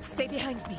Stay behind me.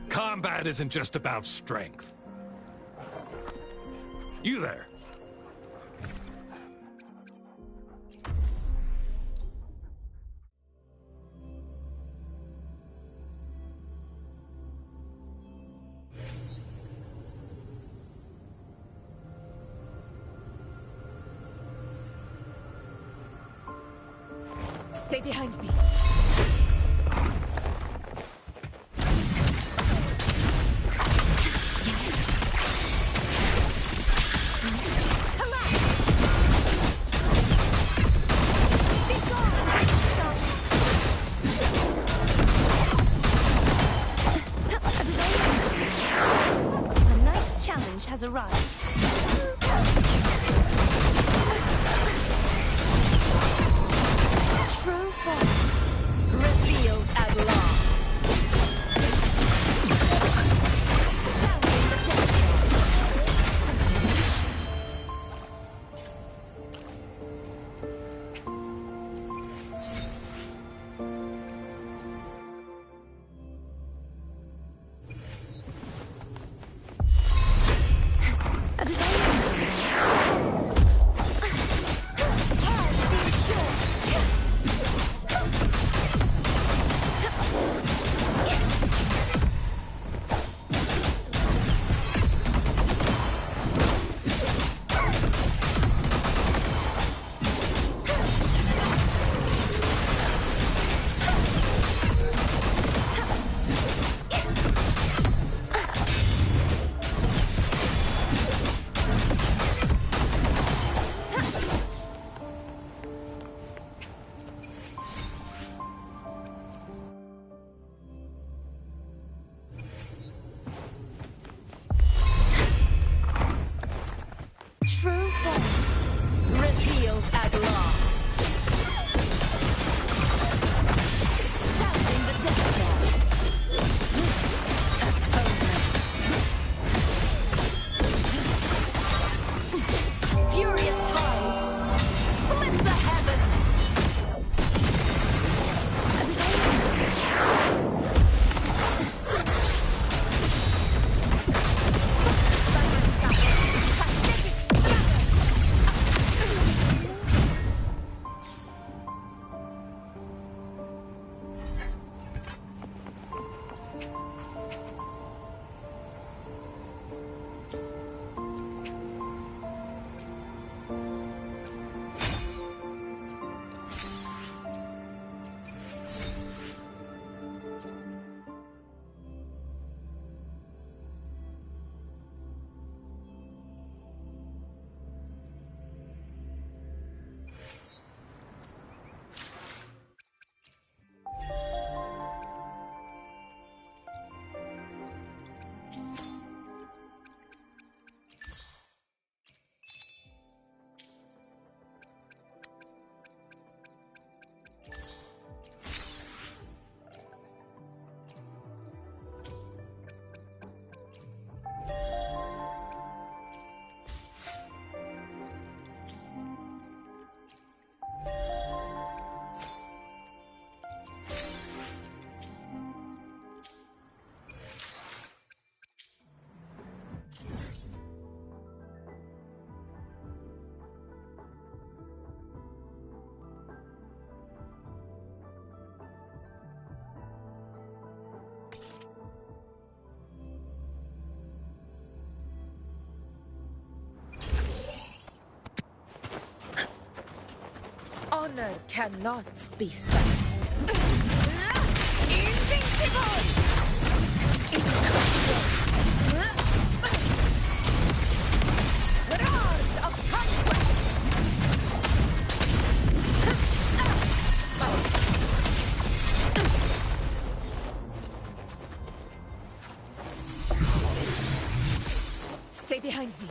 Combat isn't just about strength. You there. Stay behind me. Has arrived. True form. Honor cannot be signed. Invincible! Roars of conquest! Stay behind me.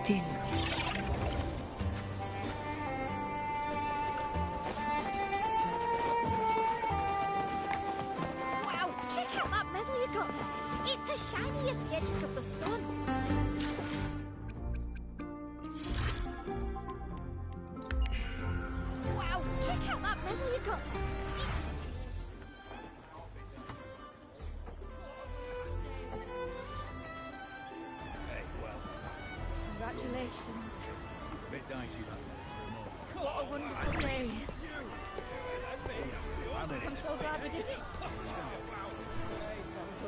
still. Wow, check out that medal you got there. It's as shiny as the edges of the sun. Wow, check out that medal you got there. Hey, well, Congratulations. a bit dicey that day for a moment. What a wonderful day. I'm so glad we did it. Well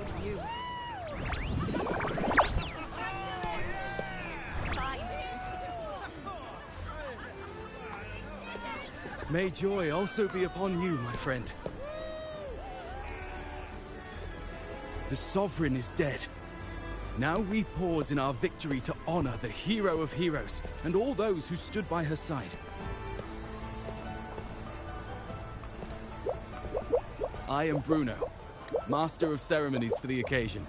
done, you. May joy also be upon you, my friend. The Sovereign is dead. Now we pause in our victory to honor the hero of heroes and all those who stood by her side. I am Bruno, Master of Ceremonies for the occasion.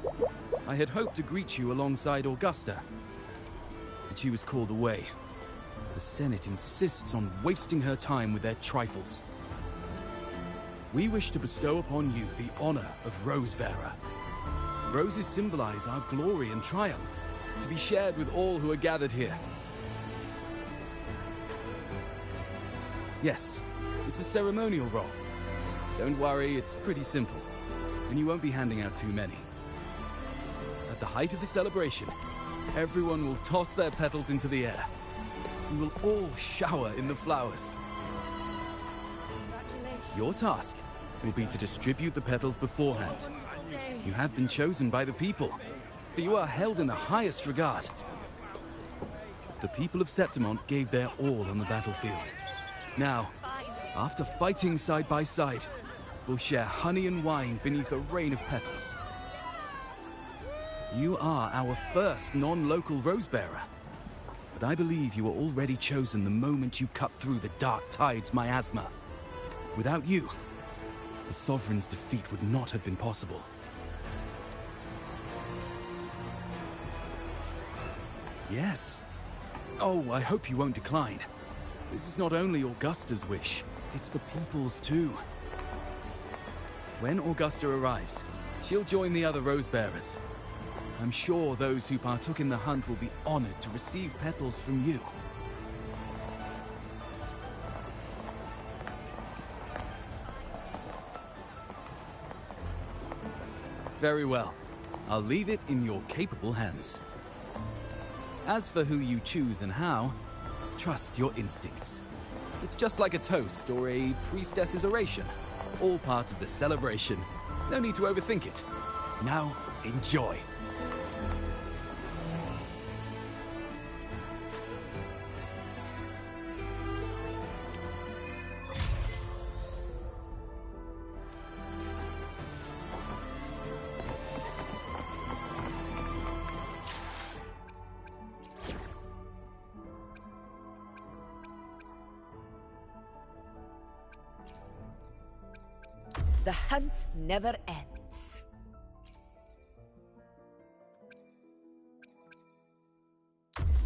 I had hoped to greet you alongside Augusta, but she was called away. The Senate insists on wasting her time with their trifles. We wish to bestow upon you the honor of Rosebearer. Roses symbolize our glory and triumph, to be shared with all who are gathered here. Yes, it's a ceremonial role. Don't worry, it's pretty simple, and you won't be handing out too many. At the height of the celebration, everyone will toss their petals into the air. We will all shower in the flowers. Congratulations. Your task will be to distribute the petals beforehand. Day. You have been chosen by the people, but you are held in the highest regard. The people of Septimont gave their all on the battlefield. Now, after fighting side by side, we'll share honey and wine beneath a rain of petals. You are our first non-local Rosebearer, but I believe you were already chosen the moment you cut through the dark tide's miasma. Without you, the Sovereign's defeat would not have been possible. Yes. Oh, I hope you won't decline. This is not only Augusta's wish, it's the people's too. When Augusta arrives, she'll join the other Rosebearers. I'm sure those who partook in the hunt will be honored to receive petals from you. Very well. I'll leave it in your capable hands. As for who you choose and how, trust your instincts. It's just like a toast or a priestess's oration. All part of the celebration. No need to overthink it. Now, enjoy. The hunt never ends.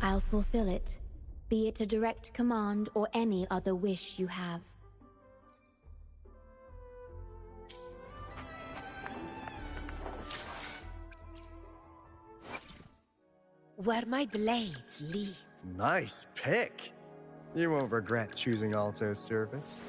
I'll fulfill it, be it a direct command or any other wish you have. Where my blades lead. Nice pick. You won't regret choosing Alto's service.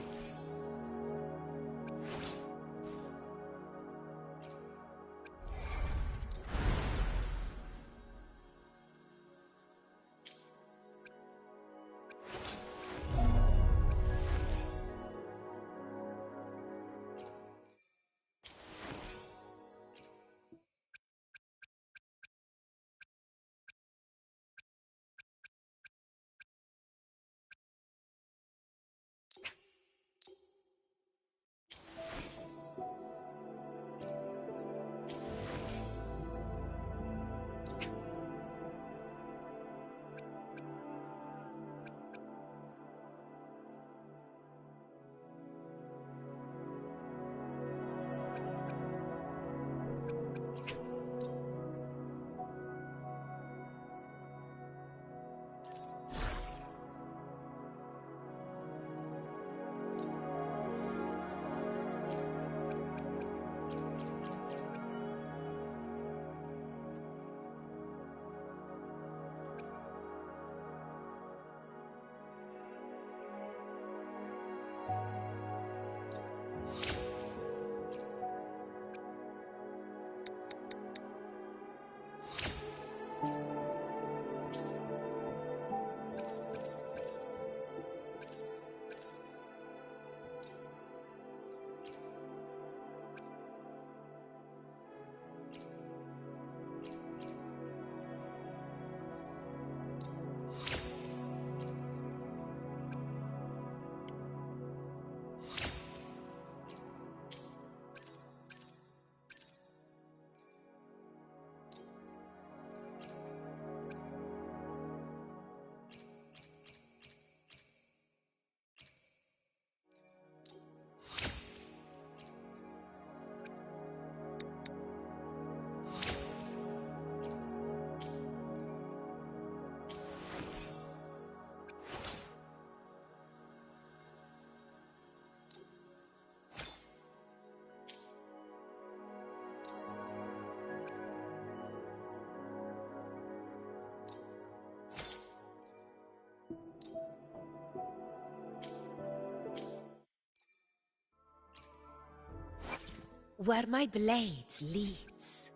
Where my blade leads.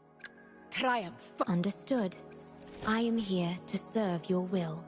Triumph. Understood. I am here to serve your will.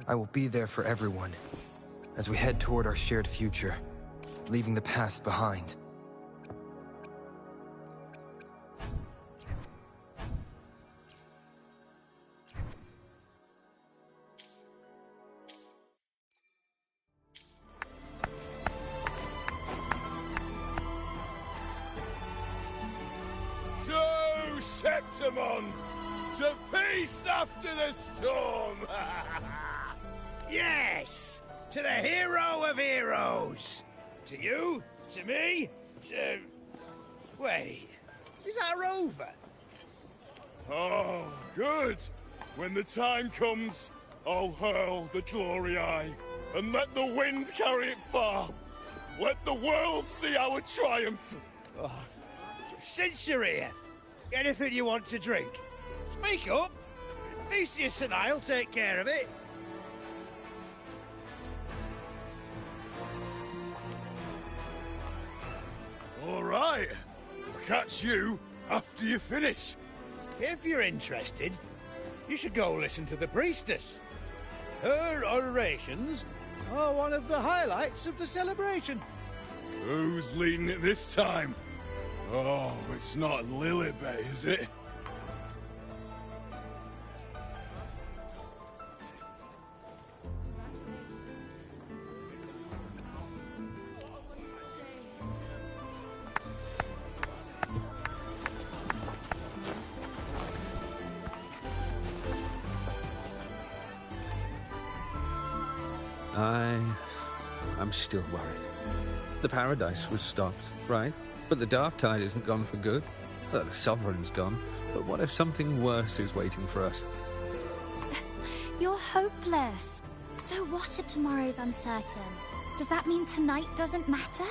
I will be there for everyone as we head toward our shared future, leaving the past behind. Two Septimons to peace after the storm! Yes! To the hero of heroes! To you, to me, to... Wait, is that a rover? Oh, good. When the time comes, I'll hurl the glory eye and let the wind carry it far. Let the world see our triumph. Oh, since you're here, anything you want to drink? Speak up! Theseus and I'll take care of it. All right. I'll catch you after you finish. If you're interested, you should go listen to the priestess. Her orations are one of the highlights of the celebration. Who's leading it this time? Oh, it's not Lilibet, is it? I'm still worried. The Paradise was stopped, right? But the Dark Tide isn't gone for good. Well, the Sovereign's gone. But what if something worse is waiting for us? You're hopeless. So what if tomorrow's uncertain? Does that mean tonight doesn't matter?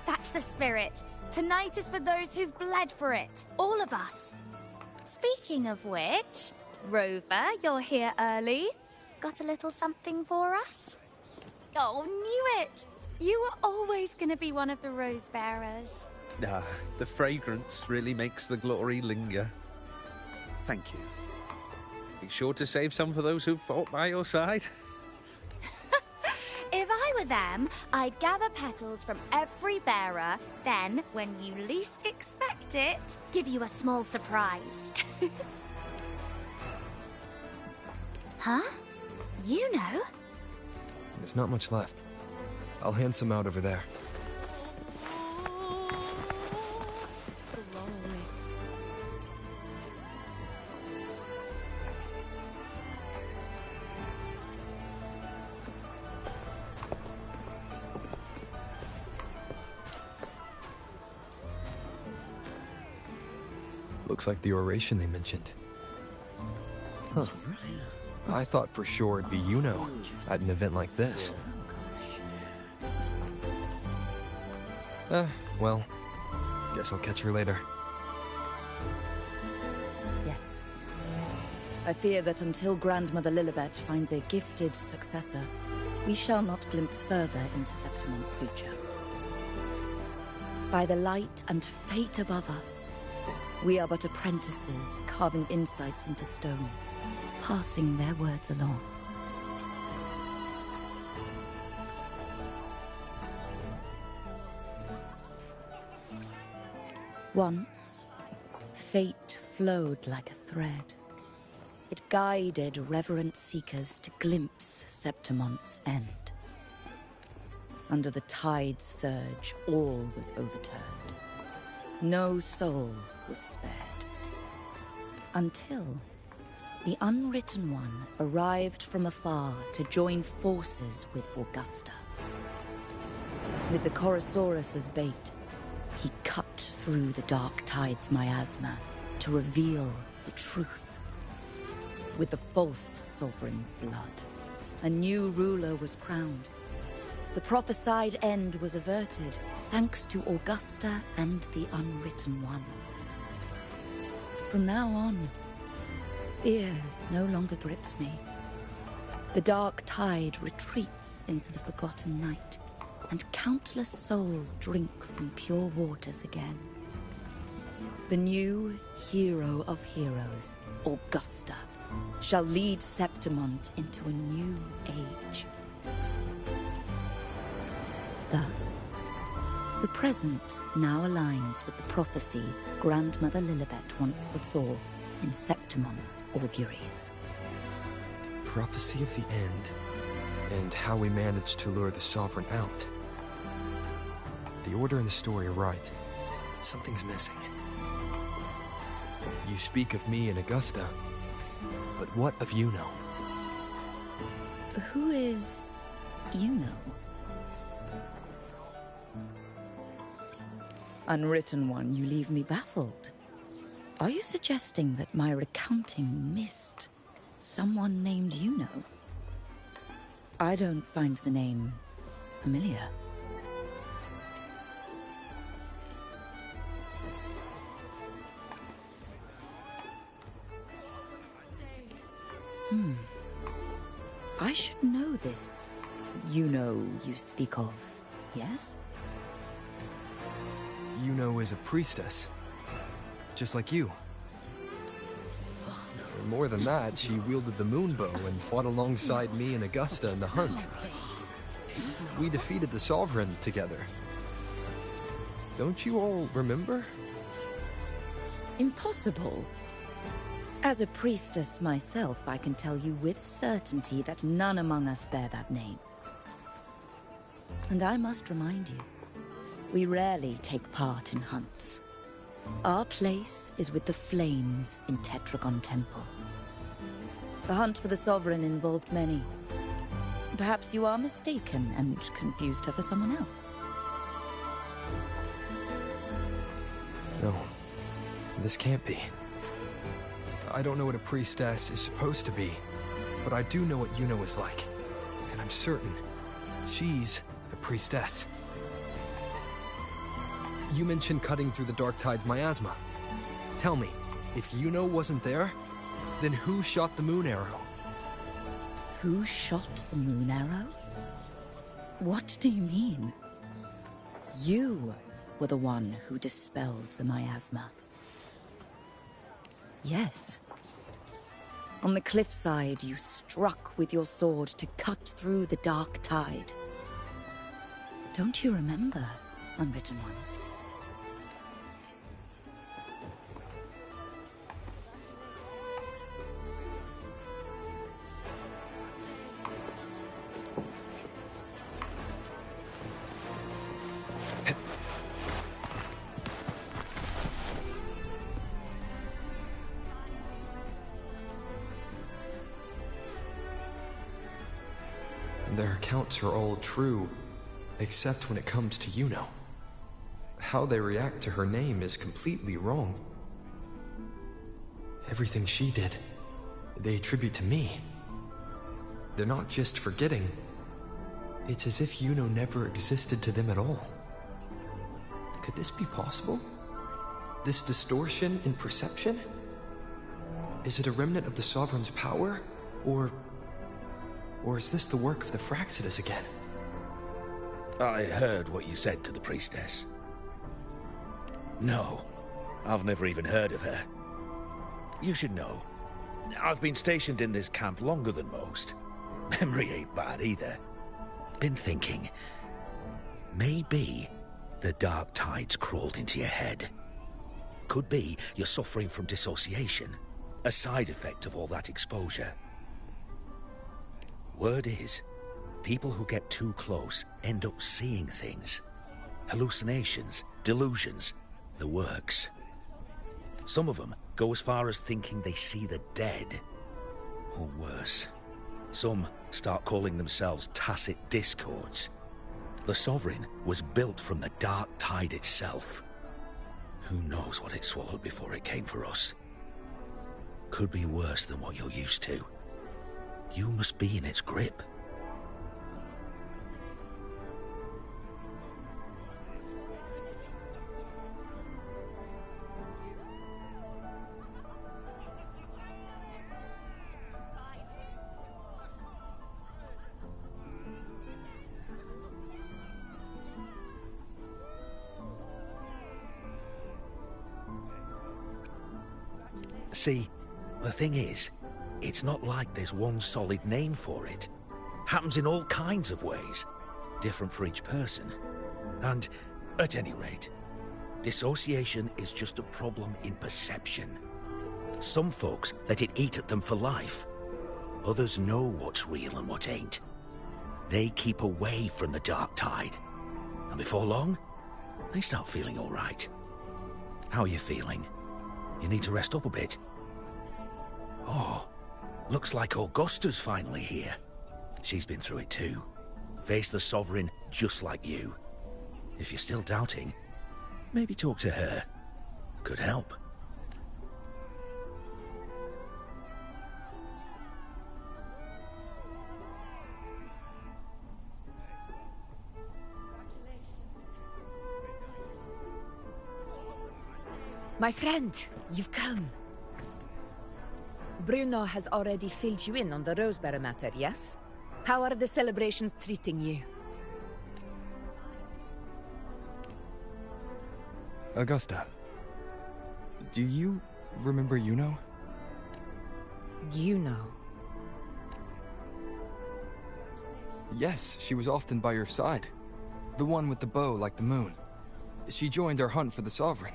That's the spirit. Tonight is for those who've bled for it. All of us. Speaking of which, Rover, you're here early. Got a little something for us? Oh, knew it! You were always going to be one of the rose bearers. Ah, the fragrance really makes the glory linger. Thank you. Be sure to save some for those who've fought by your side. If I were them, I'd gather petals from every bearer, then, when you least expect it, give you a small surprise. Huh? You know? There's not much left. I'll hand some out over there. Looks like the oration they mentioned. Huh. I thought for sure it'd be Yuno at an event like this. Well, guess I'll catch her later. Yes. I fear that until Grandmother Lilibet finds a gifted successor, we shall not glimpse further into Septimon's future. By the light and fate above us, we are but apprentices carving insights into stone, passing their words along. Once, fate flowed like a thread. It guided reverent seekers to glimpse Septimon's end. Under the tide's surge, all was overturned. No soul was spared. Until the Unwritten One arrived from afar to join forces with Augusta. With the Chorosaurus as bait, he cut through the dark tide's miasma to reveal the truth. With the false sovereign's blood, a new ruler was crowned. The prophesied end was averted, thanks to Augusta and the Unwritten One. From now on, fear no longer grips me. The dark tide retreats into the forgotten night, and countless souls drink from pure waters again. The new hero of heroes, Augusta, shall lead Septimont into a new age. Thus, the present now aligns with the prophecy Grandmother Lilibet once foresaw in Septimon's auguries. Prophecy of the end, and how we managed to lure the Sovereign out. The order and the story are right. Something's missing. You speak of me and Augusta, but what of Yuno? Who is Yuno? Unwritten One, you leave me baffled. Are you suggesting that my recounting missed someone named Yuno? I don't find the name familiar. I should know this Yuno you speak of, yes? Yuno is a priestess, just like you. More than that, she wielded the moonbow and fought alongside me and Augusta in the hunt. We defeated the Sovereign together. Don't you all remember? Impossible. As a priestess myself, I can tell you with certainty that none among us bear that name. And I must remind you, we rarely take part in hunts. Our place is with the flames in Tetragon Temple. The hunt for the Sovereign involved many. Perhaps you are mistaken and confused her for someone else. No, this can't be. I don't know what a priestess is supposed to be, but I do know what Yuno is like. And I'm certain she's a priestess. You mentioned cutting through the Dark Tide's miasma. Tell me, if Yuno wasn't there, then who shot the moon arrow? Who shot the moon arrow? What do you mean? You were the one who dispelled the miasma. Yes. On the cliffside, you struck with your sword to cut through the dark tide. Don't you remember, Unwritten One? Their accounts are all true, except when it comes to Yuno. How they react to her name is completely wrong. Everything she did, they attribute to me. they're not just forgetting. It's as if Yuno never existed to them at all. Could this be possible? This distortion in perception? Is it a remnant of the Sovereign's power? Or is this the work of the Fraxidas again? I heard what you said to the priestess. No, I've never even heard of her. You should know, I've been stationed in this camp longer than most. Memory ain't bad either. Been thinking, maybe the dark tides crawled into your head. Could be you're suffering from dissociation, a side effect of all that exposure. Word is, people who get too close end up seeing things. Hallucinations, delusions, the works. Some of them go as far as thinking they see the dead. Or worse, some start calling themselves tacit discords. The Sovereign was built from the dark tide itself. Who knows what it swallowed before it came for us? Could be worse than what you're used to. You must be in its grip. See, the thing is, it's not like there's one solid name for it. Happens in all kinds of ways, different for each person. And, at any rate, dissociation is just a problem in perception. Some folks let it eat at them for life. Others know what's real and what ain't. They keep away from the dark tide. And before long, they start feeling all right. How are you feeling? You need to rest up a bit. Oh, looks like Augusta's finally here. She's been through it too. Faced the Sovereign just like you. If you're still doubting, maybe talk to her. Could help. My friend, you've come. Bruno has already filled you in on the Rosebearer matter, yes? How are the celebrations treating you? Augusta, do you remember Yuno? Yuno? Yes, she was often by your side. The one with the bow like the moon. She joined our hunt for the Sovereign.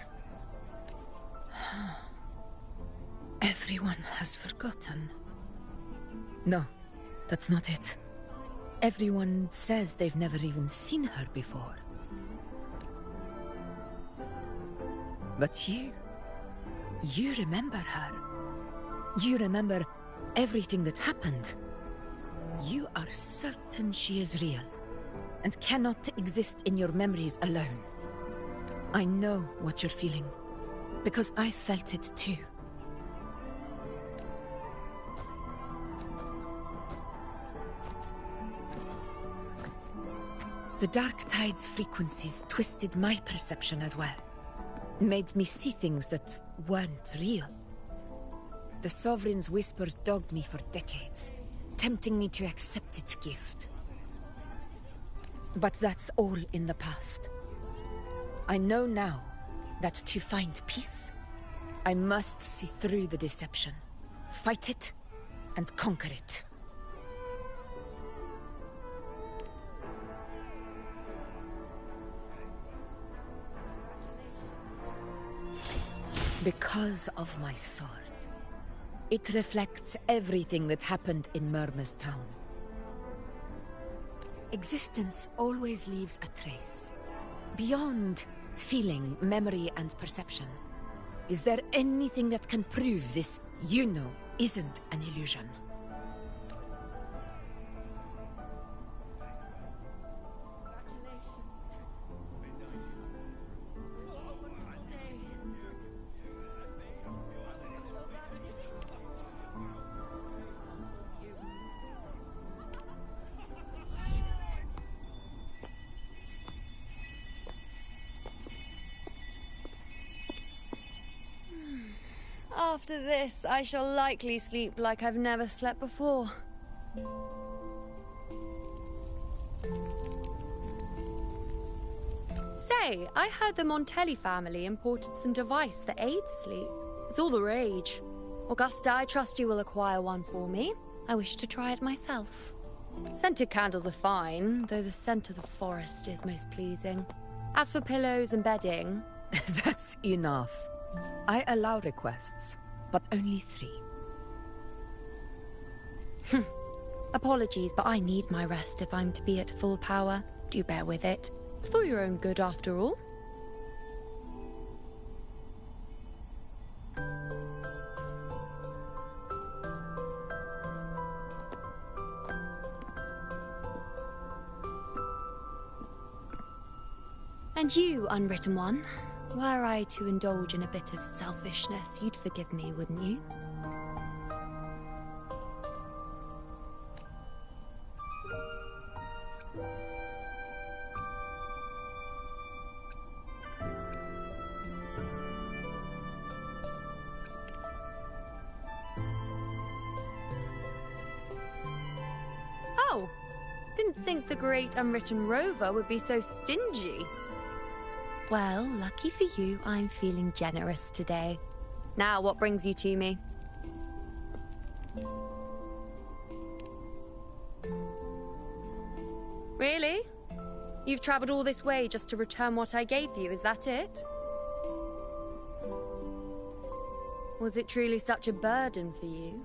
Everyone has forgotten. No, that's not it. Everyone says they've never even seen her before. But you remember her. You remember everything that happened. You are certain she is real, and cannot exist in your memories alone. I know what you're feeling, because I felt it too. The Dark Tide's frequencies twisted my perception as well. Made me see things that weren't real. The Sovereign's whispers dogged me for decades, tempting me to accept its gift. But that's all in the past. I know now that to find peace, I must see through the deception, fight it, and conquer it. Because of my sword. It reflects everything that happened in Murma's town. Existence always leaves a trace. Beyond feeling, memory, and perception. Is there anything that can prove this Yuno isn't an illusion? After this, I shall likely sleep like I've never slept before. Say, I heard the Montelli family imported some device that aids sleep. It's all the rage. Augusta, I trust you will acquire one for me. I wish to try it myself. Scented candles are fine, though the scent of the forest is most pleasing. As for pillows and bedding... That's enough. I allow requests, but only 3. Apologies, but I need my rest if I'm to be at full power. Do bear with it. It's for your own good, after all. And you, Unwritten One, were I to indulge in a bit of selfishness, you'd forgive me, wouldn't you? Oh, didn't think the great Unwritten Rover would be so stingy. Well, lucky for you, I'm feeling generous today. Now, what brings you to me? Really? You've traveled all this way just to return what I gave you, is that it? Was it truly such a burden for you?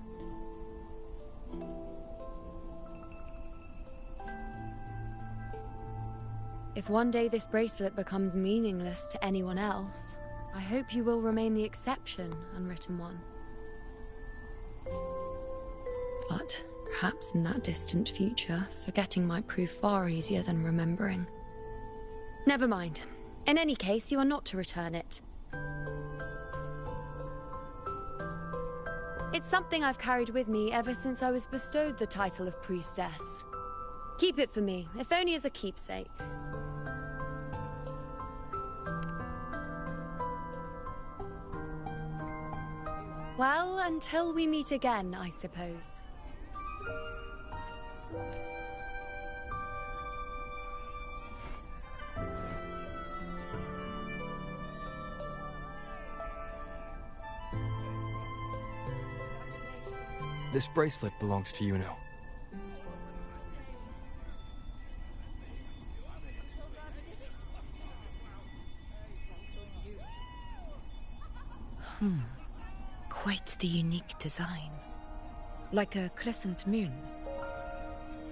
If one day this bracelet becomes meaningless to anyone else, I hope you will remain the exception, Unwritten One. But perhaps in that distant future, forgetting might prove far easier than remembering. Never mind. In any case, you are not to return it. It's something I've carried with me ever since I was bestowed the title of priestess. Keep it for me, if only as a keepsake. Well, until we meet again, I suppose. This bracelet belongs to Yuno. Quite the unique design. Like a crescent moon.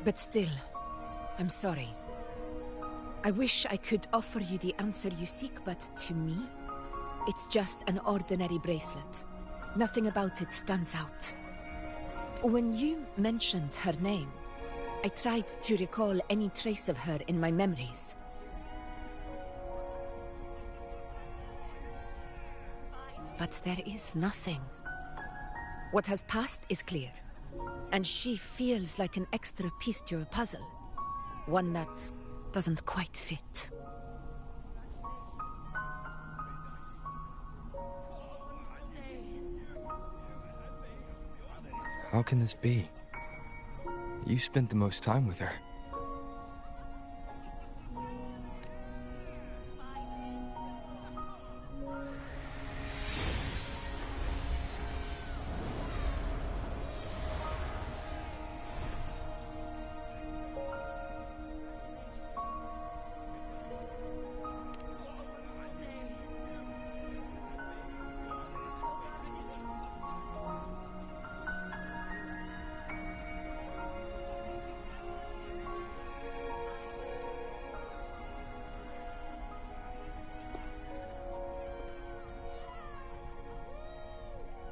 But still, I'm sorry. I wish I could offer you the answer you seek, but to me, it's just an ordinary bracelet. Nothing about it stands out. When you mentioned her name, I tried to recall any trace of her in my memories. But there is nothing. What has passed is clear, and she feels like an extra piece to a puzzle. One that doesn't quite fit. How can this be? You spent the most time with her.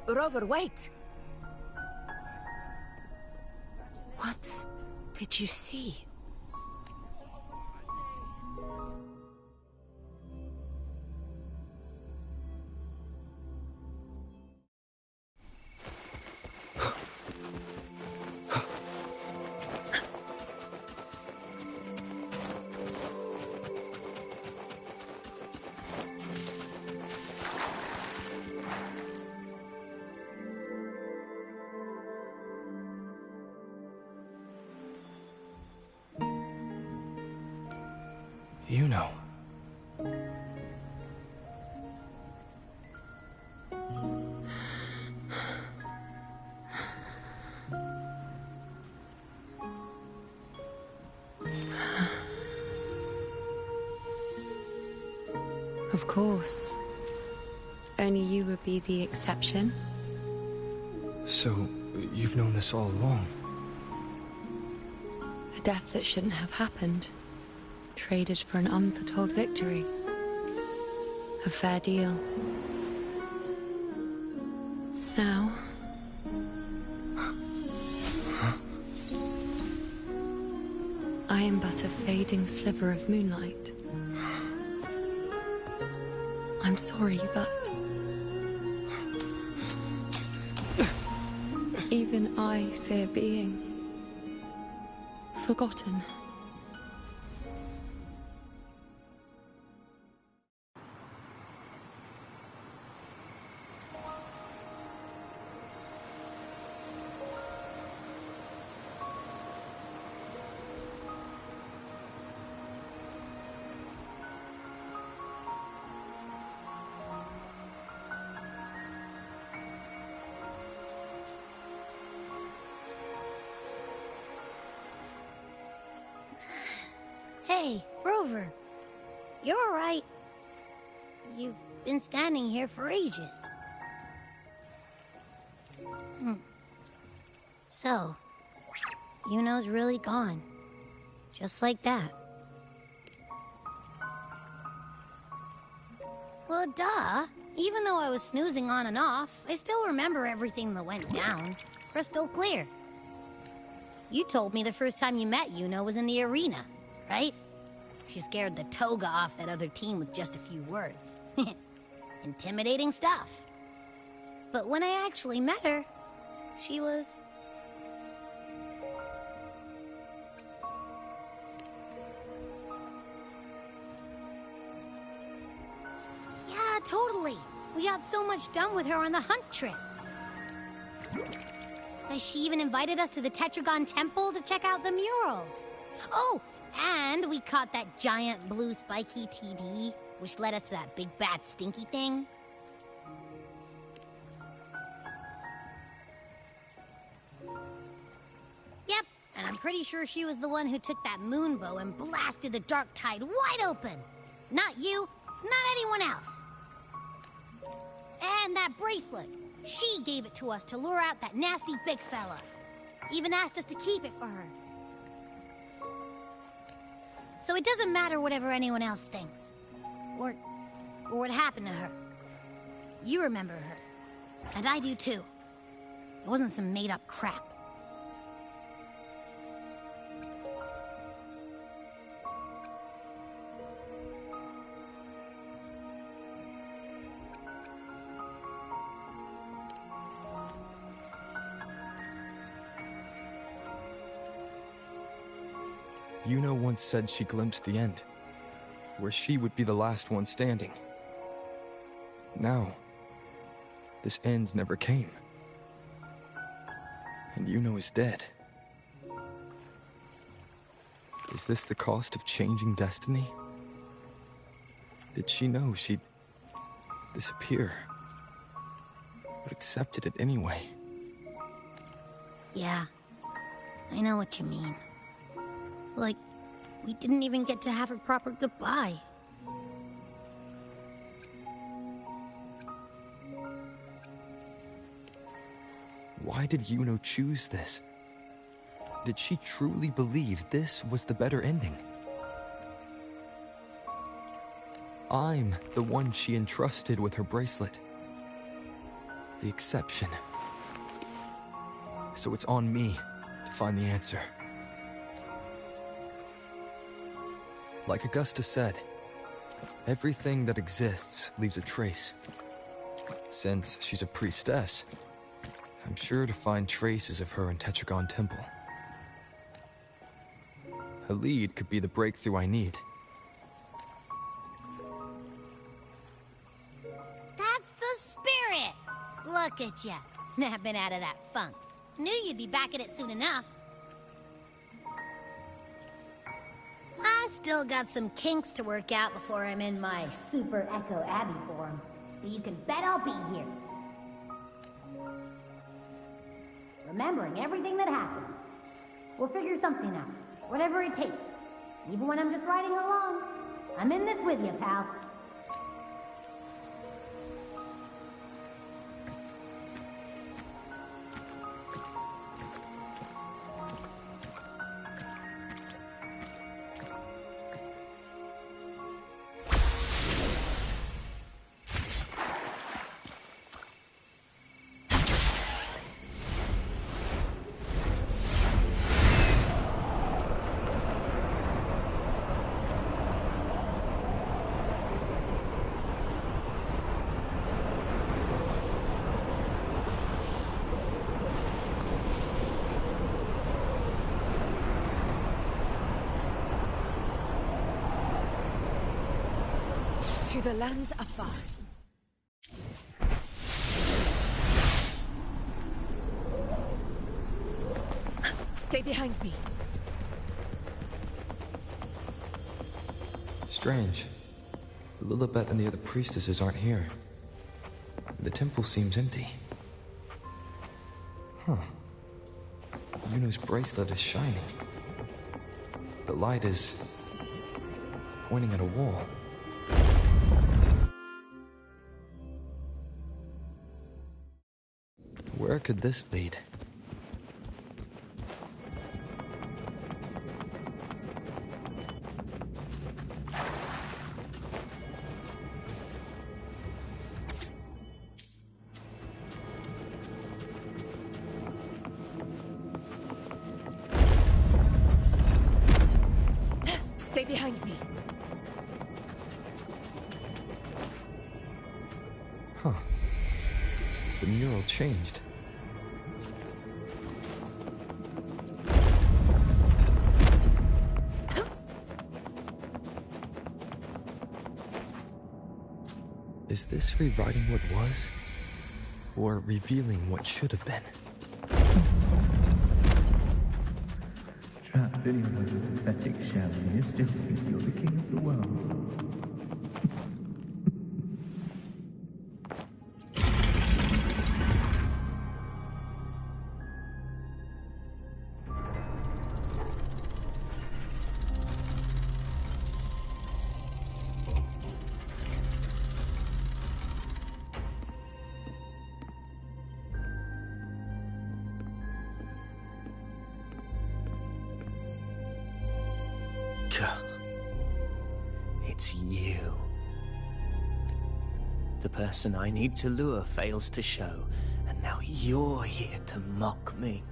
Rover, wait! What did you see? You know. Of course. Only you would be the exception. So, you've known this all along? A death that shouldn't have happened. Traded for an unforetold victory. A fair deal. Now... I am but a fading sliver of moonlight. I'm sorry, but... even I fear being... forgotten. Hey, Rover. You're all right. You've been standing here for ages. So, Yuno's really gone. Just like that. Well, duh. Even though I was snoozing on and off, I still remember everything that went down. Crystal clear. You told me the first time you met Yuno was in the arena, right? She scared the toga off that other team with just a few words. Intimidating stuff. But when I actually met her, she was... yeah, totally. We got so much done with her on the hunt trip. That she even invited us to the Tetragon Temple to check out the murals. Oh! And we caught that giant blue spiky TD, which led us to that big bad stinky thing. Yep, and I'm pretty sure she was the one who took that moonbow and blasted the Dark Tide wide open. Not you, not anyone else. And that bracelet. She gave it to us to lure out that nasty big fella. Even asked us to keep it for her. So it doesn't matter whatever anyone else thinks. Or what happened to her. You remember her. And I do too. It wasn't some made-up crap. Yuno once said she glimpsed the end, where she would be the last one standing. Now, this end never came. And Yuno is dead. Is this the cost of changing destiny? Did she know she'd disappear, but accepted it anyway? Yeah, I know what you mean. Like, we didn't even get to have a proper goodbye. Why did Yuno choose this? Did she truly believe this was the better ending? I'm the one she entrusted with her bracelet. The exception. So it's on me to find the answer. Like Augusta said, everything that exists leaves a trace. Since she's a priestess, I'm sure to find traces of her in Tetragon Temple. A lead could be the breakthrough I need. That's the spirit! Look at ya, snapping out of that funk. Knew you'd be back at it soon enough. I still got some kinks to work out before I'm in my Super Echo Abbey form. But you can bet I'll be here. Remembering everything that happened. We'll figure something out. Whatever it takes. Even when I'm just riding along. I'm in this with you, pal. To the lands afar. Stay behind me. Strange. Lilibet and the other priestesses aren't here. The temple seems empty. Huh. Yuno's bracelet is shining. The light is pointing at a wall. Where could this lead? Stay behind me. Huh. The mural changed. Is this rewriting what was? Or revealing what should have been? Trapped in your pathetic shell, you still think you're the king of the world. It's you. The person I need to lure fails to show, and now you're here to mock me.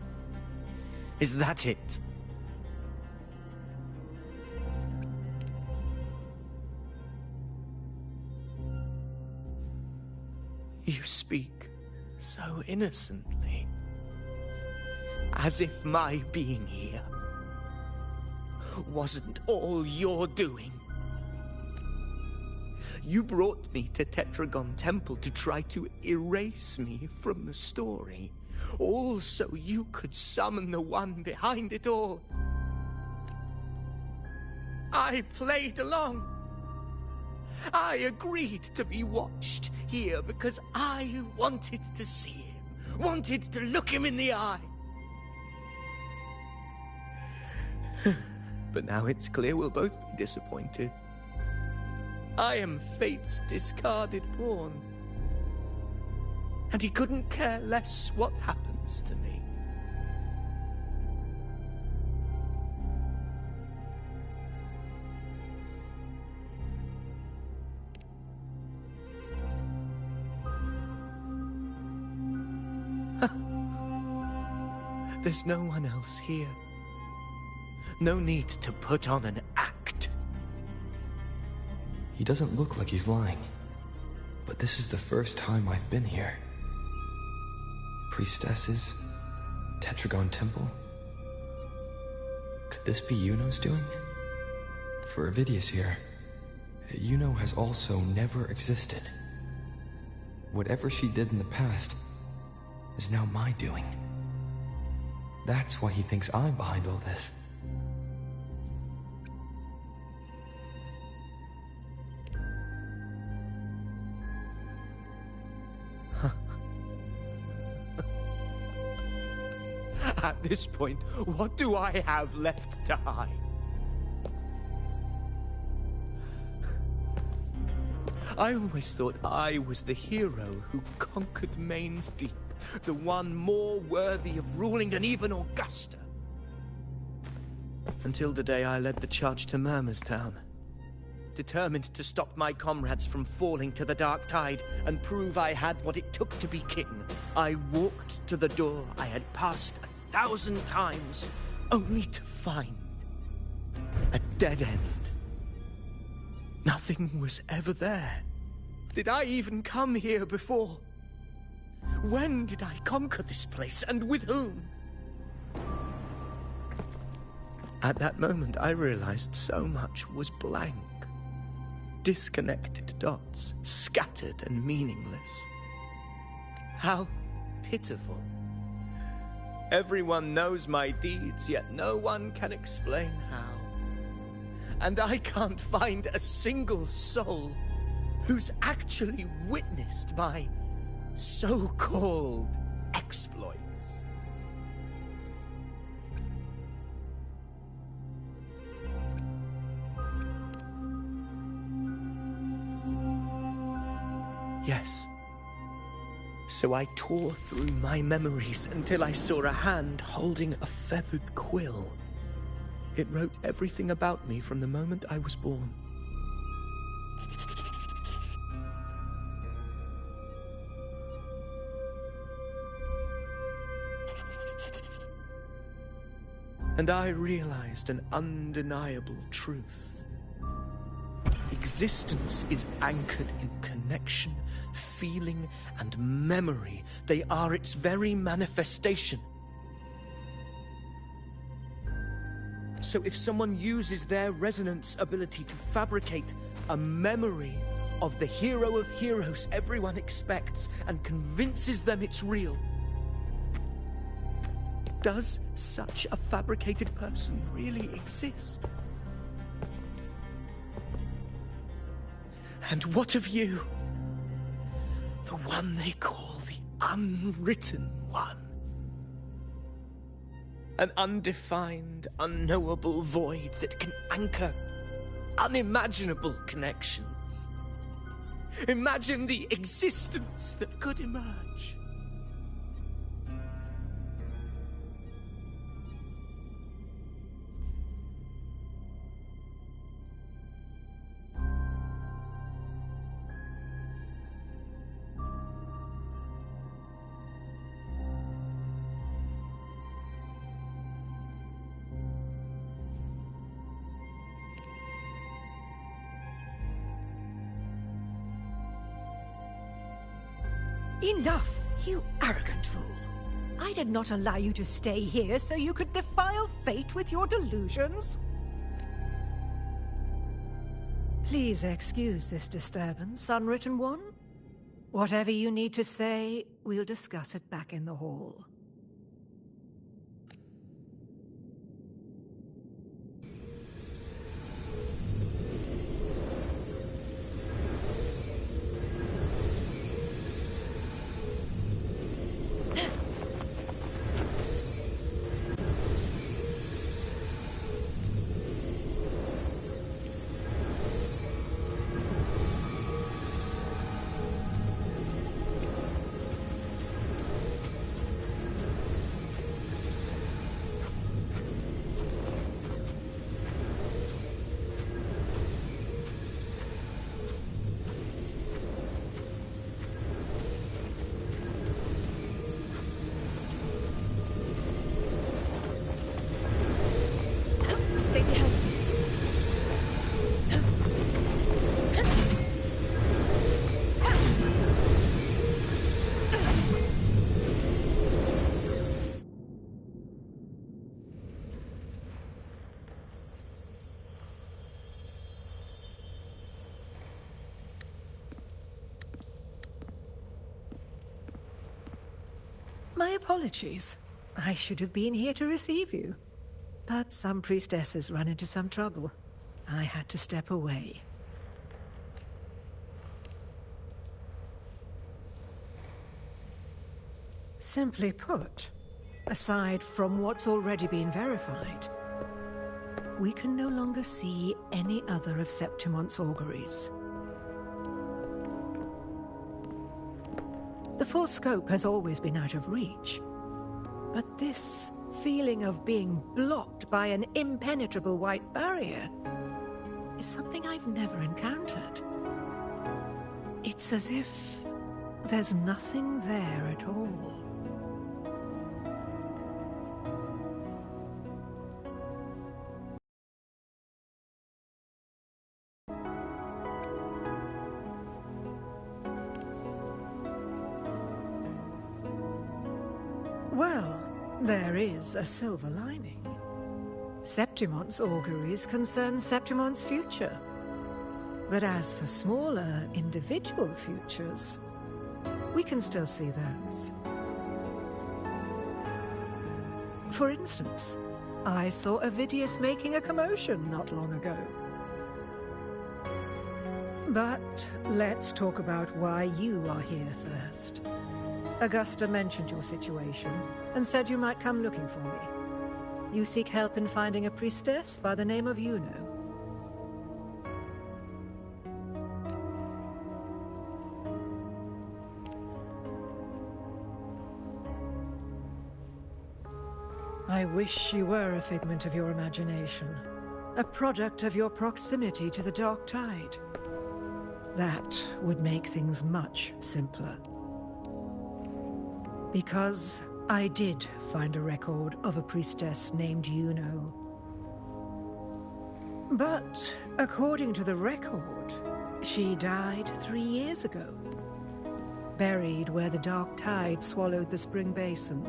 Is that it? You speak so innocently, as if my being here wasn't all you're doing. You brought me to Tetragon Temple to try to erase me from the story, all so you could summon the one behind it all. I played along. I agreed to be watched here because I wanted to see him, wanted to look him in the eye. But now it's clear we'll both be disappointed. I am fate's discarded pawn. And he couldn't care less what happens to me. There's no one else here. No need to put on an act. He doesn't look like he's lying. But this is the first time I've been here. Priestesses? Tetragon Temple? Could this be Yuno's doing? For Avidius here, Yuno has also never existed. Whatever she did in the past is now my doing. That's why he thinks I'm behind all this. At this point, what do I have left to hide? I always thought I was the hero who conquered Main's Deep, the one more worthy of ruling than even Augusta. Until the day I led the charge to Murmur's Town. Determined to stop my comrades from falling to the dark tide and prove I had what it took to be king, I walked to the door I had passed 1,000 times, only to find a dead end. Nothing was ever there. Did I even come here before? When did I conquer this place, and with whom? At that moment, I realized so much was blank. Disconnected dots, scattered and meaningless. How pitiful. Everyone knows my deeds, yet no one can explain how. And I can't find a single soul who's actually witnessed my so-called exploits. Yes. So I tore through my memories until I saw a hand holding a feathered quill. It wrote everything about me from the moment I was born. And I realized an undeniable truth. Existence is anchored in connection, feeling, and memory. They are its very manifestation. So if someone uses their resonance ability to fabricate a memory of the hero of heroes everyone expects and convinces them it's real, does such a fabricated person really exist? And what of you? The one they call the Unwritten One. An undefined, unknowable void that can anchor unimaginable connections. Imagine the existence that could emerge. Enough, you arrogant fool. I did not allow you to stay here so you could defile fate with your delusions. Please excuse this disturbance, Unwritten One. Whatever you need to say, we'll discuss it back in the hall. Stay behind me. My apologies. I should have been here to receive you. But some priestesses run into some trouble. I had to step away. Simply put, aside from what's already been verified, we can no longer see any other of Septimon's auguries. The full scope has always been out of reach, but this feeling of being blocked by an impenetrable white barrier is something I've never encountered. It's as if there's nothing there at all. Well, there is a silver lining. Septimon's auguries concern Septimon's future. But as for smaller, individual futures, we can still see those. For instance, I saw Avidius making a commotion not long ago. But let's talk about why you are here first. Augusta mentioned your situation and said you might come looking for me. You seek help in finding a priestess by the name of Yuno. I wish she were a figment of your imagination, a product of your proximity to the Dark Tide. That would make things much simpler. Because I did find a record of a priestess named Yuno. But according to the record, she died 3 years ago, buried where the Dark Tide swallowed the Spring Basin.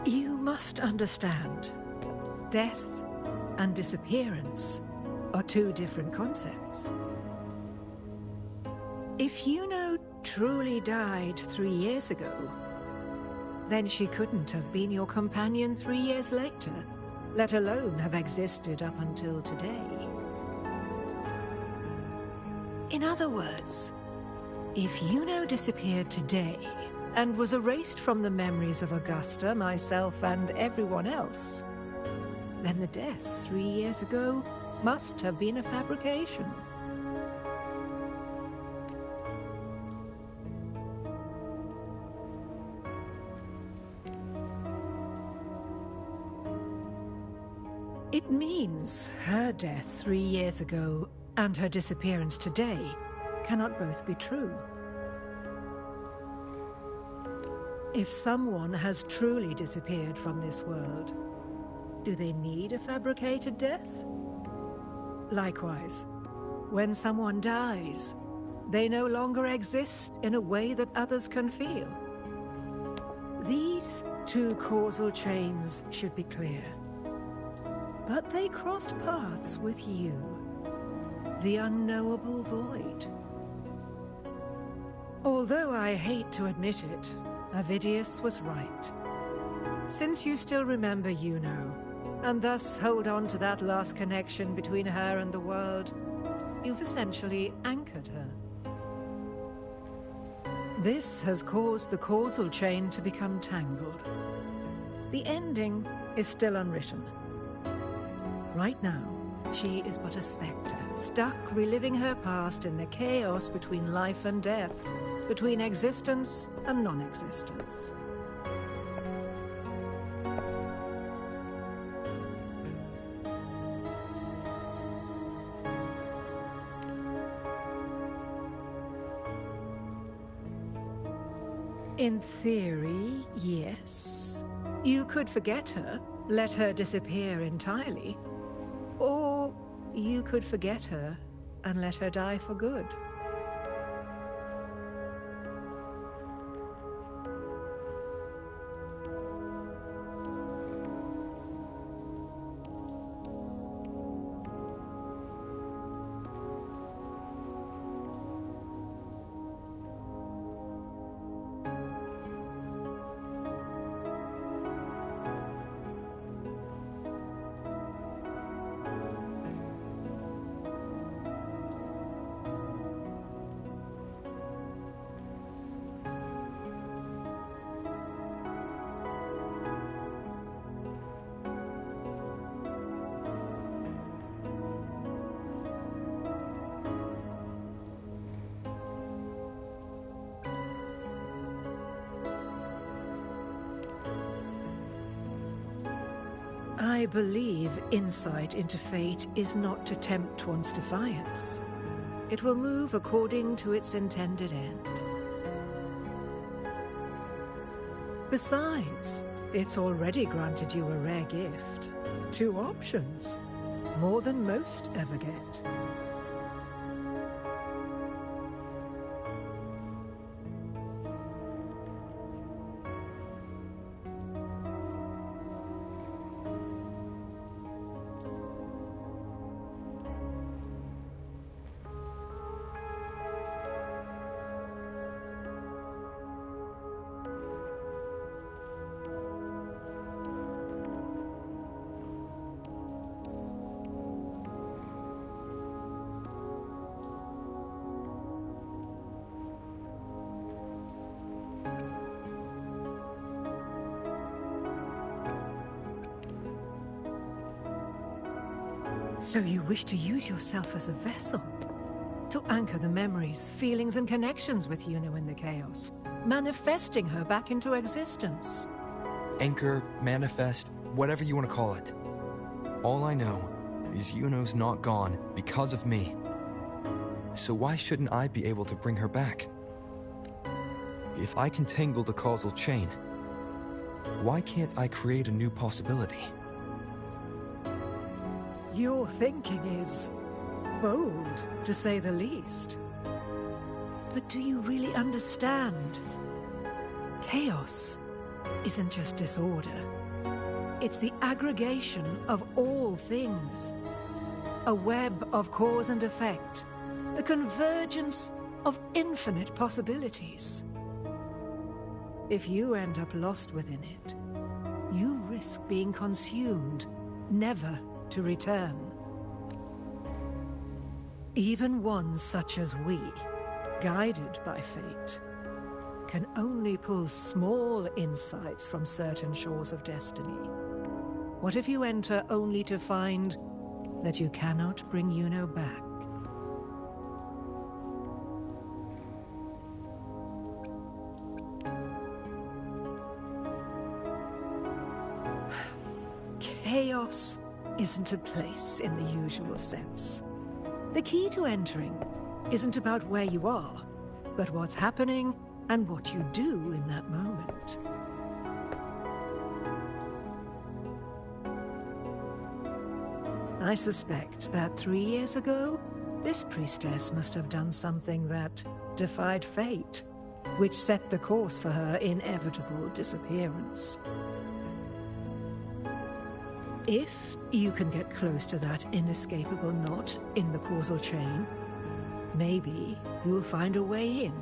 You must understand, death and disappearance are two different concepts. If Yuno truly died 3 years ago, then she couldn't have been your companion 3 years later, let alone have existed up until today. In other words, if Yuno disappeared today and was erased from the memories of Augusta, myself, and everyone else, then the death 3 years ago must have been a fabrication. It means her death 3 years ago and her disappearance today cannot both be true. If someone has truly disappeared from this world, do they need a fabricated death? Likewise, when someone dies, they no longer exist in a way that others can feel. These two causal chains should be clear. But they crossed paths with you, the unknowable void. Although I hate to admit it, Avidius was right. Since you still remember Yuno, and thus hold on to that last connection between her and the world, you've essentially anchored her. This has caused the causal chain to become tangled. The ending is still unwritten. Right now, she is but a spectre, stuck reliving her past in the chaos between life and death, between existence and non-existence. In theory, yes. You could forget her, let her disappear entirely. Or you could forget her and let her die for good. I believe insight into fate is not to tempt one's defiance. It will move according to its intended end. Besides, it's already granted you a rare gift. 2 options. More than most ever get. So you wish to use yourself as a vessel? To anchor the memories, feelings, and connections with Yuno in the chaos, manifesting her back into existence. Anchor, manifest, whatever you want to call it. All I know is Yuno's not gone because of me. So why shouldn't I be able to bring her back? If I can tangle the causal chain, why can't I create a new possibility? Your thinking is bold, to say the least. But do you really understand? Chaos isn't just disorder. It's the aggregation of all things. A web of cause and effect. The convergence of infinite possibilities. If you end up lost within it, you risk being consumed, never to return. Even ones such as we, guided by fate, can only pull small insights from certain shores of destiny. What if you enter only to find that you cannot bring Yuno back? Chaos isn't a place in the usual sense. The key to entering isn't about where you are, but what's happening and what you do in that moment. I suspect that 3 years ago, this priestess must have done something that defied fate, which set the course for her inevitable disappearance. If you can get close to that inescapable knot in the causal chain, maybe you'll find a way in.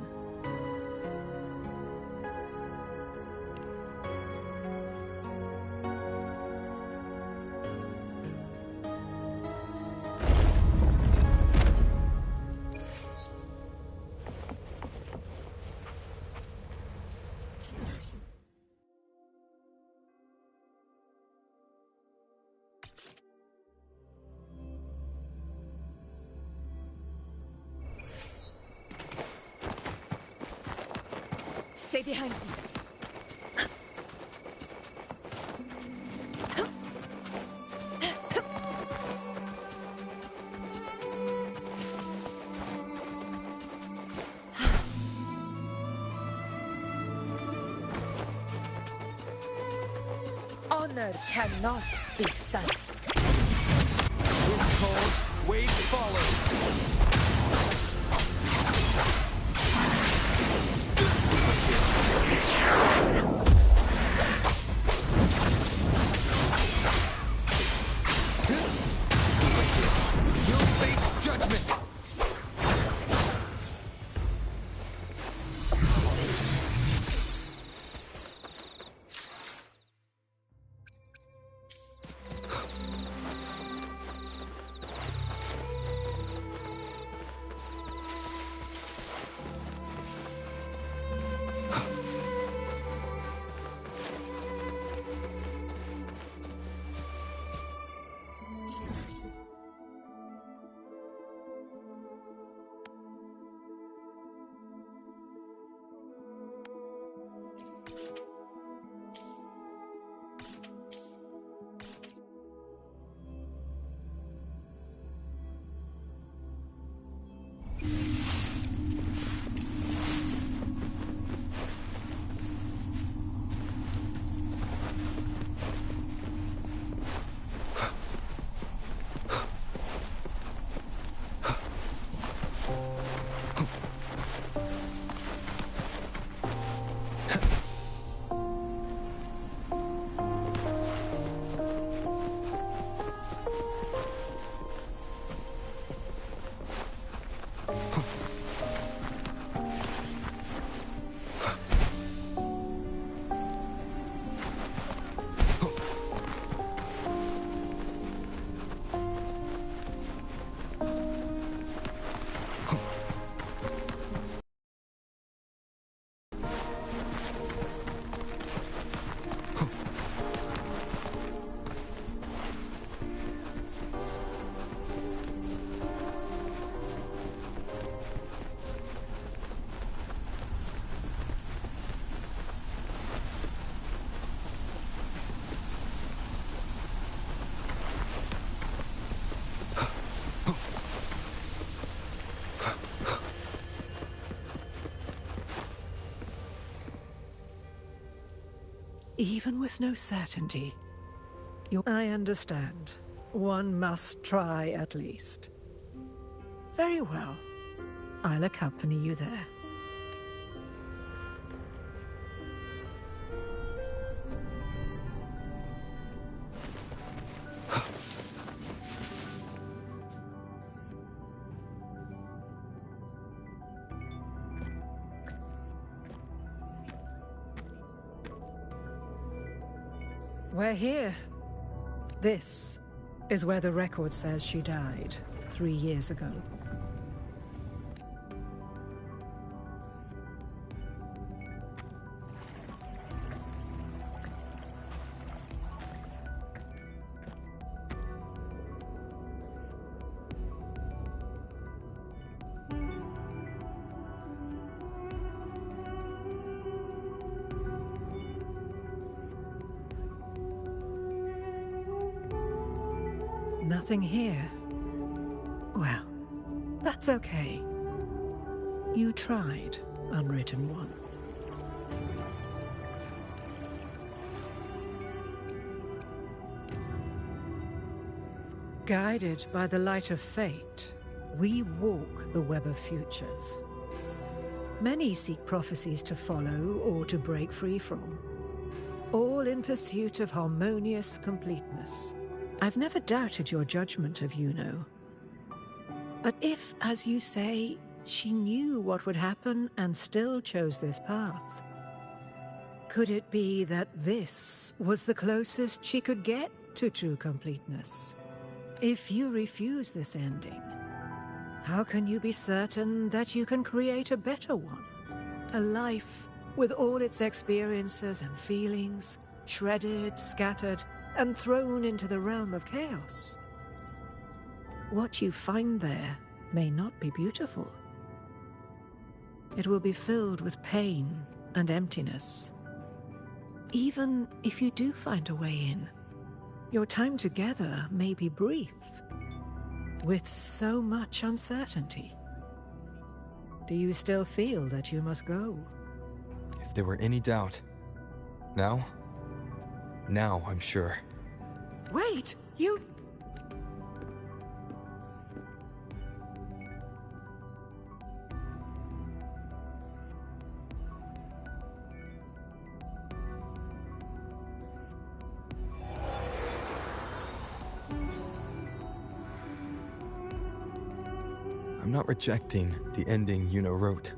Stay behind me. Honor cannot be silent. Wind calls, waves follow. Even with no certainty, I understand. One must try at least. Very well. I'll accompany you there. We're here. This is where the record says she died 3 years ago. Nothing here. Well, that's okay. You tried, Unwritten One. Guided by the light of fate, we walk the web of futures. Many seek prophecies to follow or to break free from, all in pursuit of harmonious completeness. I've never doubted your judgment of Yuno. But if, as you say, she knew what would happen and still chose this path, could it be that this was the closest she could get to true completeness? If you refuse this ending, how can you be certain that you can create a better one? A life with all its experiences and feelings, shredded, scattered, and thrown into the realm of chaos. What you find there may not be beautiful. It will be filled with pain and emptiness. Even if you do find a way in, your time together may be brief, with so much uncertainty. Do you still feel that you must go? If there were any doubt, now I'm sure. Wait, you... I'm not rejecting the ending Yuno wrote.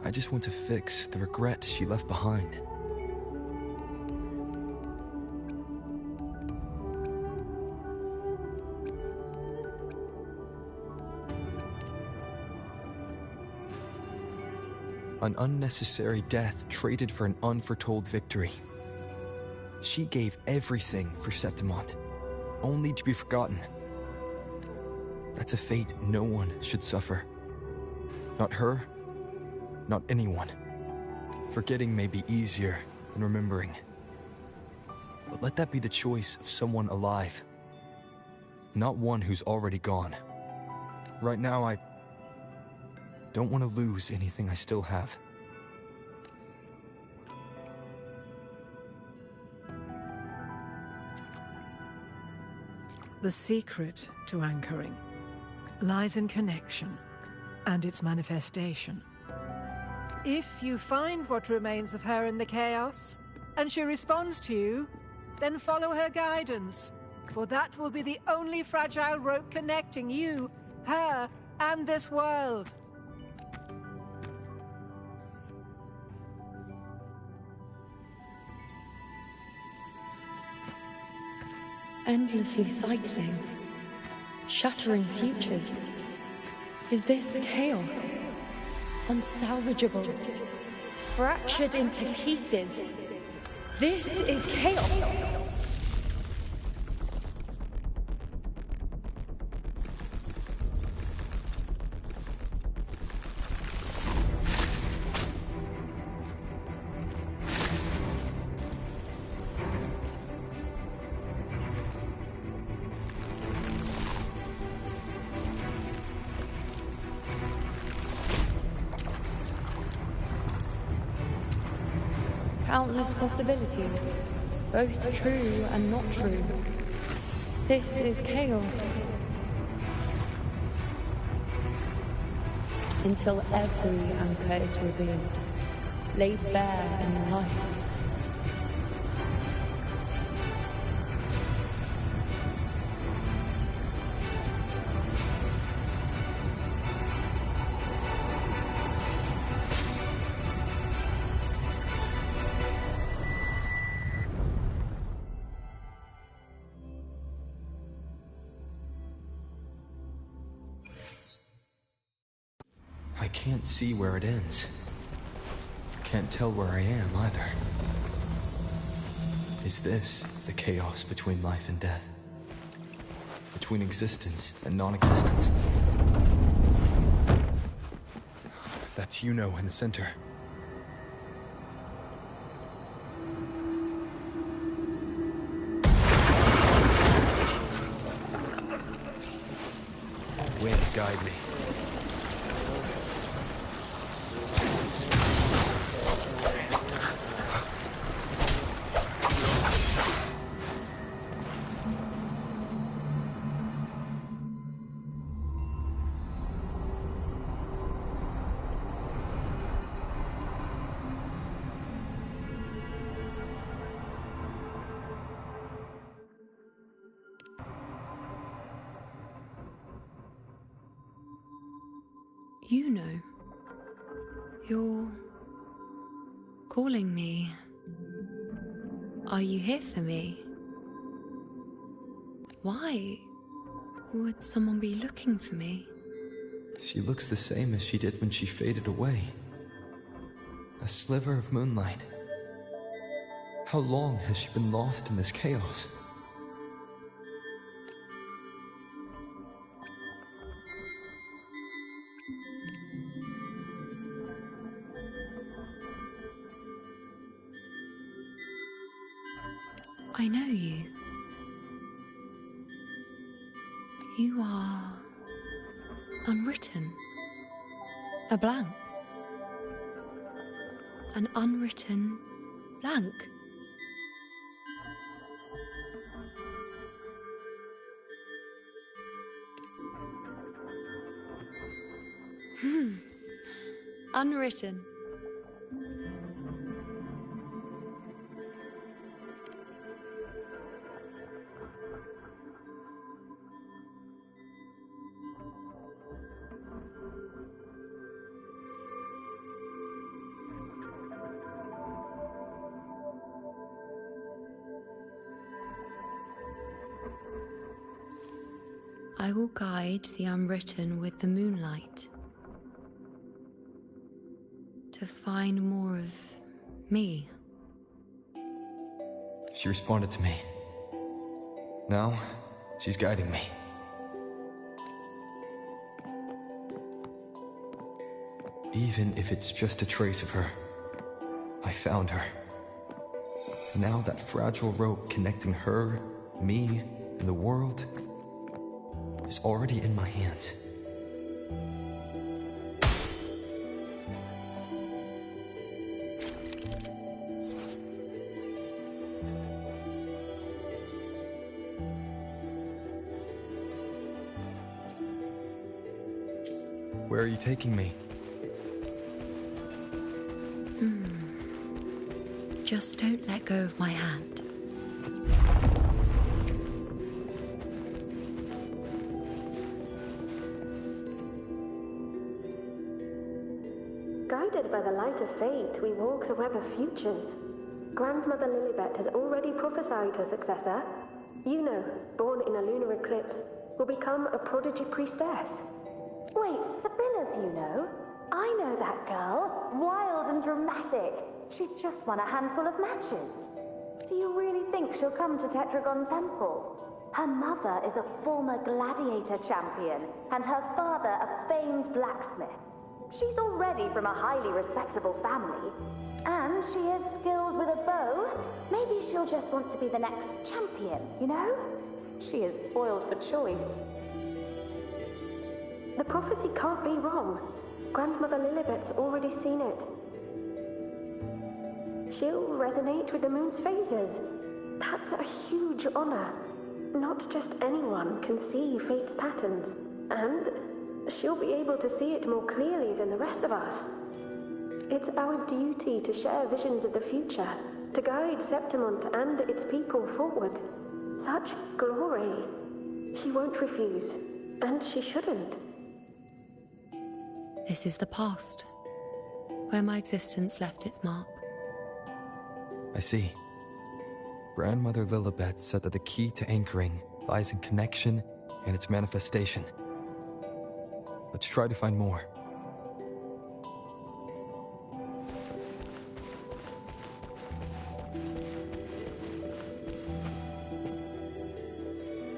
I just want to fix the regret she left behind. An unnecessary death traded for an unforetold victory. She gave everything for Septimont, only to be forgotten. That's a fate no one should suffer. Not her, not anyone. Forgetting may be easier than remembering. But let that be the choice of someone alive, not one who's already gone. Right now, I don't want to lose anything I still have. The secret to anchoring lies in connection and its manifestation. If you find what remains of her in the chaos, and she responds to you, then follow her guidance, for that will be the only fragile rope connecting you, her, and this world. Endlessly cycling, shattering futures. Is this chaos? Unsalvageable, fractured into pieces. This is chaos! Countless possibilities, both true and not true. This is chaos. Until every anchor is revealed, laid bare in the light. I can't see where it ends. Can't tell where I am either. Is this the chaos between life and death? Between existence and non-existence? That's in the center. Wind, guide me. You're calling me. Are you here for me? Why would someone be looking for me? She looks the same as she did when she faded away. A sliver of moonlight. How long has she been lost in this chaos? I know you. You are unwritten. A blank. An unwritten blank. Unwritten. I will guide the unwritten with the moonlight to find more of me. She responded to me. Now, she's guiding me. Even if it's just a trace of her, I found her. Now that fragile rope connecting her, me, and the world is already in my hands. Where are you taking me? Just don't let go of my hand. Guided by the light of fate, we walk the web of futures. Grandmother Lilibet has already prophesied her successor. Yuno, born in a lunar eclipse, will become a prodigy priestess. Wait, Sibylla's Yuno? I know that girl. Wild and dramatic. She's just won a handful of matches. Do you really think she'll come to Tetragon Temple? Her mother is a former gladiator champion, and her father a famed blacksmith. She's already from a highly respectable family, and she is skilled with a bow. Maybe she'll just want to be the next champion, you know? She is spoiled for choice. The prophecy can't be wrong. Grandmother Lilibet's already seen it. she'll resonate with the moon's phases. That's a huge honor. Not just anyone can see fate's patterns, and she'll be able to see it more clearly than the rest of us. It's our duty to share visions of the future, to guide Septimont and its people forward. Such glory. She won't refuse, and she shouldn't. This is the past, where my existence left its mark. I see. Grandmother Lilibet said that the key to anchoring lies in connection and its manifestation. Let's try to find more.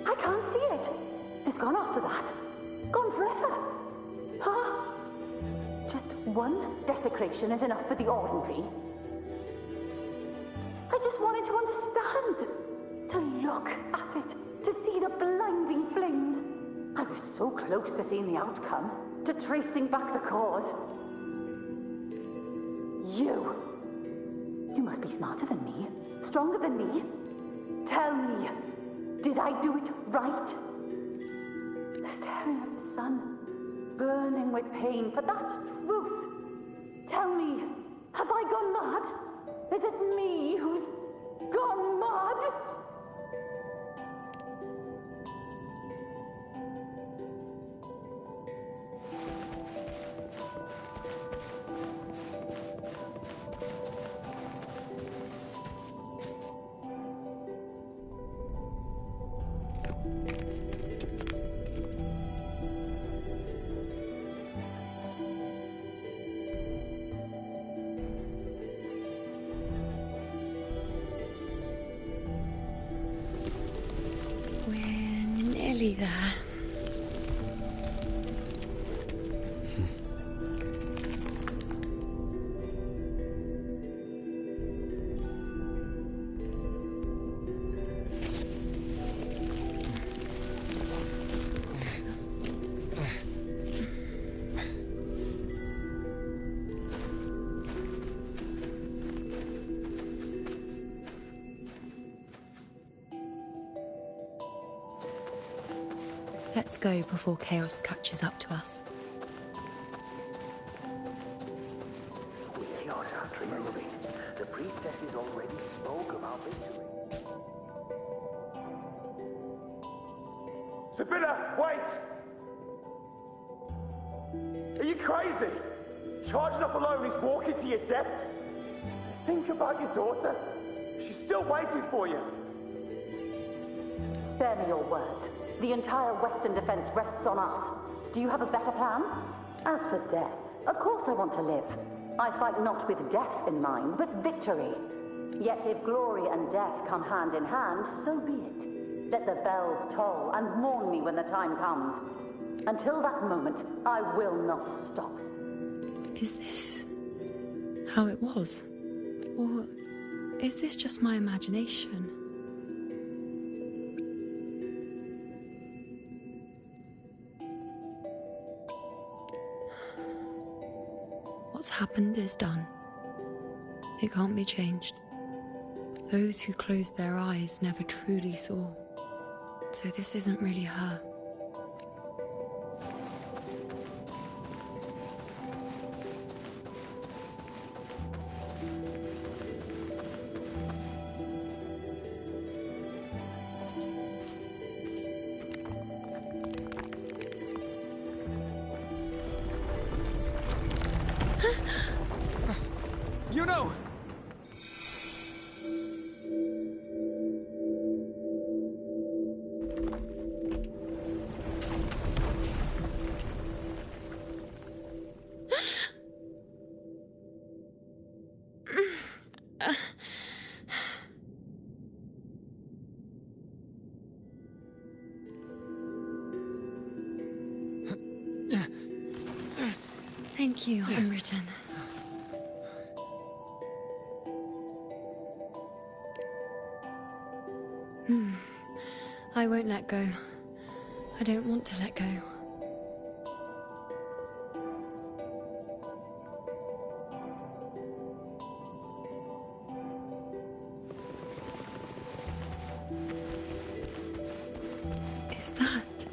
I can't see it. It's gone after that. Gone forever. Huh? Just one desecration is enough for the ordinary. I just wanted to understand. To look at it. To see the blinding flames. I was so close to seeing the outcome. To tracing back the cause. You must be smarter than me. Stronger than me. Tell me. Did I do it right? Staring at the sun, burning with pain for that truth. Tell me, have I gone mad? Is it me who's gone mad? Nearly there. Let's go before chaos catches up to us. The priestesses already spoke of our victory. Sibylla, wait! Are you crazy? Charging up alone is walking to your death. Think about your daughter. She's still waiting for you. Spare me your words. The entire Western defense rests on us. Do you have a better plan? As for death, of course I want to live. I fight not with death in mind, but victory. Yet if glory and death come hand in hand, so be it. Let the bells toll and mourn me when the time comes. Until that moment, I will not stop. Is this how it was? Or is this just my imagination? What's happened is done. It can't be changed. Those who closed their eyes never truly saw. So this isn't really her. You know! Thank you, Unwritten. I won't let go. I don't want to let go. is that?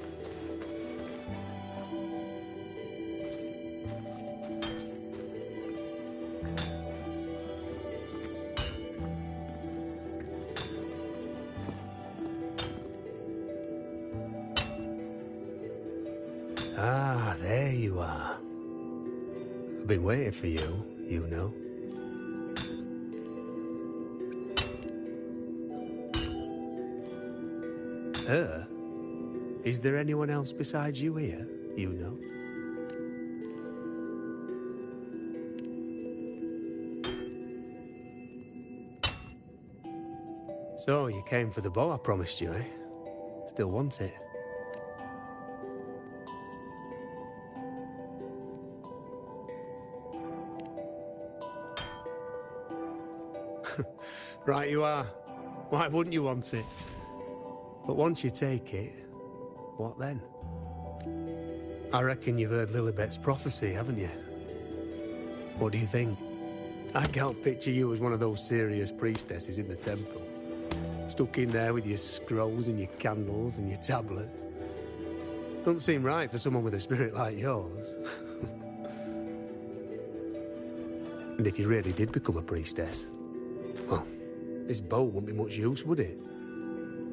Ah, there you are. I've been waiting for you, you know. Her? Is there anyone else besides you here, you know? So, you came for the bow I promised you, eh? Still want it? Right you are. Why wouldn't you want it? But once you take it, what then? I reckon you've heard Lilibet's prophecy, haven't you? What do you think? I can't picture you as one of those serious priestesses in the temple. Stuck in there with your scrolls and your candles and your tablets. Doesn't seem right for someone with a spirit like yours. And if you really did become a priestess, well, this bow wouldn't be much use, would it?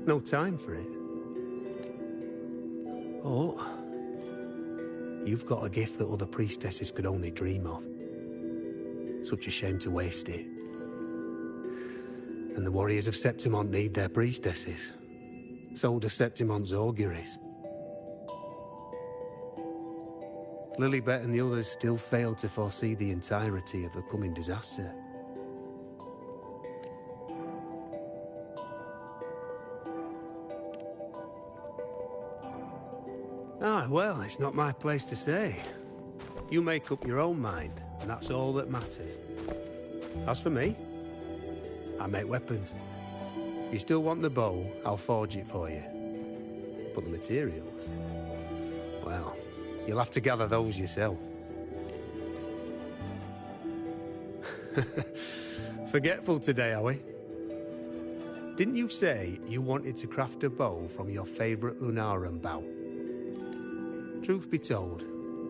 No time for it. Oh, you've got a gift that other priestesses could only dream of. Such a shame to waste it. And the warriors of Septimont need their priestesses. So do Septimont's auguries. Lilibet and the others still failed to foresee the entirety of the coming disaster. Ah, well, it's not my place to say. You make up your own mind, and that's all that matters. As for me, I make weapons. If you still want the bow, I'll forge it for you. But the materials, well, you'll have to gather those yourself. Forgetful today, are we? Didn't you say you wanted to craft a bow from your favourite Lunarum bow? Truth be told,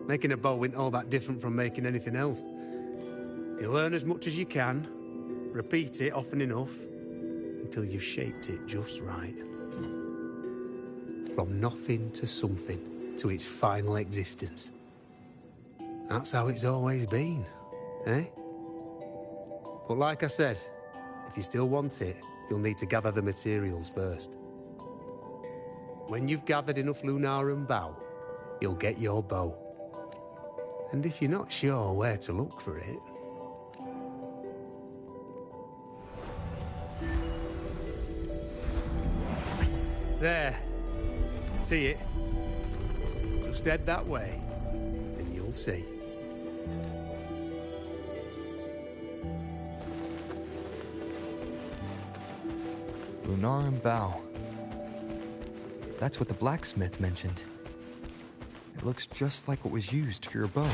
making a bow isn't all that different from making anything else. You learn as much as you can, repeat it often enough, until you've shaped it just right. From nothing to something, to its final existence. That's how it's always been, eh? But like I said, if you still want it, you'll need to gather the materials first. When you've gathered enough Lunarum bow, you'll get your bow. And if you're not sure where to look for it... There. See it? Just head that way, and you'll see. Lunarum bow. That's what the blacksmith mentioned. It looks just like what was used for your bow.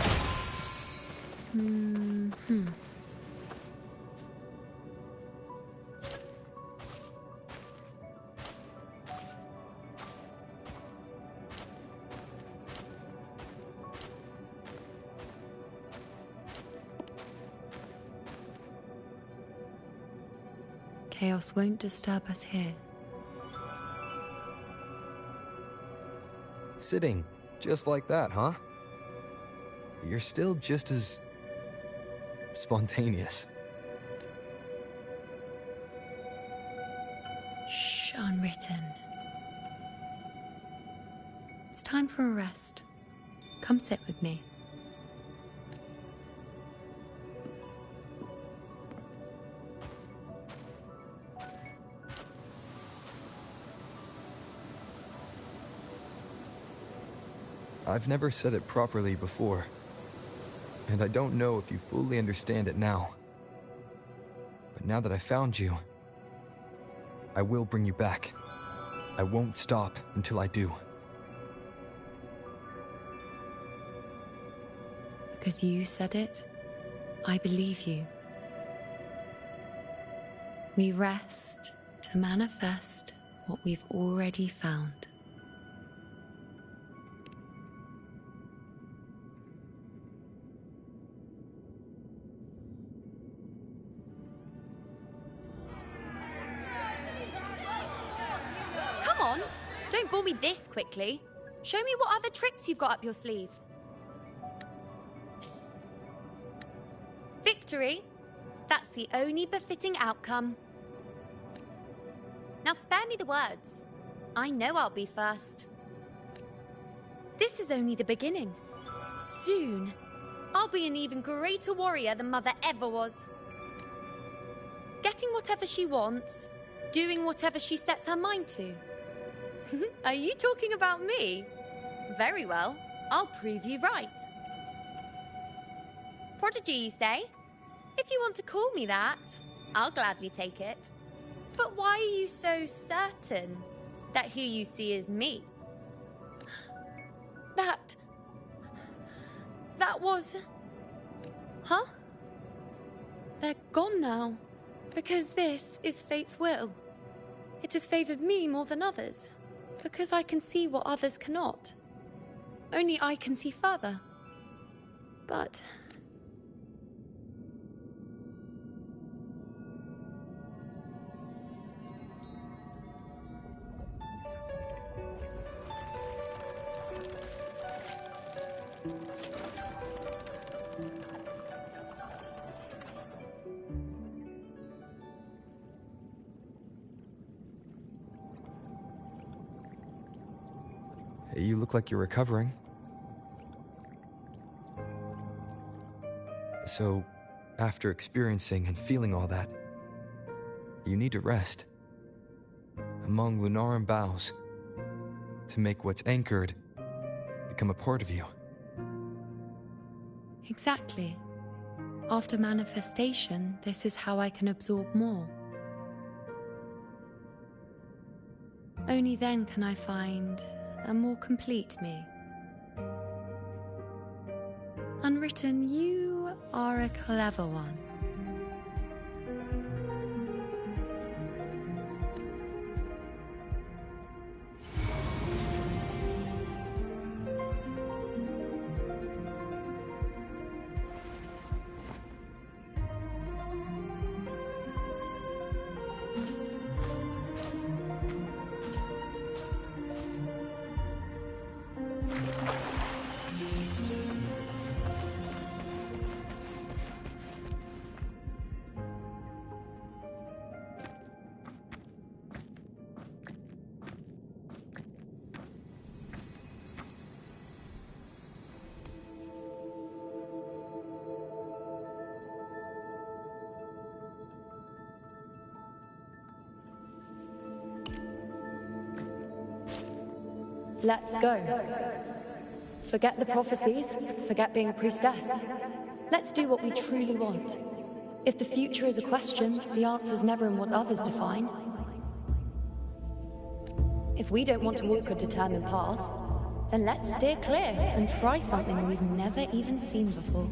Chaos won't disturb us here. Sitting, just like that, huh? You're still just as... spontaneous. Shh, unwritten. It's time for a rest. Come sit with me. I've never said it properly before, and I don't know if you fully understand it now. But now that I found you, I will bring you back. I won't stop until I do. Because you said it, I believe you. We rest to manifest what we've already found. Don't bore me this quickly. Show me what other tricks you've got up your sleeve. Victory? That's the only befitting outcome. Now spare me the words. I know I'll be first. This is only the beginning. Soon, I'll be an even greater warrior than Mother ever was. Getting whatever she wants, doing whatever she sets her mind to. Are you talking about me? Very well, I'll prove you right. Prodigy, you say? If you want to call me that, I'll gladly take it. But why are you so certain that who you see is me? That was... Huh? They're gone now. Because this is fate's will. It has favored me more than others. Because I can see what others cannot. Only I can see further. But... You look like you're recovering. So, after experiencing and feeling all that, you need to rest. Among Lunaran boughs, to make what's anchored become a part of you. Exactly. After manifestation, this is how I can absorb more. Only then can I find a more complete me. Unwritten, you are a clever one. Let's go. Forget the prophecies, forget being a priestess. Let's do what we truly want. If the future is a question, the answer's never in what others define. If we don't want to walk a determined path, then let's steer clear and try something we've never even seen before.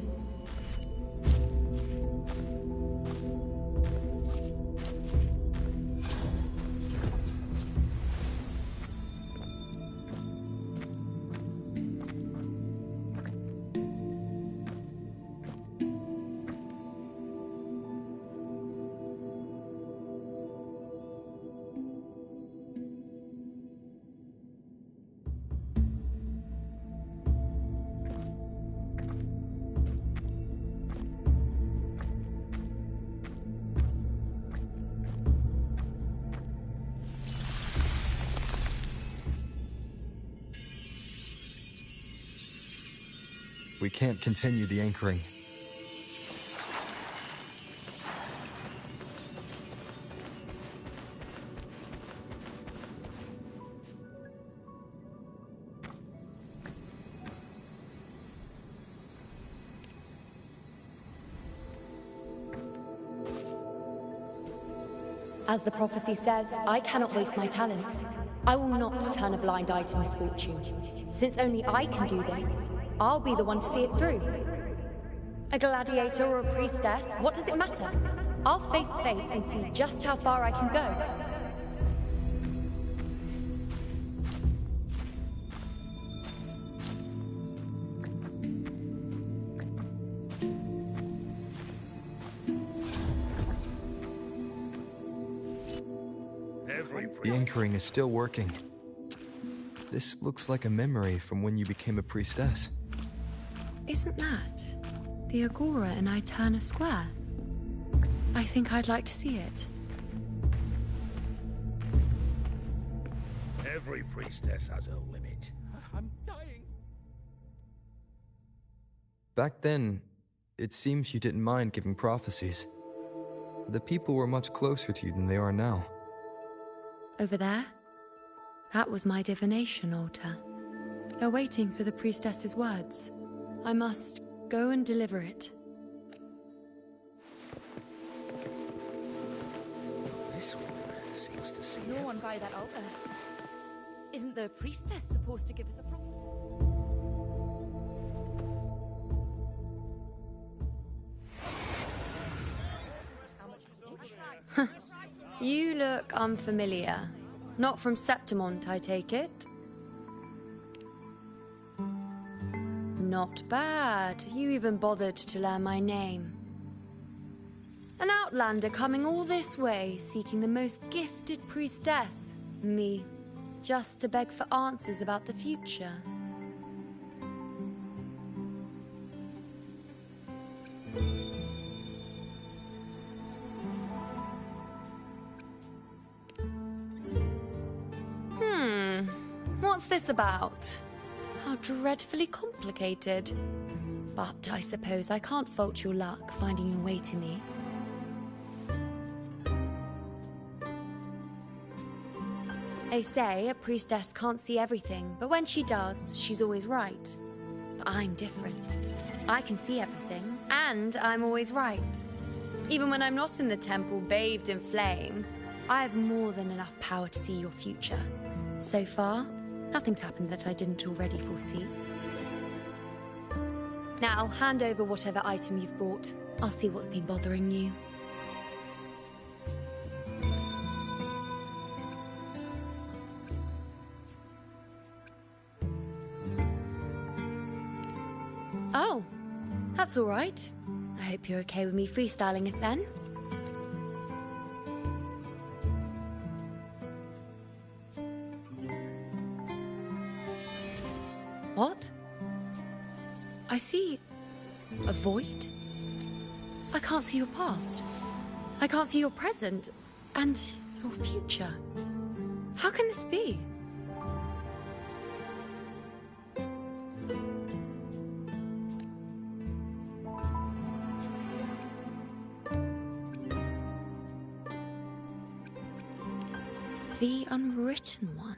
We can't continue the anchoring. As the prophecy says, I cannot waste my talents. I will not turn a blind eye to misfortune. Since only I can do this, I'll be the one to see it through. A gladiator or a priestess, what does it matter? I'll face fate and see just how far I can go. The anchoring is still working. This looks like a memory from when you became a priestess. Isn't that the Agora in Eterna Square? I think I'd like to see it. Every priestess has her limit. I'm dying. Back then, it seems you didn't mind giving prophecies. The people were much closer to you than they are now. Over there? That was my divination altar. They're waiting for the priestess's words. I must go and deliver it. This one seems to see No one by that altar. Isn't the priestess supposed to give us a You look unfamiliar. Not from Septimont, I take it? Not bad. You even bothered to learn my name. An outlander coming all this way, seeking the most gifted priestess, me, just to beg for answers about the future. What's this about? How dreadfully complicated. But I suppose I can't fault your luck finding your way to me. They say a priestess can't see everything, but when she does, she's always right. But I'm different. I can see everything, and I'm always right. Even when I'm not in the temple bathed in flame, I have more than enough power to see your future. So far, nothing's happened that I didn't already foresee. Now, hand over whatever item you've brought. I'll see what's been bothering you. Oh, that's all right. I hope you're okay with me freestyling it then. What? I see a void? I can't see your past. I can't see your present and your future. How can this be? The Unwritten One.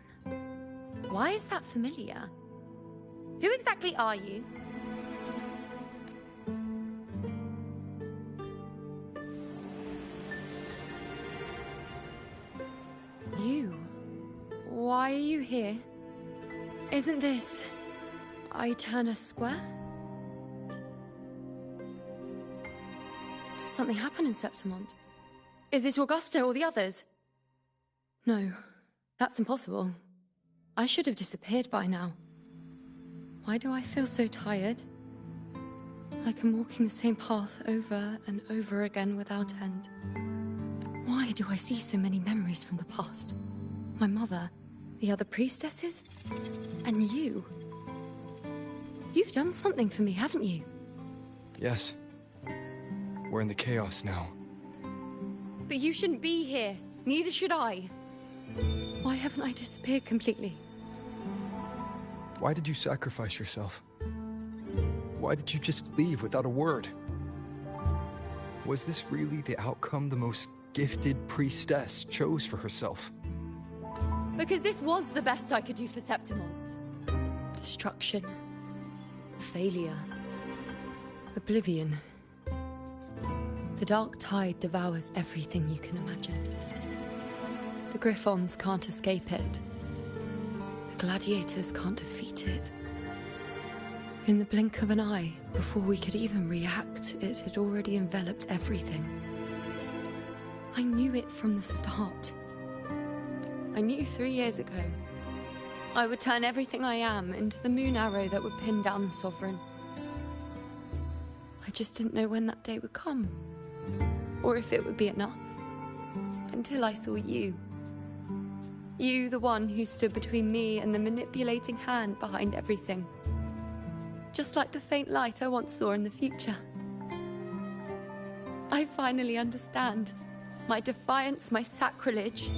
Why is that familiar? Who exactly are you? You? Why are you here? Isn't this Eterna Square? Did something happen in Septimont? Is it Augusta or the others? No, that's impossible. I should have disappeared by now. Why do I feel so tired? Like I'm walking the same path over and over again without end. Why do I see so many memories from the past? My mother, the other priestesses, and you. You've done something for me, haven't you? Yes. We're in the chaos now. But you shouldn't be here. Neither should I. Why haven't I disappeared completely? Why did you sacrifice yourself? Why did you just leave without a word? Was this really the outcome the most gifted priestess chose for herself? Because this was the best I could do for Septimont. Destruction. Failure. Oblivion. The dark tide devours everything you can imagine. The Griffons can't escape it. The gladiators can't defeat it. In the blink of an eye, before we could even react, it had already enveloped everything. I knew it from the start. I knew 3 years ago. I would turn everything I am into the moon arrow that would pin down the Sovereign. I just didn't know when that day would come, or if it would be enough. Until I saw you. You, the one who stood between me and the manipulating hand behind everything. Just like the faint light I once saw in the future. I finally understand. My defiance, my sacrilege.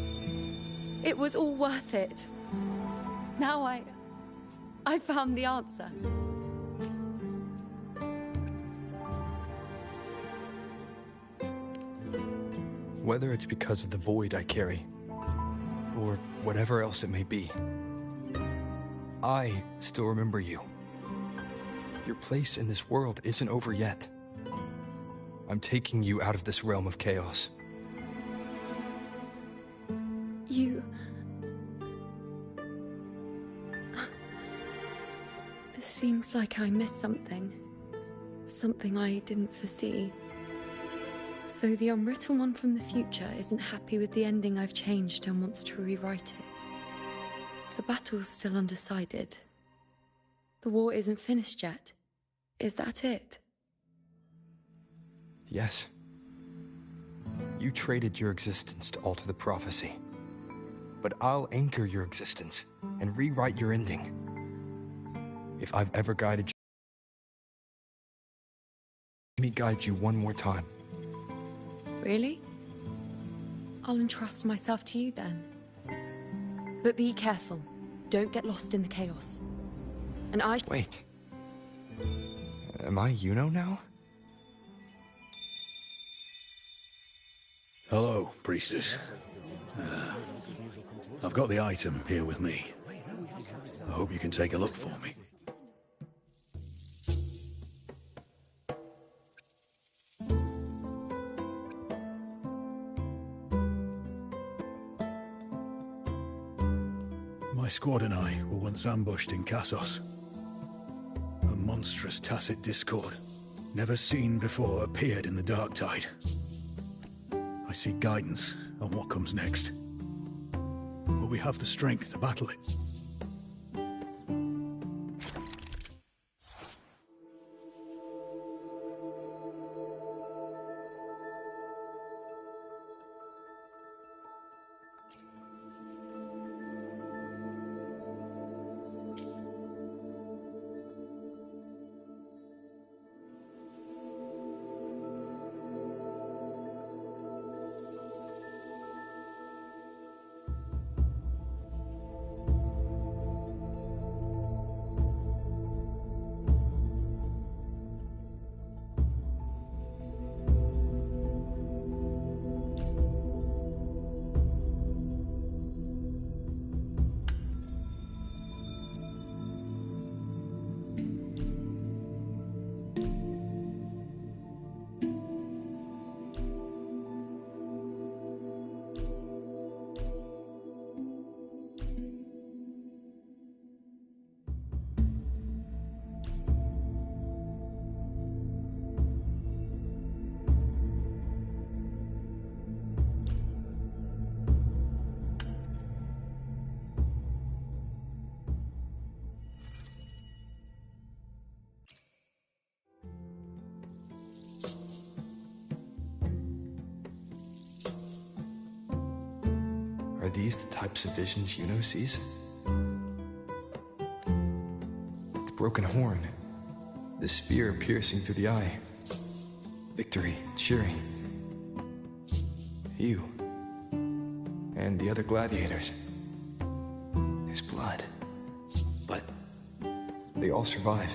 It was all worth it. Now I found the answer. Whether it's because of the void I carry, or whatever else it may be, I still remember you. Your place in this world isn't over yet. I'm taking you out of this realm of chaos. You... It seems like I missed something. Something I didn't foresee. So the unwritten one from the future isn't happy with the ending I've changed and wants to rewrite it. The battle's still undecided. The war isn't finished yet. Is that it? Yes. You traded your existence to alter the prophecy. But I'll anchor your existence and rewrite your ending. If I've ever guided you, let me guide you one more time. Really? I'll entrust myself to you then. But be careful. Don't get lost in the chaos. And I... Wait. Am I Yuno now? Hello, priestess. I've got the item here with me. I hope you can take a look for me. My squad and I were once ambushed in Kassos. A monstrous tacit discord, never seen before, appeared in the dark tide. I seek guidance on what comes next. Will we have the strength to battle it? Are these the types of visions Yuno sees? The broken horn, the spear piercing through the eye, victory cheering. You, and the other gladiators. His blood. But they all survive.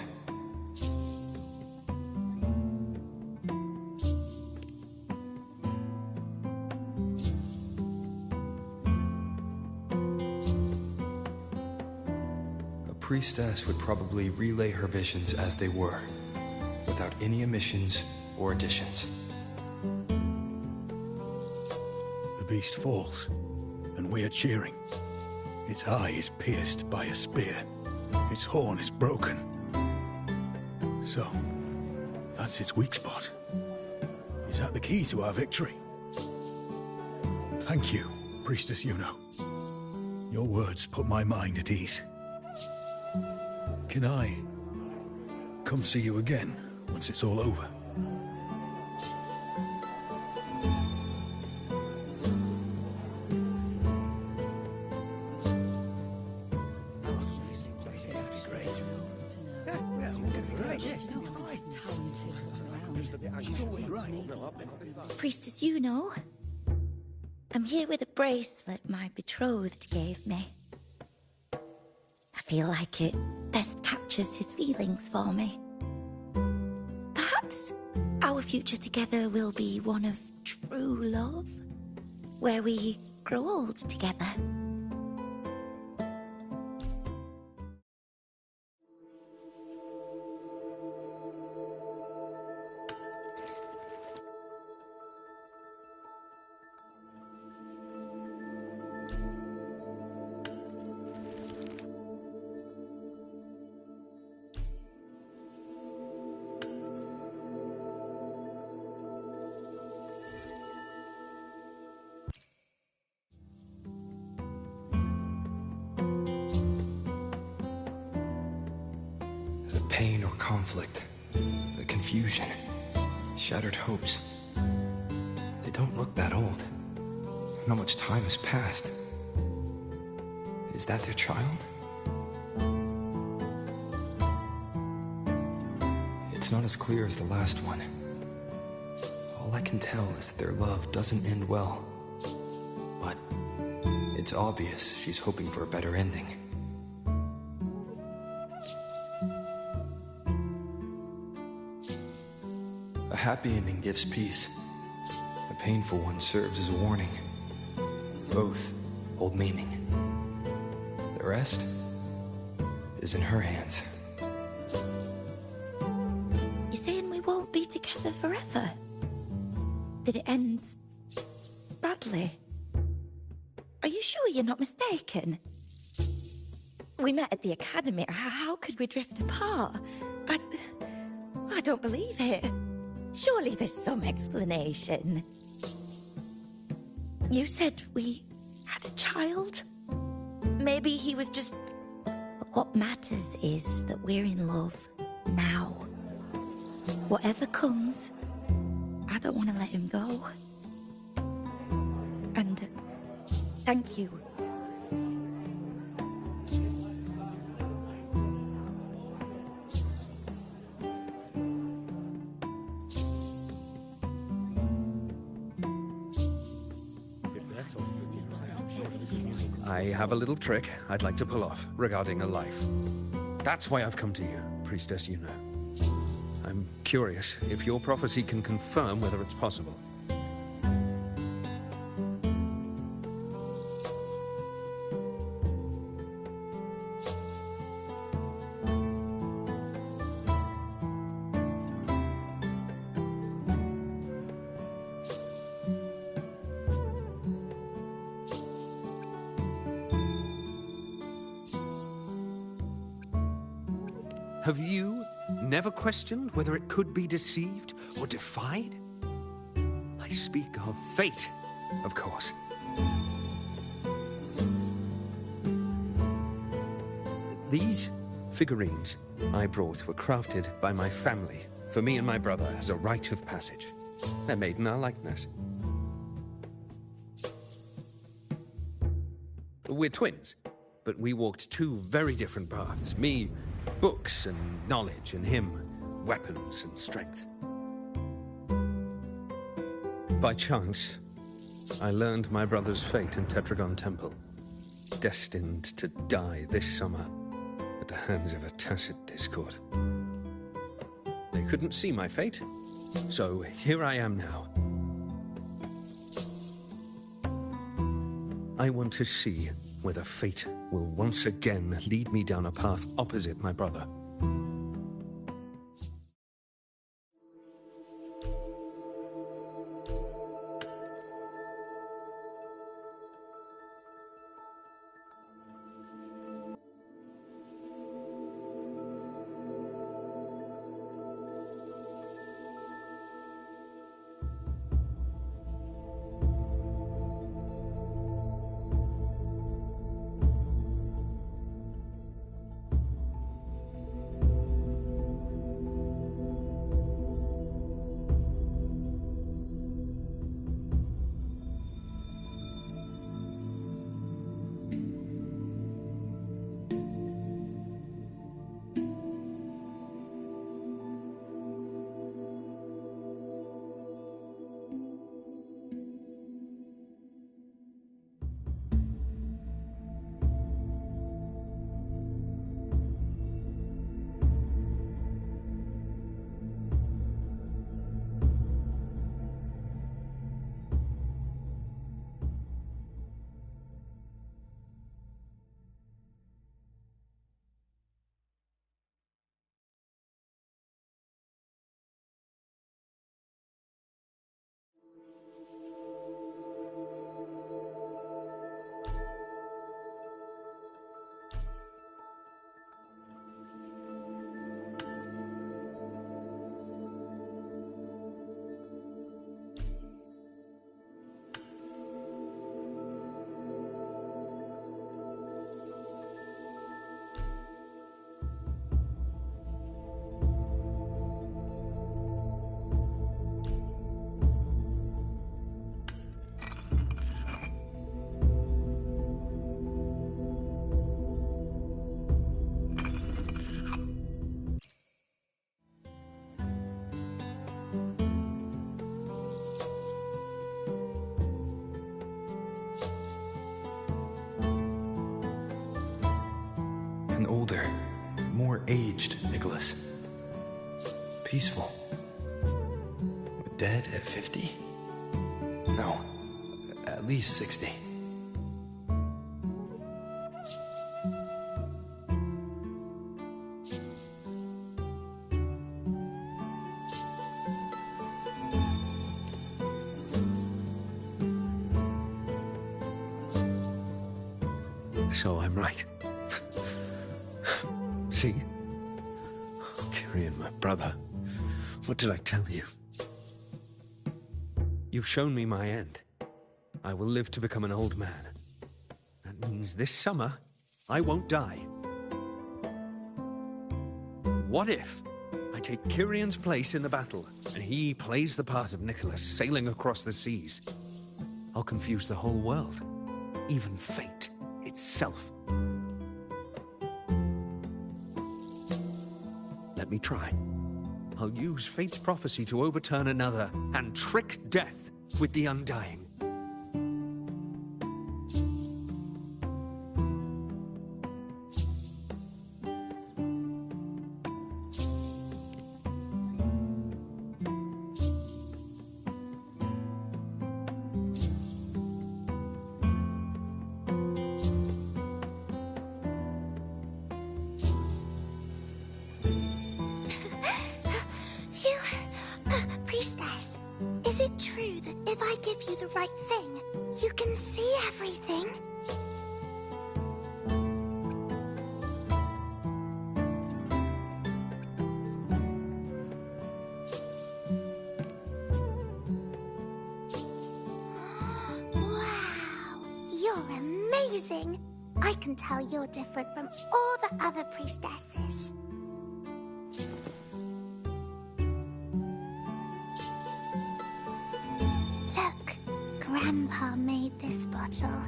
Priestess would probably relay her visions as they were, without any omissions or additions. The beast falls, and we are cheering. Its eye is pierced by a spear. Its horn is broken. So, that's its weak spot. Is that the key to our victory? Thank you, Priestess Yuno. Your words put my mind at ease. Can I come see you again once it's all over? She's always right. Priestess Yuno. I'm here with a bracelet my betrothed gave me. I feel like it best captures his feelings for me. Perhaps our future together will be one of true love, where we grow old together. The pain or conflict, the confusion, shattered hopes. They don't look that old. Not much time has passed. Is that their child? It's not as clear as the last one. All I can tell is that their love doesn't end well. But it's obvious she's hoping for a better ending. A happy ending gives peace. A painful one serves as a warning. Both hold meaning. The rest is in her hands. You're saying we won't be together forever? That it ends badly? Are you sure you're not mistaken? We met at the academy. How could we drift apart? I don't believe it. Surely there's some explanation. You said we had a child? Maybe he was just... But what matters is that we're in love now. Whatever comes, I don't want to let him go. And thank you. I have a little trick I'd like to pull off regarding a life. That's why I've come to you, Priestess Yuno. I'm curious if your prophecy can confirm whether it's possible. Have you never questioned whether it could be deceived or defied? I speak of fate, of course. These figurines I brought were crafted by my family for me and my brother as a rite of passage. They're made in our likeness. We're twins, but we walked two very different paths. Me, books and knowledge, and him, weapons and strength. By chance, I learned my brother's fate in Tetragon Temple, destined to die this summer at the hands of a tacit discord. They couldn't see my fate, so here I am now. I want to see whether fate will once again lead me down a path opposite my brother. older, more aged Nicholas. Peaceful. Dead at 50? No, at least 60. So I'm right. See? Kyrian, my brother. What did I tell you? You've shown me my end. I will live to become an old man. That means this summer, I won't die. What if I take Kyrian's place in the battle, and he plays the part of Nicholas, sailing across the seas? I'll confuse the whole world, even fate itself. Let me try. I'll use fate's prophecy to overturn another and trick death with the undying. Priestess, is it true that if I give you the right thing, you can see everything? Wow, you're amazing. I can tell you're different from all the other priestesses. Grandpa made this bottle.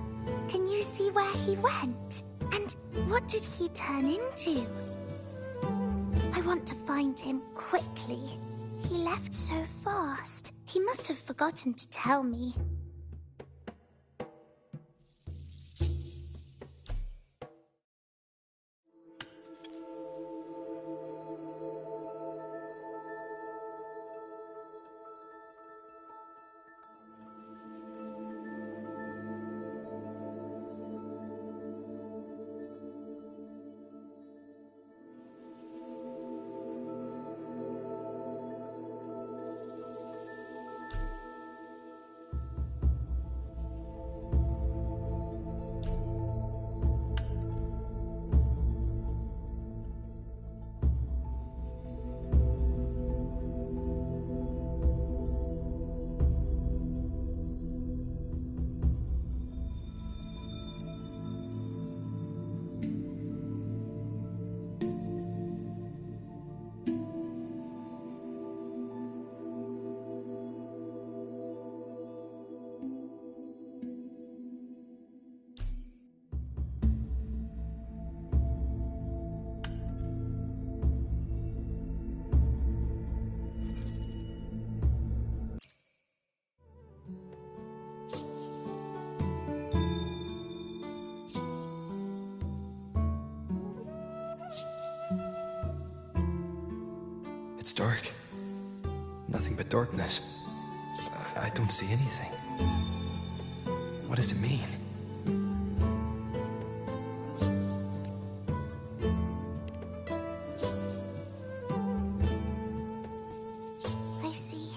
Can you see where he went? And what did he turn into? I want to find him quickly. He left so fast. He must have forgotten to tell me. It's dark. Nothing but darkness. I don't see anything. What does it mean? I see.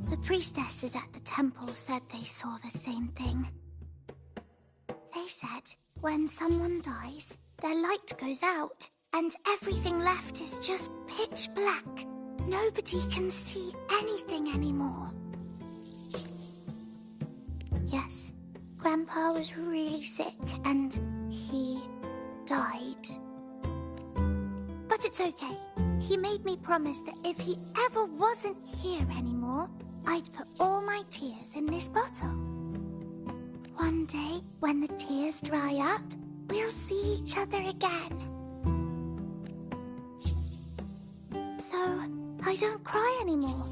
The priestesses at the temple said they saw the same thing. They said when someone dies, their light goes out, and everything left is just pitch black. Nobody can see anything anymore. Yes, Grandpa was really sick, and he died. But it's okay. He made me promise that if he ever wasn't here anymore, I'd put all my tears in this bottle. One day, when the tears dry up, we'll see each other again. So, I don't cry anymore.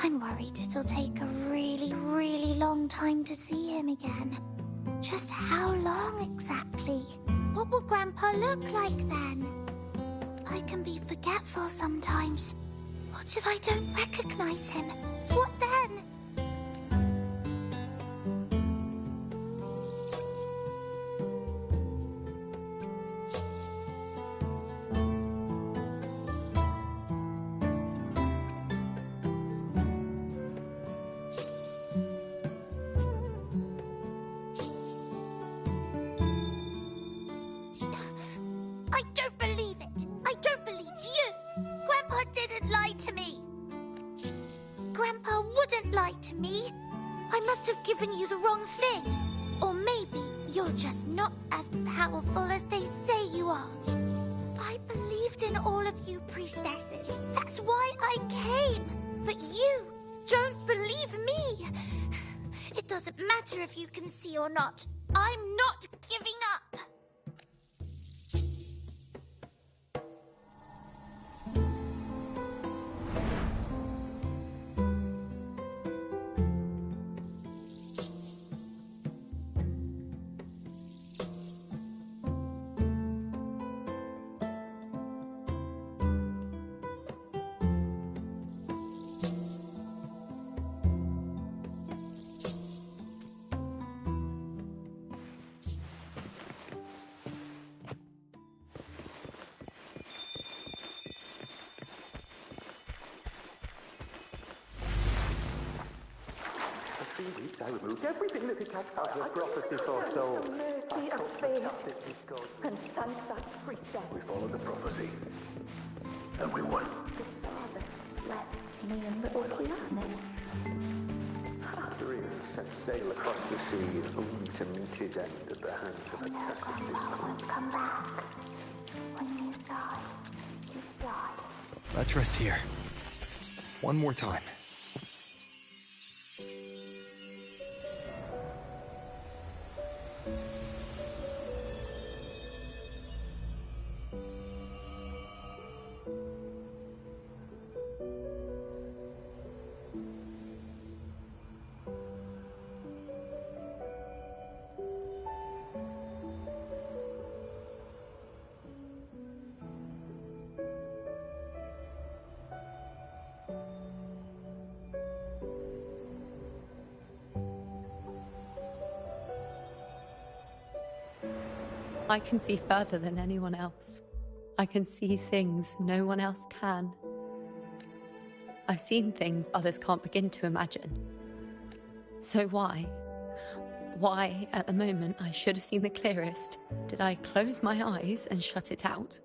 I'm worried it'll take a really, really long time to see him again. Just how long exactly? What will Grandpa look like then? I can be forgetful sometimes. What if I don't recognize him? What then? I don't believe it. I don't believe you. Grandpa didn't lie to me. Grandpa wouldn't lie to me. I must have given you the wrong thing. Or maybe you're just not as powerful as they say you are. I believed in all of you priestesses. That's why I came. But you don't believe me. It doesn't matter if you can see or not. I'm not giving up. I removed everything that detached as the prophecy foretold. The mercy of fate. And Sansa priestess. We followed the prophecy. And we won. The father left me and little Kiane. Three set sail across the sea, only to meet his end at the hands of a tacit discord. Come back. When you die, you die. Let's rest here. One more time. I can see further than anyone else. I can see things no one else can. I've seen things others can't begin to imagine. So why at the moment I should have seen the clearest, did I close my eyes and shut it out?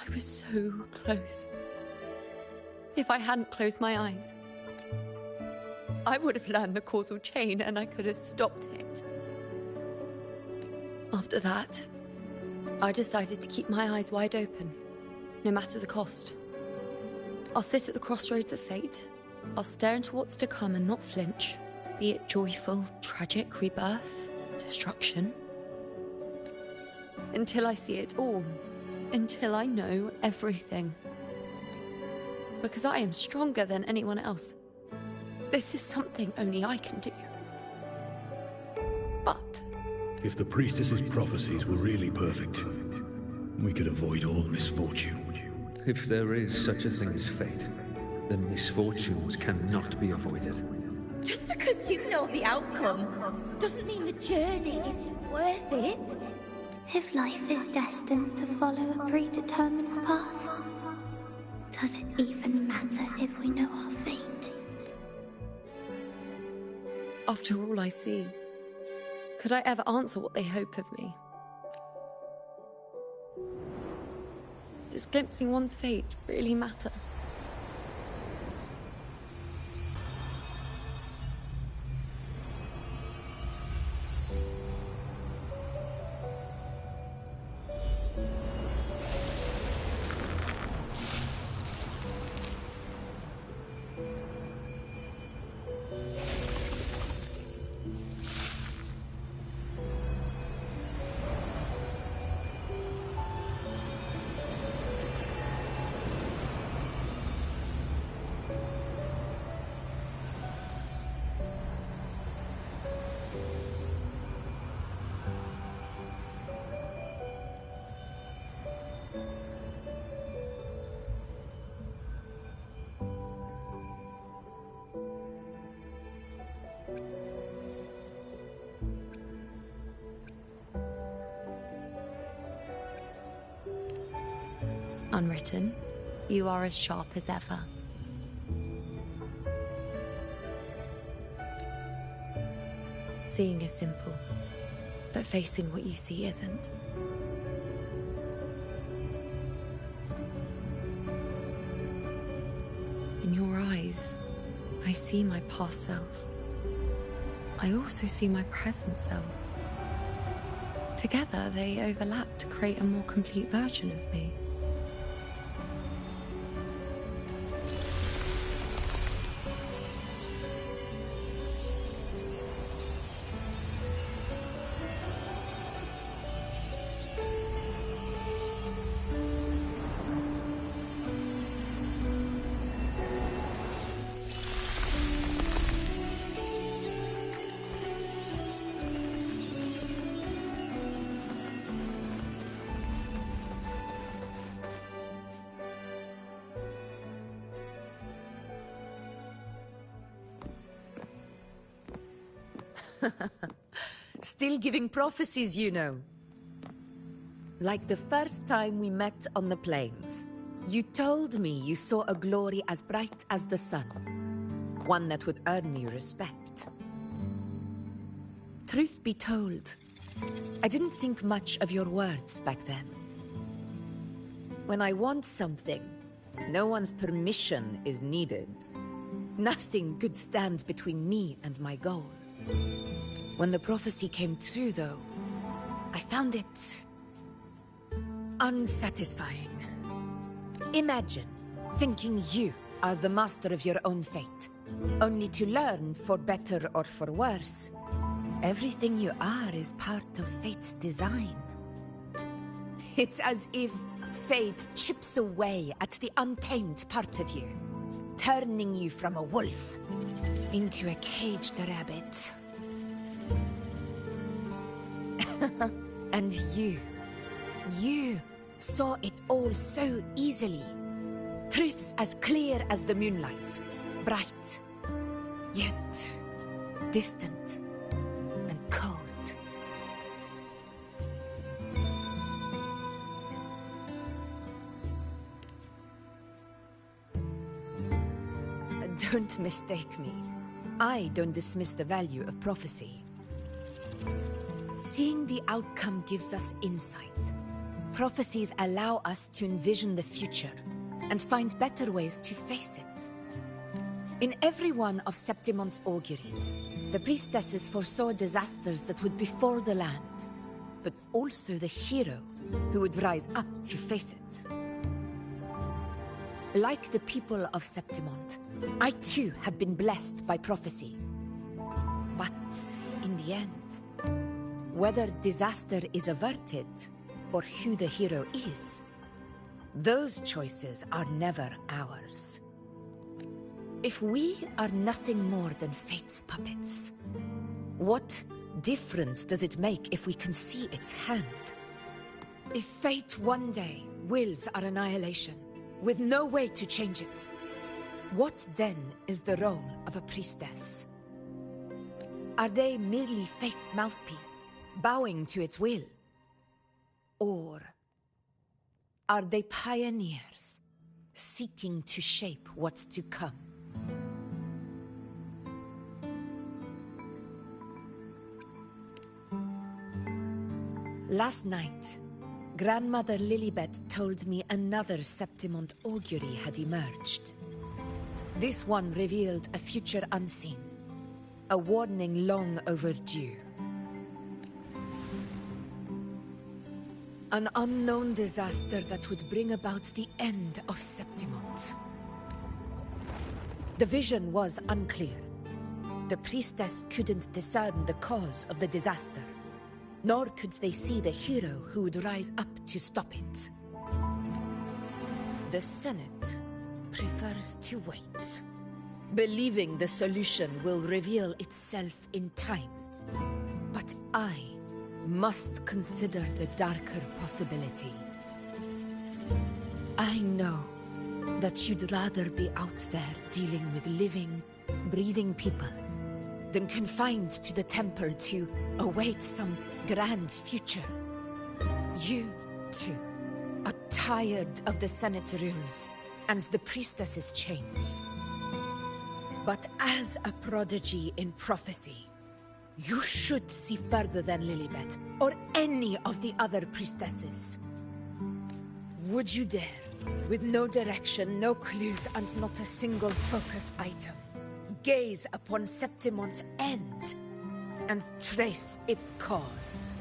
I was so close. If I hadn't closed my eyes, I would have learned the causal chain and I could have stopped it. After that, I decided to keep my eyes wide open, no matter the cost. I'll sit at the crossroads of fate. I'll stare into what's to come and not flinch, be it joyful, tragic, rebirth, destruction. Until I see it all, until I know everything. Because I am stronger than anyone else. This is something only I can do. But if the priestess's prophecies were really perfect, we could avoid all misfortune. If there is such a thing as fate, then misfortunes cannot be avoided. Just because you know the outcome doesn't mean the journey isn't worth it. If life is destined to follow a predetermined path, does it even matter if we know our fate? after all I see, could I ever answer what they hope of me? Does glimpsing one's fate really matter? Unwritten, you are as sharp as ever. Seeing is simple, but facing what you see isn't. In your eyes, I see my past self. I also see my present self. Together, they overlap to create a more complete version of me. Still giving prophecies, you know. Like the first time we met on the plains. You told me you saw a glory as bright as the sun. One that would earn me respect. Truth be told, I didn't think much of your words back then. When I want something, no one's permission is needed. Nothing could stand between me and my goal. When the prophecy came true, though, I found it unsatisfying. Imagine thinking you are the master of your own fate, only to learn, for better or for worse, everything you are is part of fate's design. It's as if fate chips away at the untamed part of you, turning you from a wolf into a caged rabbit. And you saw it all so easily. Truths as clear as the moonlight, bright, yet distant and cold. Don't mistake me. I don't dismiss the value of prophecy. Seeing the outcome gives us insight. Prophecies allow us to envision the future and find better ways to face it. In every one of Septimon's auguries, the priestesses foresaw disasters that would befall the land, but also the hero who would rise up to face it. Like the people of Septimont, I too had been blessed by prophecy. But in the end, whether disaster is averted or who the hero is, those choices are never ours. If we are nothing more than fate's puppets, what difference does it make if we can see its hand? If fate one day wills our annihilation, with no way to change it, what then is the role of a priestess? Are they merely fate's mouthpiece, bowing to its will? Or are they pioneers, seeking to shape what's to come? Last night, Grandmother Lilibet told me another Septimont augury had emerged. This one revealed a future unseen, a warning long overdue. An unknown disaster that would bring about the end of Septimont. The vision was unclear. The priestess couldn't discern the cause of the disaster, nor could they see the hero who would rise up to stop it. The Senate prefers to wait, believing the solution will reveal itself in time. But I must consider the darker possibility. I know that you'd rather be out there dealing with living, breathing people than confined to the temple to await some grand future. You, too, are tired of the Senate's rules and the priestess's chains. But as a prodigy in prophecy, you should see further than Lilibet or any of the other priestesses. Would you dare, with no direction, no clues, and not a single focus item, gaze upon Septimon's end and trace its cause?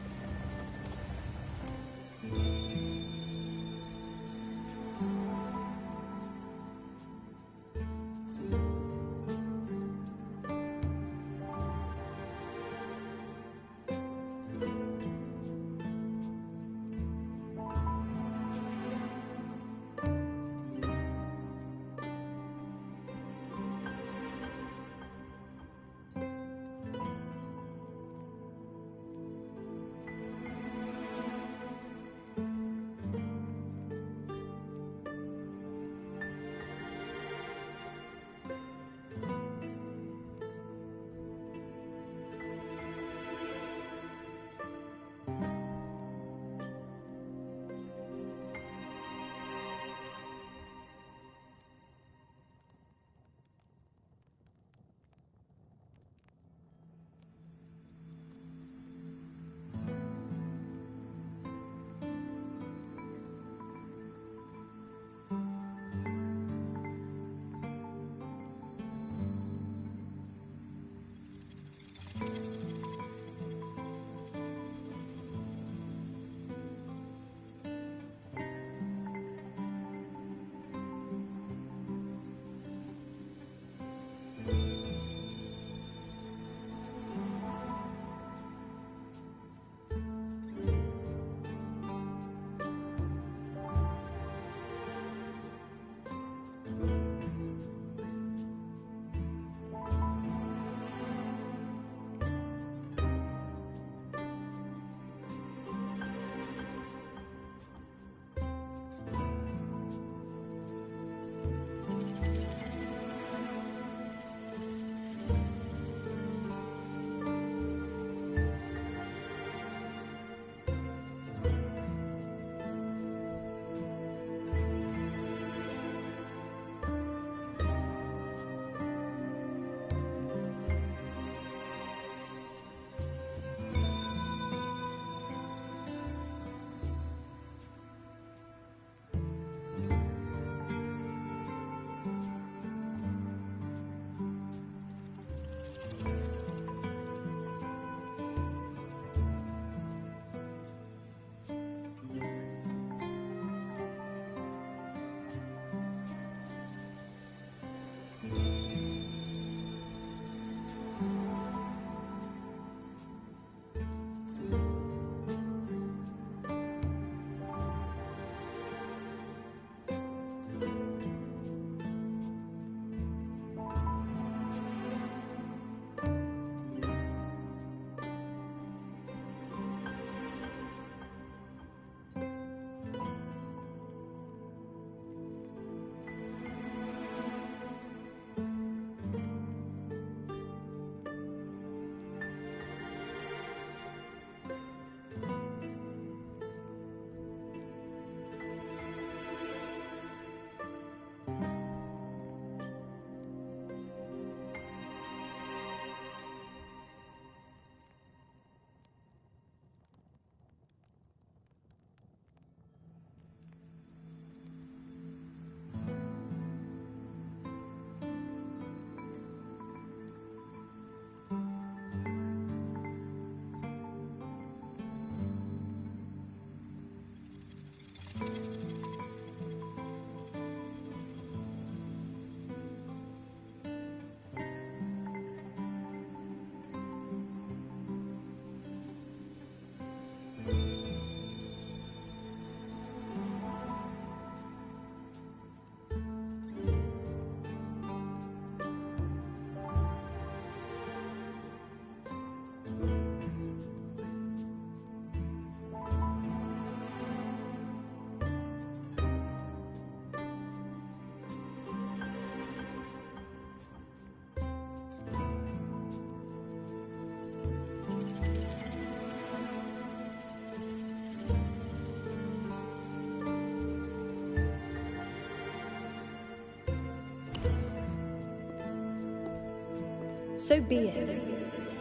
So be it.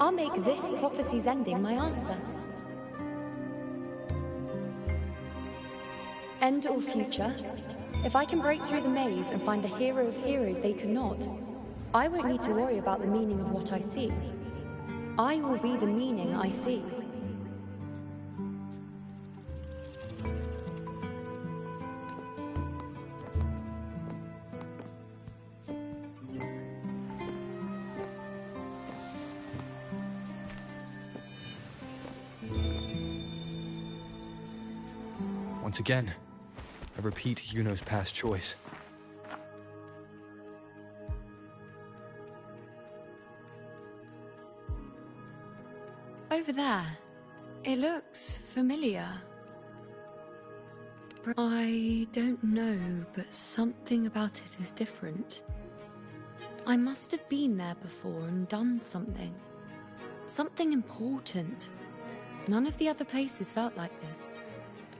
I'll make this prophecy's ending my answer. End or future, if I can break through the maze and find the hero of heroes they could not, I won't need to worry about the meaning of what I see. I will be the meaning I see. Once again, I repeat Yuno's past choice. Over there. It looks familiar. I don't know, but something about it is different. I must have been there before and done something. Something important. None of the other places felt like this.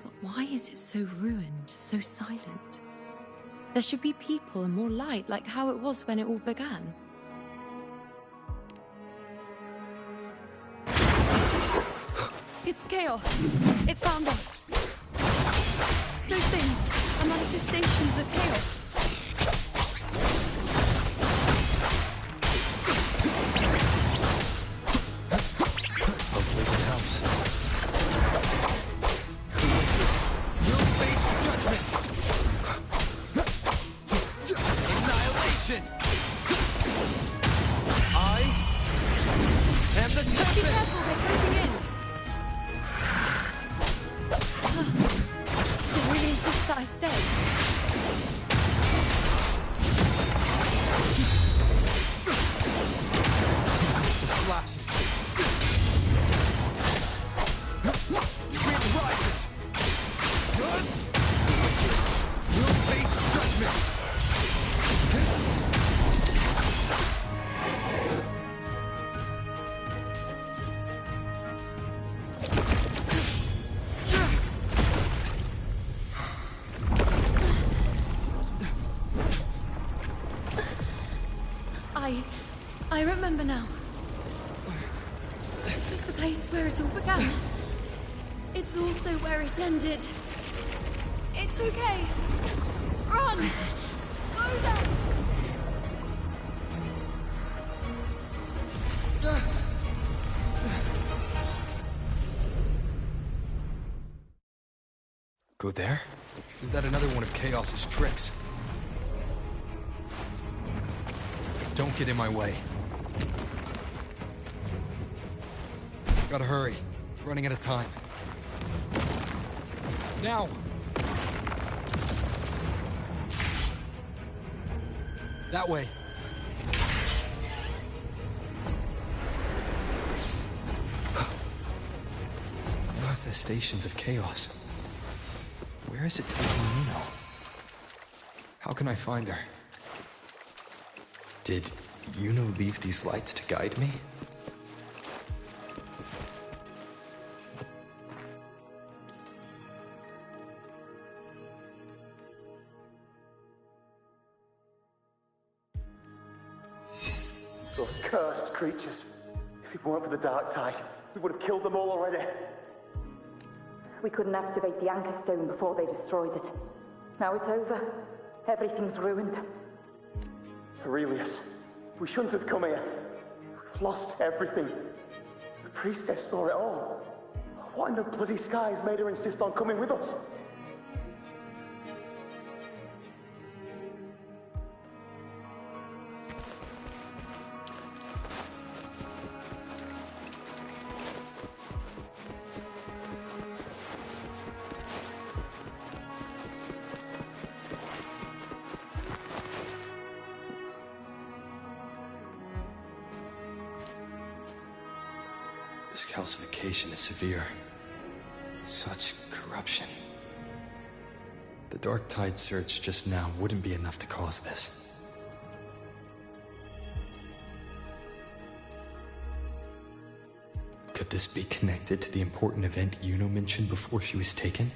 But why is it so ruined, so silent? There should be people and more light, like how it was when it all began. It's chaos. It's found us. Those things are manifestations of chaos. Hopefully this helps. You'll face judgment! Annihilation! I am the Tempest! Be careful, they're closing in. They really insist that I stay. The slashes. Wind rises. You'll face judgment. I remember now. This is the place where it all began. It's also where it ended. It's okay. Run! Go there! Go there? Is that another one of Chaos's tricks? Don't get in my way. Gotta hurry. Running out of time. Now! That way. Manifestations of chaos. Where is it taking Yuno? How can I find her? Did Yuno leave these lights to guide me? Those cursed creatures. If it weren't for the dark tide, we would have killed them all already. We couldn't activate the anchor stone before they destroyed it. Now it's over. Everything's ruined. Aurelius, we shouldn't have come here. We've lost everything. The priestess saw it all. What in the bloody skies made her insist on coming with us? This calcification is severe. Such corruption. The Dark Tide surge just now wouldn't be enough to cause this. Could this be connected to the important event Yuno mentioned before she was taken?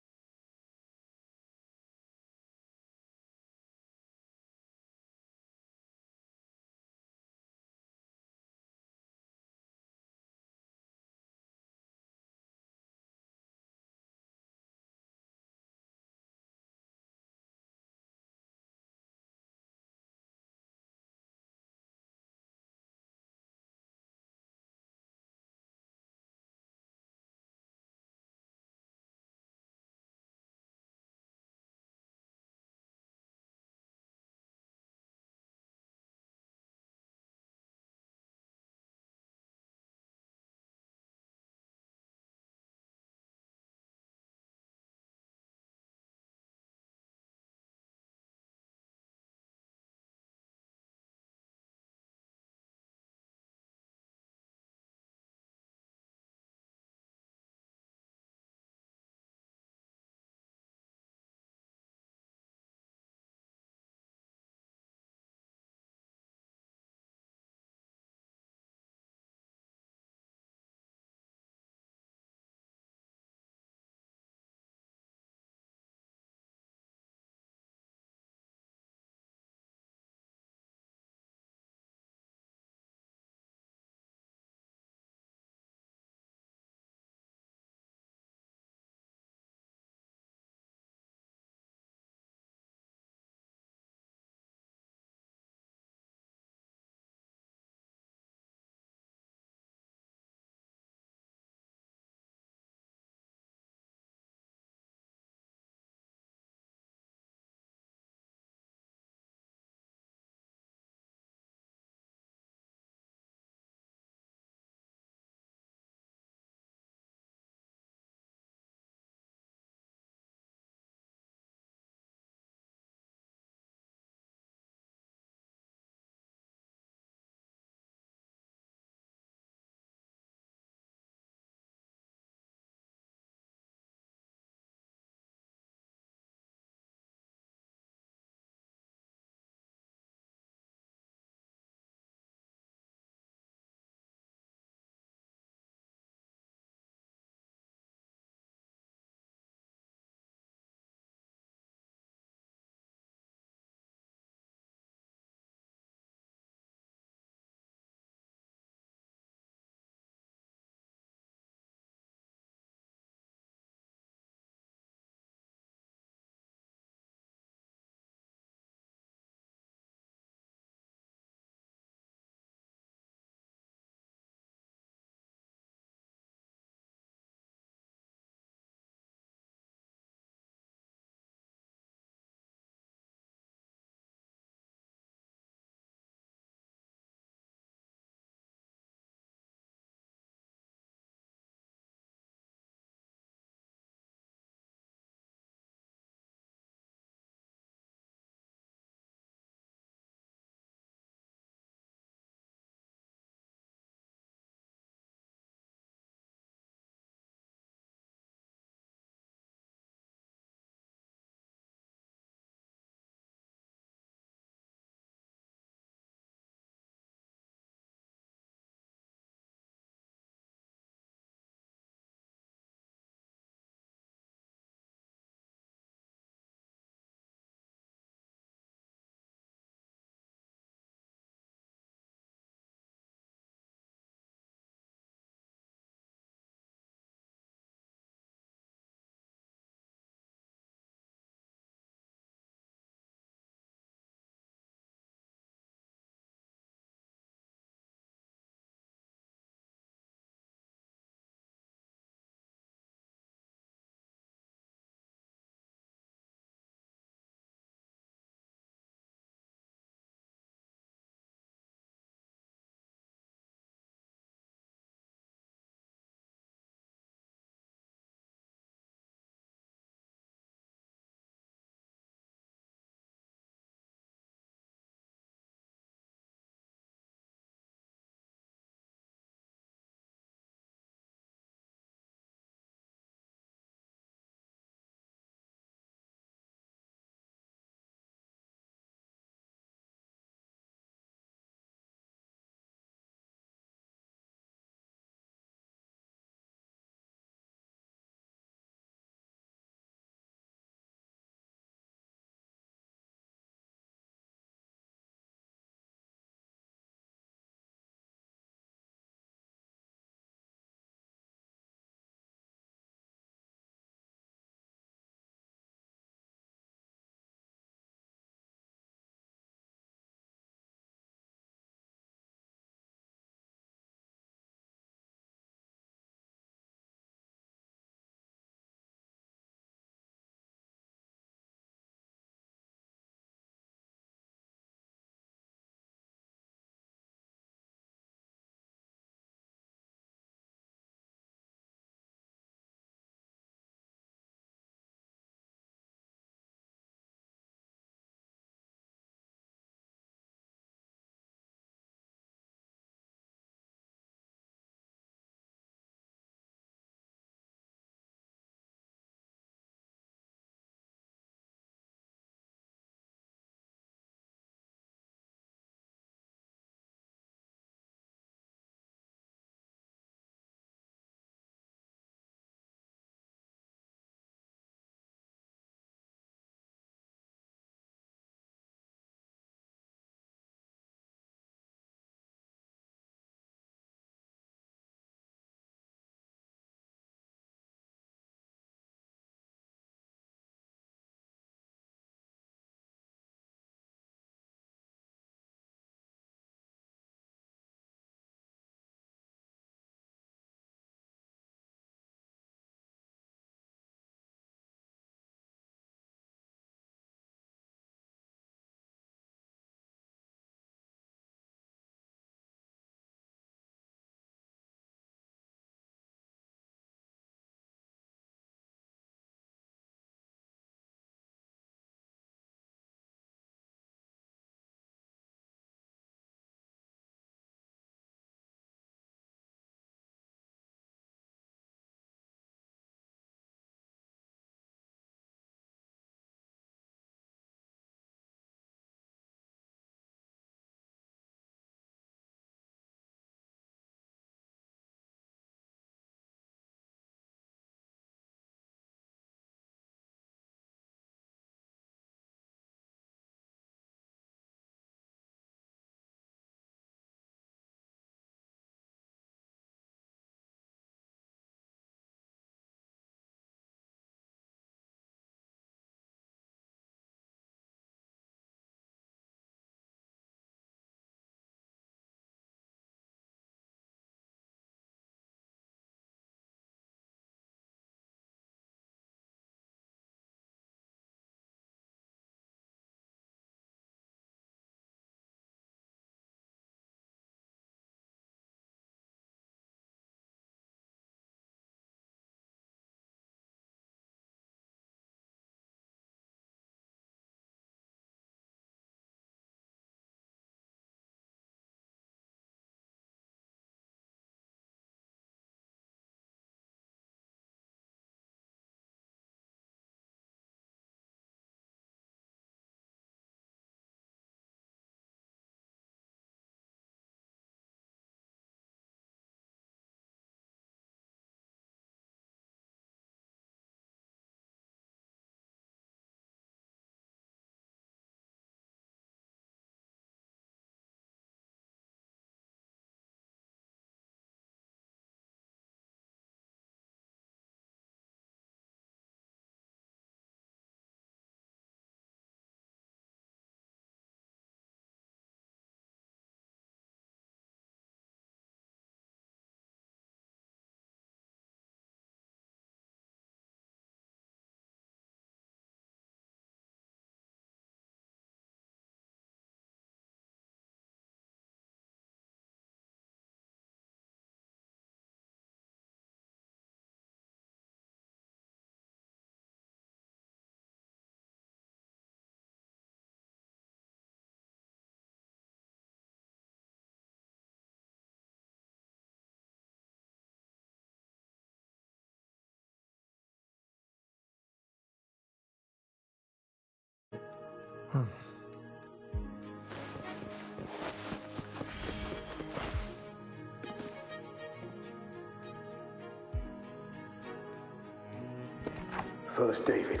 First David,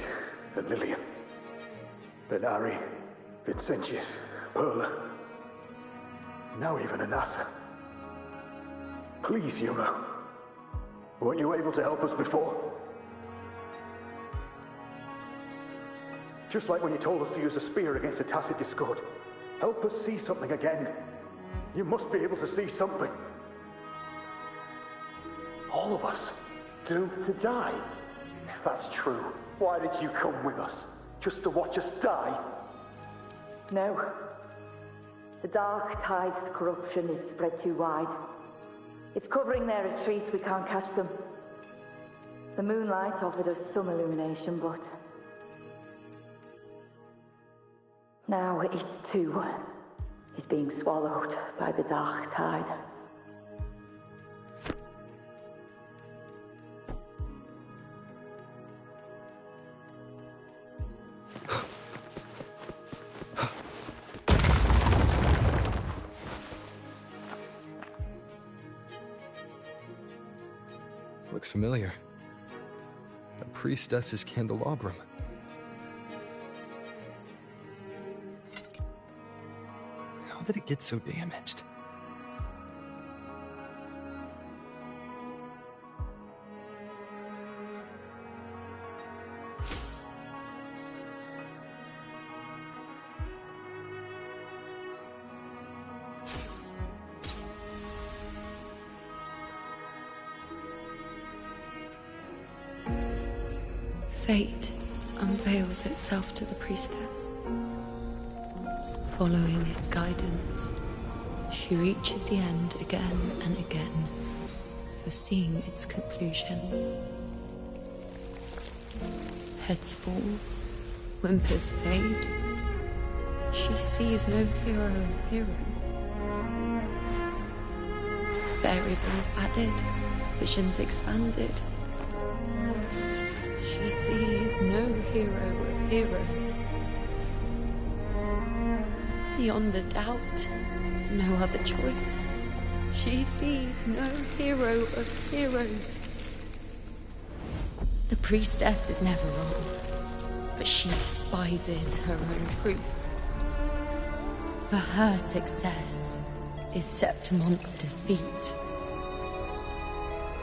then Lillian, then Harry, Vincentius, Perla, now even Anassa. Please, Yuno. Weren't you able to help us before? Just like when you told us to use a spear against the Tacit Discord. Help us see something again. You must be able to see something. All of us doomed to die. If that's true, why did you come with us? Just to watch us die? No. The Dark Tide's corruption is spread too wide. It's covering their retreat, we can't catch them. The moonlight offered us some illumination, but... now it too is being swallowed by the Dark Tide. Looks familiar. A priestess's candelabrum. How did it get so damaged? Fate unveils itself to the priestess. Following its guidance, she reaches the end again and again, foreseeing its conclusion. Heads fall, whimpers fade. She sees no hero of heroes. Variables added, visions expanded. She sees no hero of heroes. Beyond a doubt, no other choice. She sees no hero of heroes. The priestess is never wrong, but she despises her own truth. For her success is Septimon's defeat.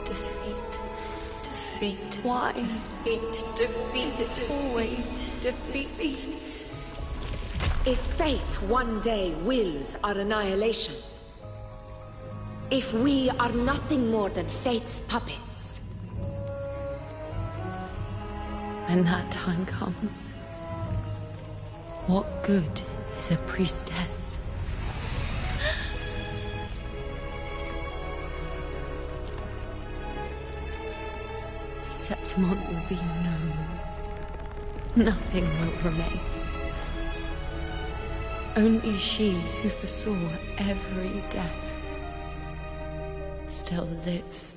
Defeat. Why? Defeat. Is it always defeat? If fate one day wills our annihilation, if we are nothing more than fate's puppets, when that time comes, what good is a priestess? Septimont will be known. Nothing will remain. Only she who foresaw every death still lives.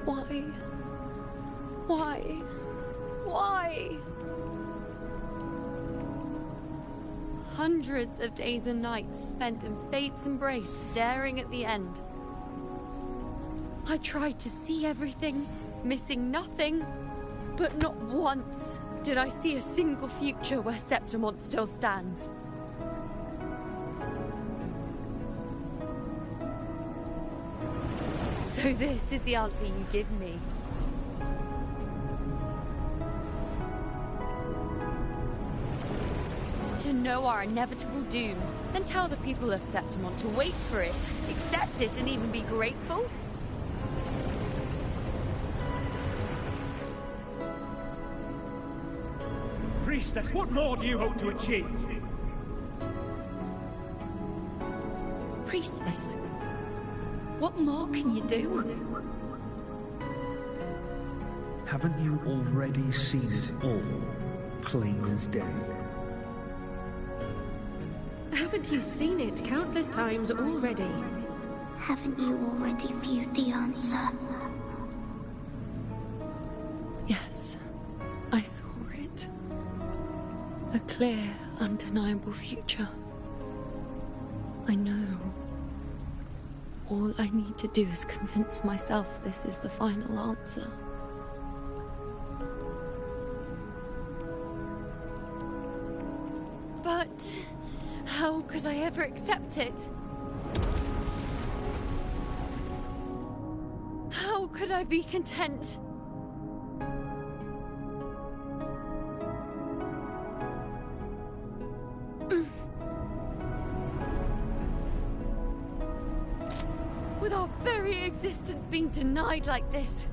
Why? Why? Why? Hundreds of days and nights spent in fate's embrace, staring at the end. I tried to see everything, missing nothing, but not once did I see a single future where Septimont still stands. So this is the answer you give me. To know our inevitable doom, and tell the people of Septimont to wait for it, accept it, and even be grateful? Priestess, what more do you hope to achieve? Priestess, what more can you do? Haven't you already seen it all, plain as day? Haven't you seen it countless times already? Haven't you already viewed the answer? Yes, I saw it. A clear, undeniable future. I know. All I need to do is convince myself this is the final answer. But how could I ever accept it? How could I be content? With our very existence being denied like this.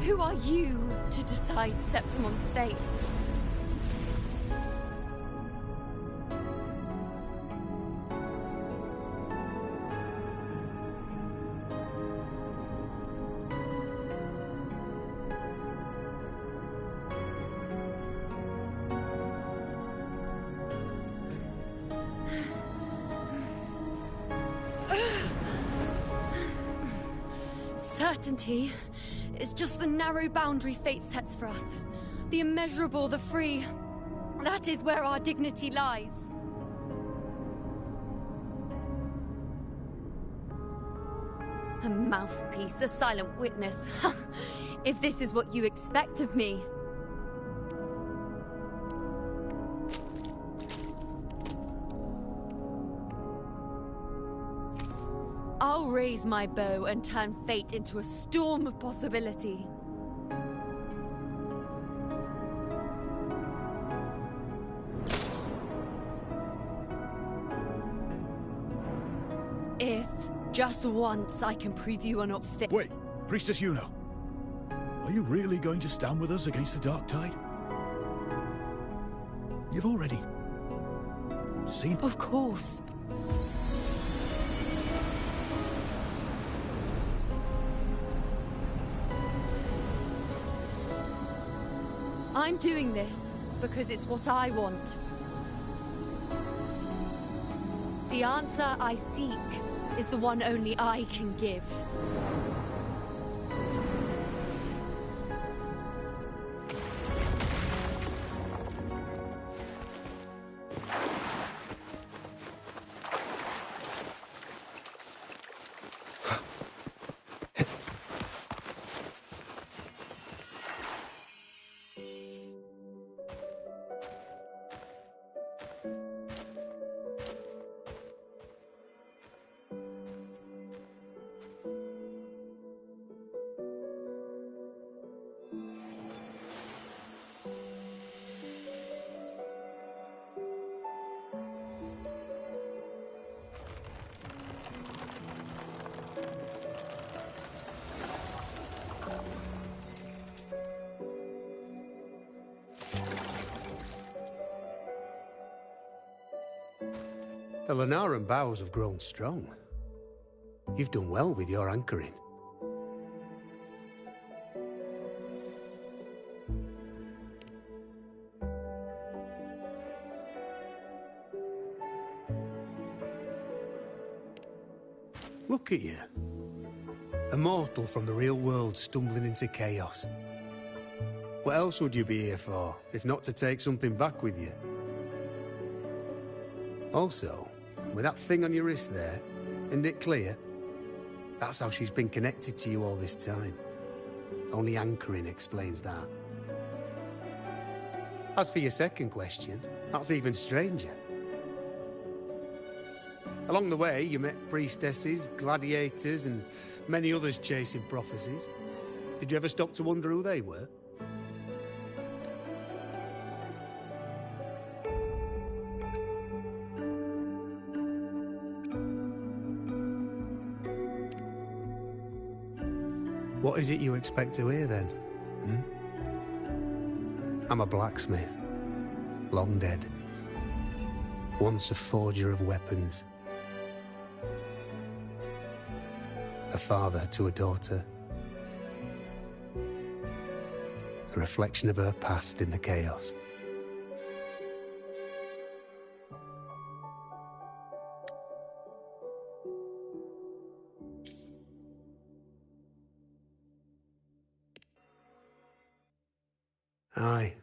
Who are you to decide Septimon's fate? Certainty is just the narrow boundary fate sets for us. The immeasurable, the free. That is where our dignity lies. A mouthpiece, a silent witness. If this is what you expect of me. I'll raise my bow and turn fate into a storm of possibility. If, just once, I can prove you are not fit— Wait, Priestess Yuno. Are you really going to stand with us against the Dark Tide? You've already seen— Of course. I'm doing this because it's what I want. The answer I seek is the one only I can give. The Lenaran bows have grown strong. You've done well with your anchoring. Look at you. A mortal from the real world stumbling into chaos. What else would you be here for, if not to take something back with you? Also, with that thing on your wrist there, isn't it clear? That's how she's been connected to you all this time. Only anchoring explains that. As for your second question, that's even stranger. Along the way, you met priestesses, gladiators, and many others chasing prophecies. Did you ever stop to wonder who they were? What is it you expect to hear, then? I'm a blacksmith. Long dead. Once a forger of weapons. A father to a daughter. A reflection of her past in the chaos. Aye.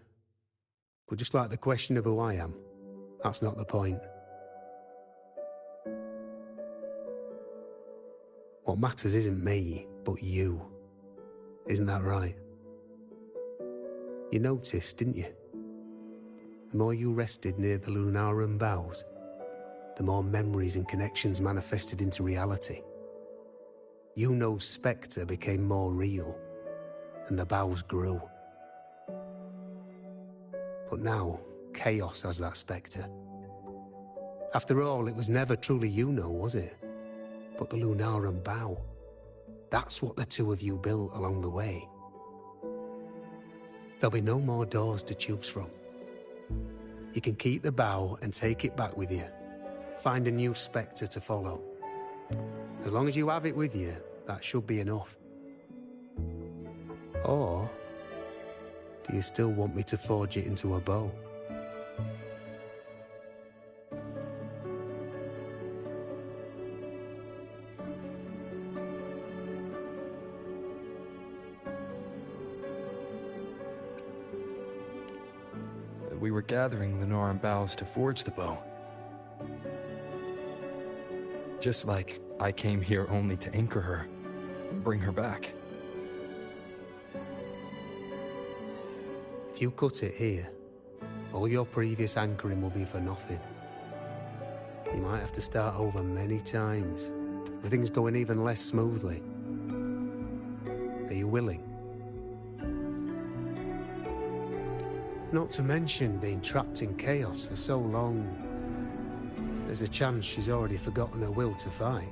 But just like the question of who I am, that's not the point. What matters isn't me, but you. Isn't that right? You noticed, didn't you? The more you rested near the Lunarum boughs, the more memories and connections manifested into reality. Yuno's spectre became more real, and the boughs grew. But now, chaos has that spectre. After all, it was never truly Yuno, was it? But the Lunarum bough. That's what the two of you built along the way. There'll be no more doors to choose from. You can keep the bough and take it back with you. Find a new spectre to follow. As long as you have it with you, that should be enough. Or do you still want me to forge it into a bow? We were gathering the Noran boughs to forge the bow. Just like I came here only to anchor her and bring her back. If you cut it here, all your previous anchoring will be for nothing. You might have to start over many times, with things going even less smoothly. Are you willing? Not to mention being trapped in chaos for so long. There's a chance she's already forgotten her will to fight.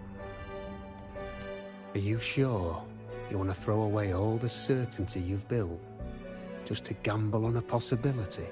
Are you sure you want to throw away all the certainty you've built just to gamble on a possibility?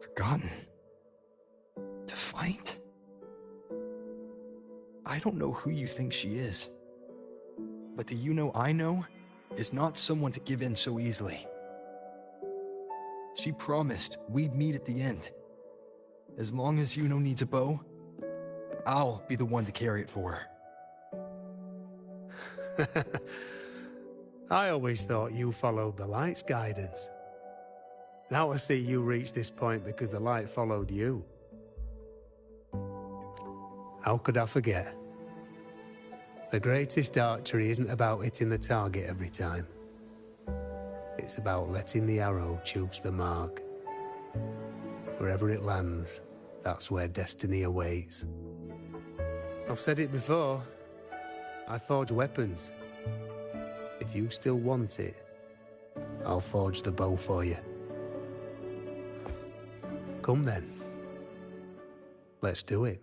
Forgotten? To fight? I don't know who you think she is. But the Yuno I know is not someone to give in so easily. She promised we'd meet at the end. As long as Yuno needs a bow, I'll be the one to carry it for her. I always thought you followed the light's guidance. Now I see you reached this point because the light followed you. How could I forget? The greatest archery isn't about hitting the target every time. It's about letting the arrow choose the mark. Wherever it lands, that's where destiny awaits. I've said it before. I forge weapons. If you still want it, I'll forge the bow for you. Come then. Let's do it.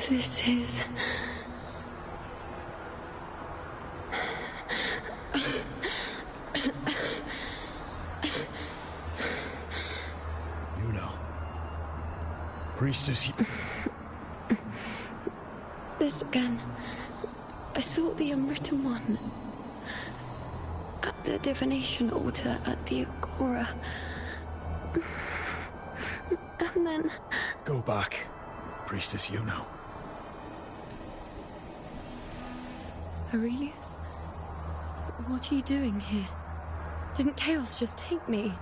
This is... Yuno, Priestess... This again. I sought the Unwritten One. At the divination altar at the Agora. And then... Go back, Priestess Yuno. Aurelius? What are you doing here? Didn't chaos just take me?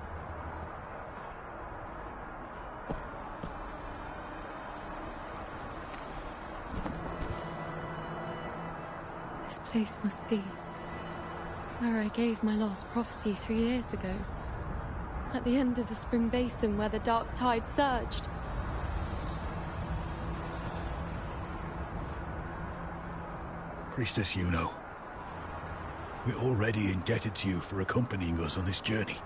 This place must be where I gave my last prophecy 3 years ago. At the end of the spring basin where the dark tide surged. Priestess Yuno, we're already indebted to you for accompanying us on this journey.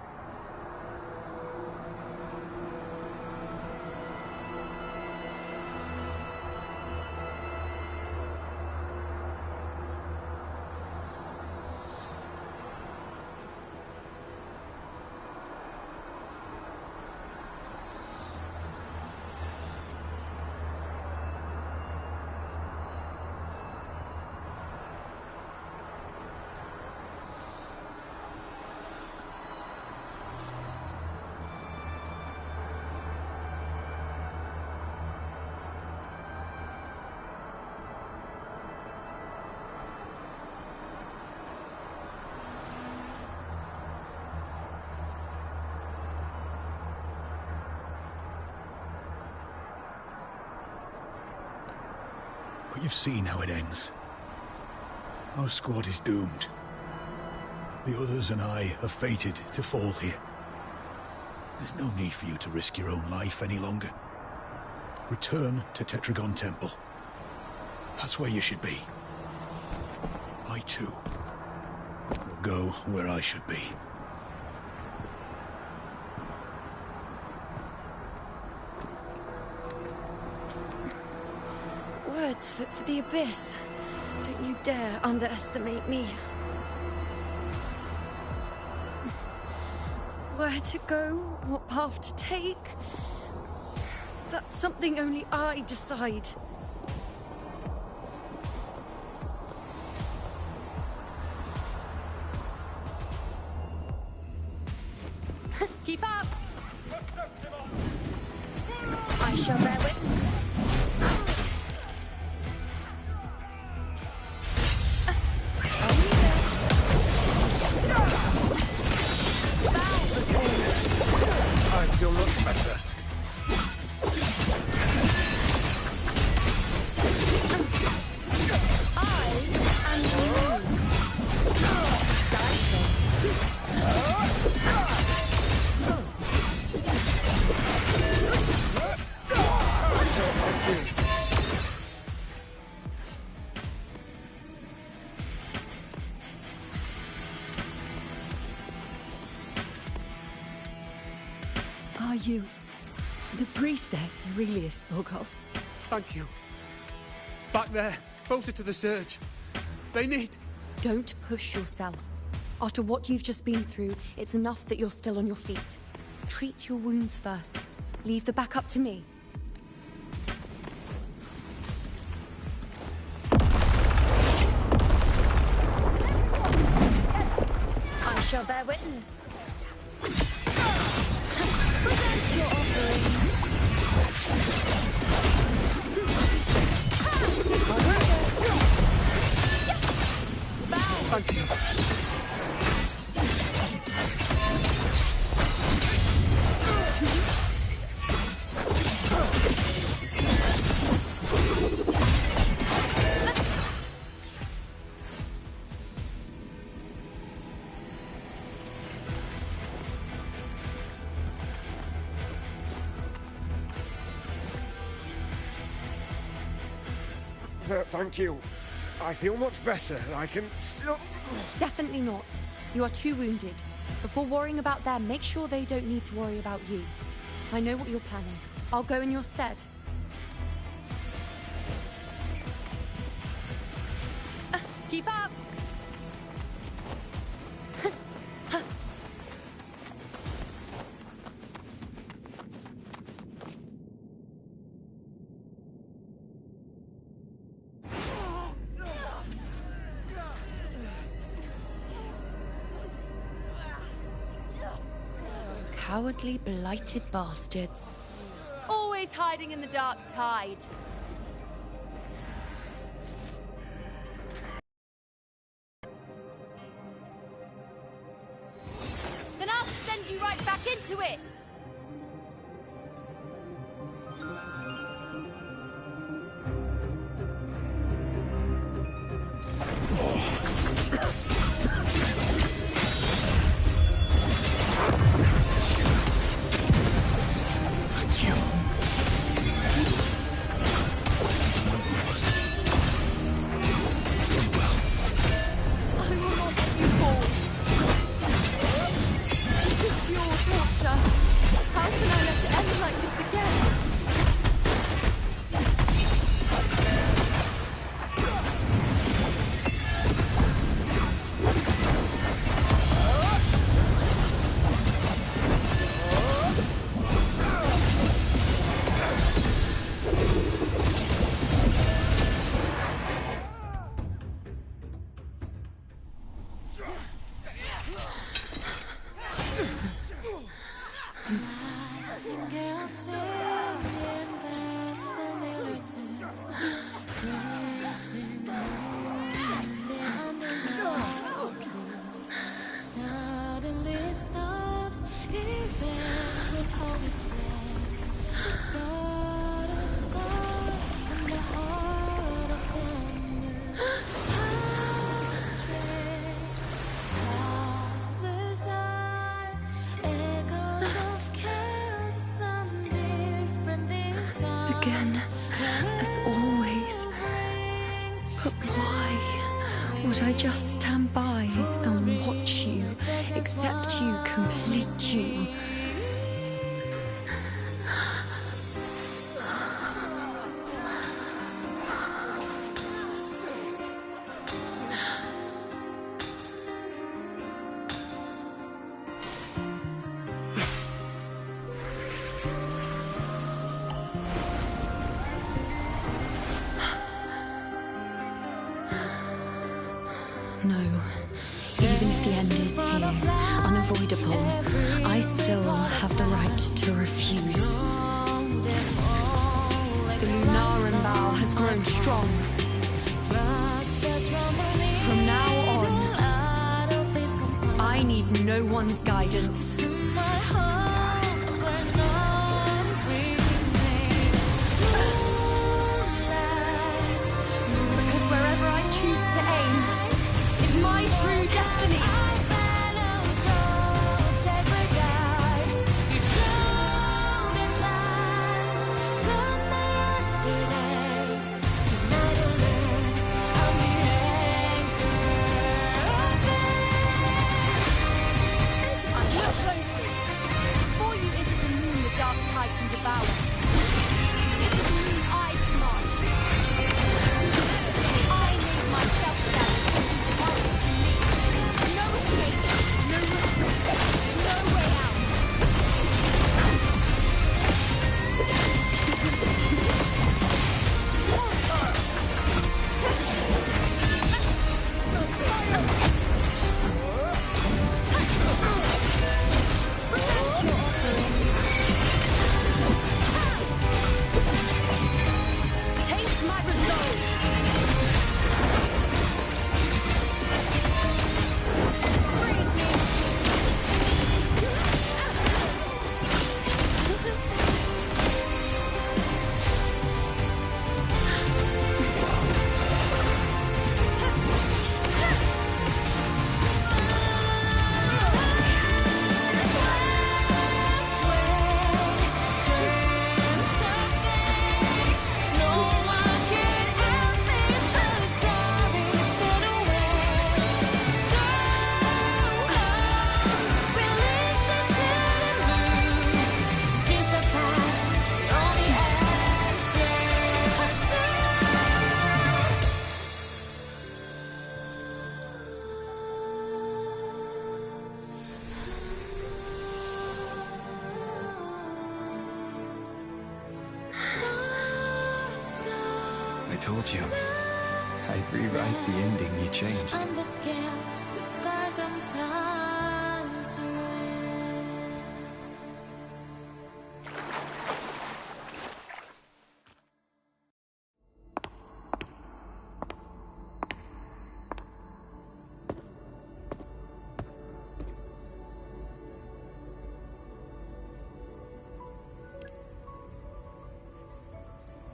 But you've seen how it ends. Our squad is doomed. The others and I are fated to fall here. There's no need for you to risk your own life any longer. Return to Tetragon Temple. That's where you should be. I too will go where I should be. Words fit for the abyss. Don't you dare underestimate me. Where to go, what path to take, that's something only I decide. Keep up! I shall bear witness. I feel much better. Are you the priestess Aurelius spoke of? Thank you. Back there, closer to the surge. They need... Don't push yourself. After what you've just been through, it's enough that you're still on your feet. Treat your wounds first. Leave the back up to me. I shall bear witness. Present your offerings. Thank you. Thank you. I feel much better. I can still... Definitely not. You are too wounded. Before worrying about them, make sure they don't need to worry about you. I know what you're planning. I'll go in your stead. Keep up! Cowardly, blighted bastards. Always hiding in the dark tide. Then I'll send you right back into it! Again, as always. But why would I just stand by and watch you, accept you, complete you? No. Even if the end is here, unavoidable, I still have the right to refuse. The Lunaran bow has grown strong. From now on, I need no one's guidance. Because wherever I choose to aim, my true destiny. Before you isn't a moon the dark tide can devour. It is a moon I command. I made myself stand. No escape, no retreat, no way out. Present your offering. Taste my resolve. I told you. I'd rewrite the ending you changed.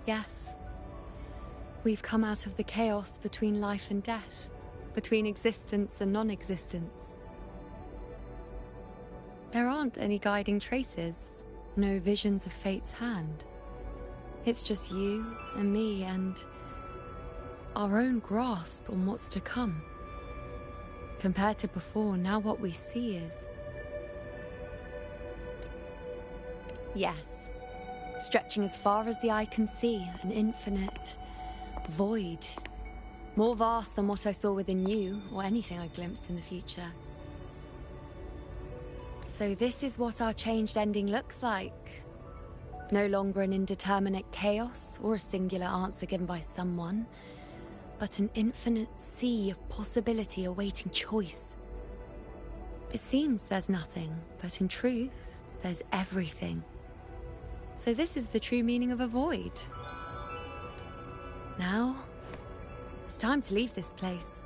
Yes. We've come out of the chaos between life and death, between existence and non-existence. There aren't any guiding traces, no visions of fate's hand. It's just you and me and our own grasp on what's to come. Compared to before, now what we see is... Yes. Stretching as far as the eye can see, an infinite void. More vast than what I saw within you, or anything I glimpsed in the future. So this is what our changed ending looks like. No longer an indeterminate chaos, or a singular answer given by someone, but an infinite sea of possibility awaiting choice. It seems there's nothing, but in truth, there's everything. So this is the true meaning of a void. Now, it's time to leave this place.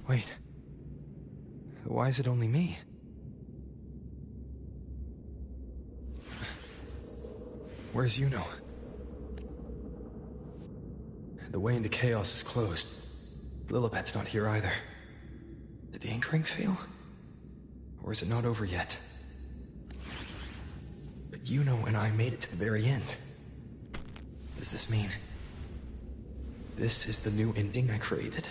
Wait. Why is it only me? Where's Yuno? The way into chaos is closed. Lilibet's not here either. Did the anchoring fail? Or is it not over yet? But Yuno and I made it to the very end. Does this mean... this is the new ending I created?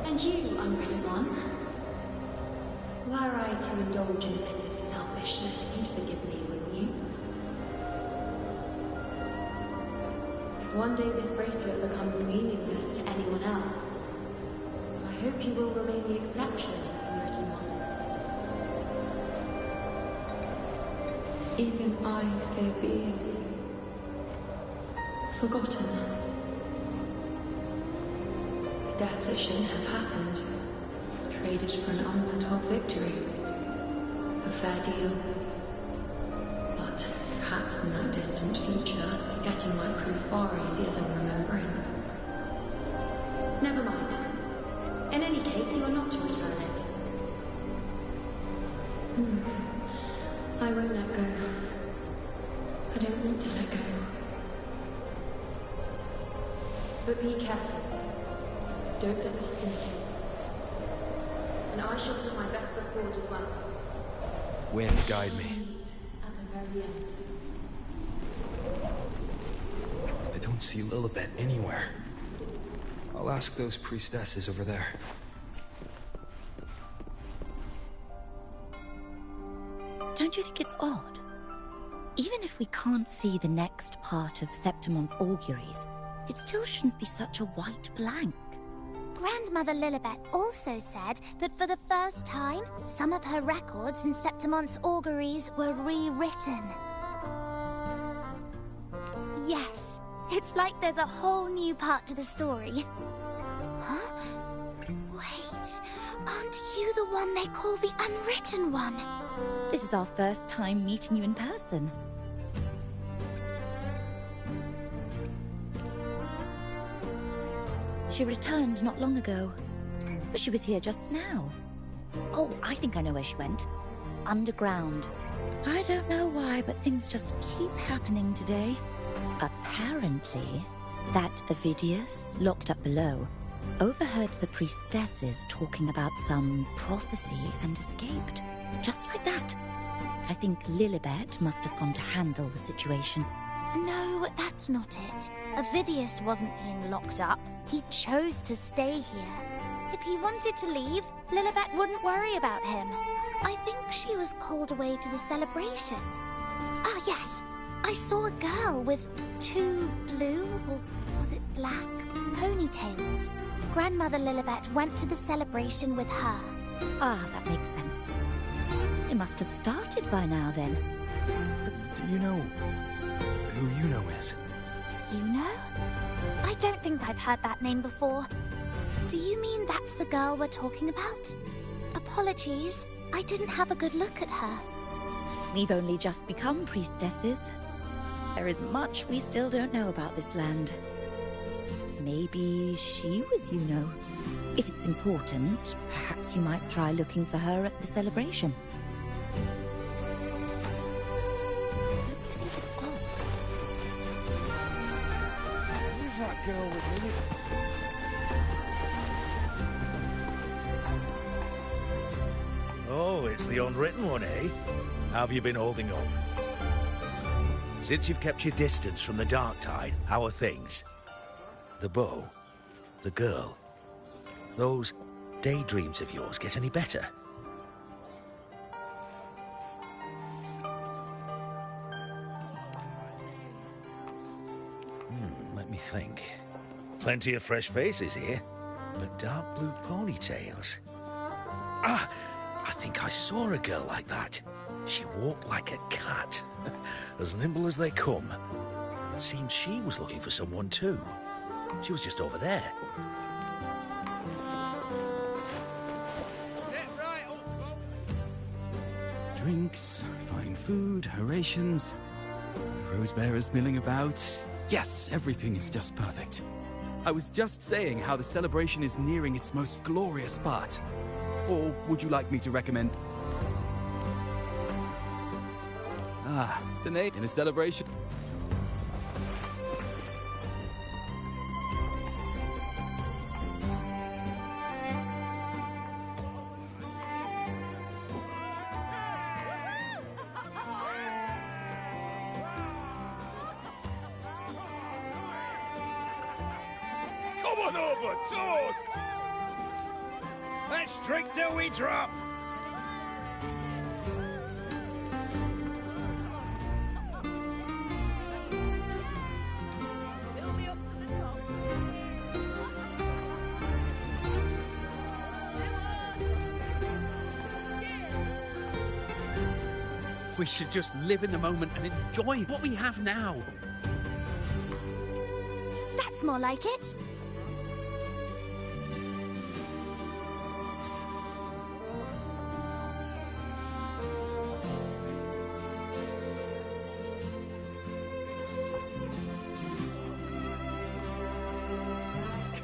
And you, unwritten one, were I to indulge in a bit of selfishness, you'd forgive me, wouldn't you? If one day this bracelet becomes meaningless to anyone else, I hope you will remain the exception, unwritten one. Even I fear being forgotten. Death that shouldn't have happened, traded for an unforetold victory. A fair deal. But perhaps in that distant future, forgetting might prove far easier than remembering. Never mind. In any case, you are not to return it. I won't let go. I don't want to let go. But be careful. Don't get lost in the hills. And I shall put my best foot forward as well. Wind, guide me. At the very end. I don't see Lilibet anywhere. I'll ask those priestesses over there. Don't you think it's odd? Even if we can't see the next part of Septimon's auguries, it still shouldn't be such a white blank. Grandmother Lilibet also said that for the first time, some of her records in Septimon's auguries were rewritten. Yes, it's like there's a whole new part to the story. Huh? Wait, aren't you the one they call the Unwritten One? This is our first time meeting you in person. She returned not long ago, but she was here just now. Oh, I think I know where she went. Underground. I don't know why, but things just keep happening today. Apparently, that Ovidius, locked up below, overheard the priestesses talking about some prophecy and escaped. Just like that. I think Lilibet must have gone to handle the situation. No, that's not it. Avidius wasn't being locked up. He chose to stay here. If he wanted to leave, Lilibet wouldn't worry about him. I think she was called away to the celebration. Ah, yes. I saw a girl with 2 blue, or was it black, ponytails. Grandmother Lilibet went to the celebration with her. Ah, that makes sense. It must have started by now, then. But do you know who Yuno is? Yuno? I don't think I've heard that name before. Do you mean that's the girl we're talking about? Apologies, I didn't have a good look at her. We've only just become priestesses. There is much we still don't know about this land. Maybe she was Yuno. If it's important, perhaps you might try looking for her at the celebration. Don't you think it's odd? Who's that girl with Lilibet? Oh, it's the unwritten one, eh? How have you been holding up? Since you've kept your distance from the dark tide, how are things? The bow? The girl? Those daydreams of yours get any better? Let me think. Plenty of fresh faces here, but dark blue ponytails. Ah! I think I saw a girl like that. She walked like a cat, as nimble as they come. It seemed she was looking for someone too. She was just over there. Drinks, fine food, orations, rose bearers milling about. Yes, everything is just perfect. I was just saying how the celebration is nearing its most glorious part. Or would you like me to recommend... Ah, the name in a celebration. Come on over, toast! Let's drink till we drop! We should just live in the moment and enjoy what we have now. That's more like it.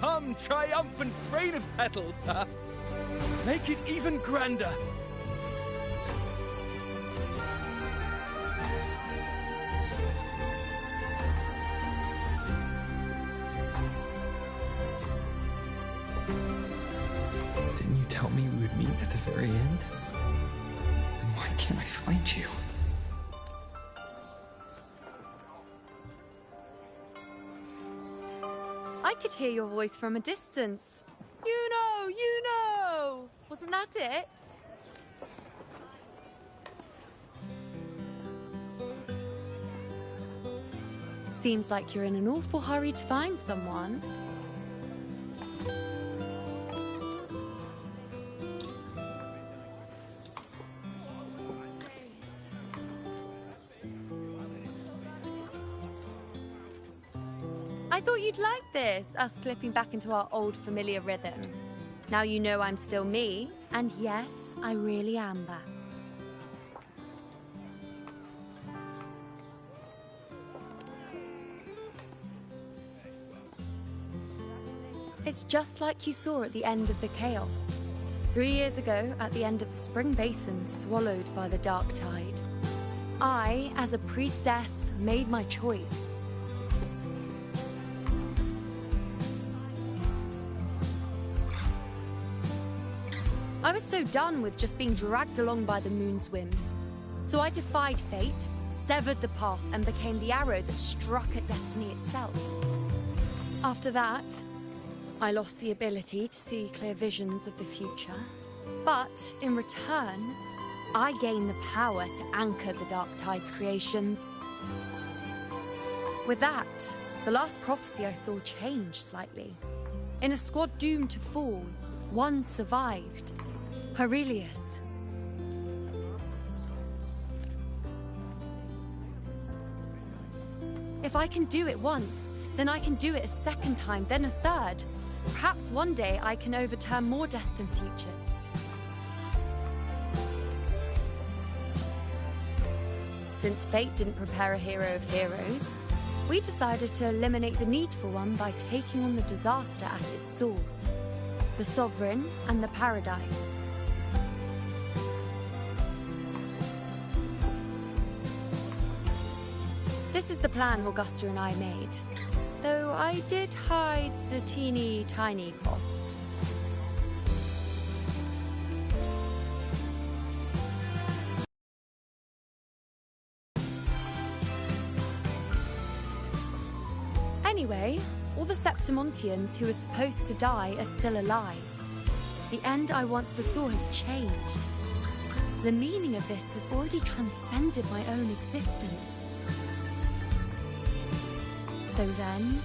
Come, triumphant rain of petals, huh? Make it even grander. Didn't you tell me we would meet at the very end? Then why can't I find you? I could hear your voice from a distance. You know! Wasn't that it? Seems like you're in an awful hurry to find someone. I thought you'd like this, us slipping back into our old familiar rhythm. Now you know I'm still me, and yes, I really am back. It's just like you saw at the end of the chaos. 3 years ago, at the end of the spring basin swallowed by the dark tide. I, as a priestess, made my choice. I was so done with just being dragged along by the moon's whims. So I defied fate, severed the path, and became the arrow that struck at destiny itself. After that, I lost the ability to see clear visions of the future, but in return, I gained the power to anchor the Dark Tide's creations. With that, the last prophecy I saw changed slightly. In a squad doomed to fall, one survived. Aurelius. If I can do it once, then I can do it a second time, then a third. Perhaps one day I can overturn more destined futures. Since fate didn't prepare a hero of heroes, we decided to eliminate the need for one by taking on the disaster at its source, the Sovereign and the Paradise. This is the plan Augusta and I made, though I did hide the teeny tiny cost. Anyway, all the Septimontians who were supposed to die are still alive. The end I once foresaw has changed. The meaning of this has already transcended my own existence. So then,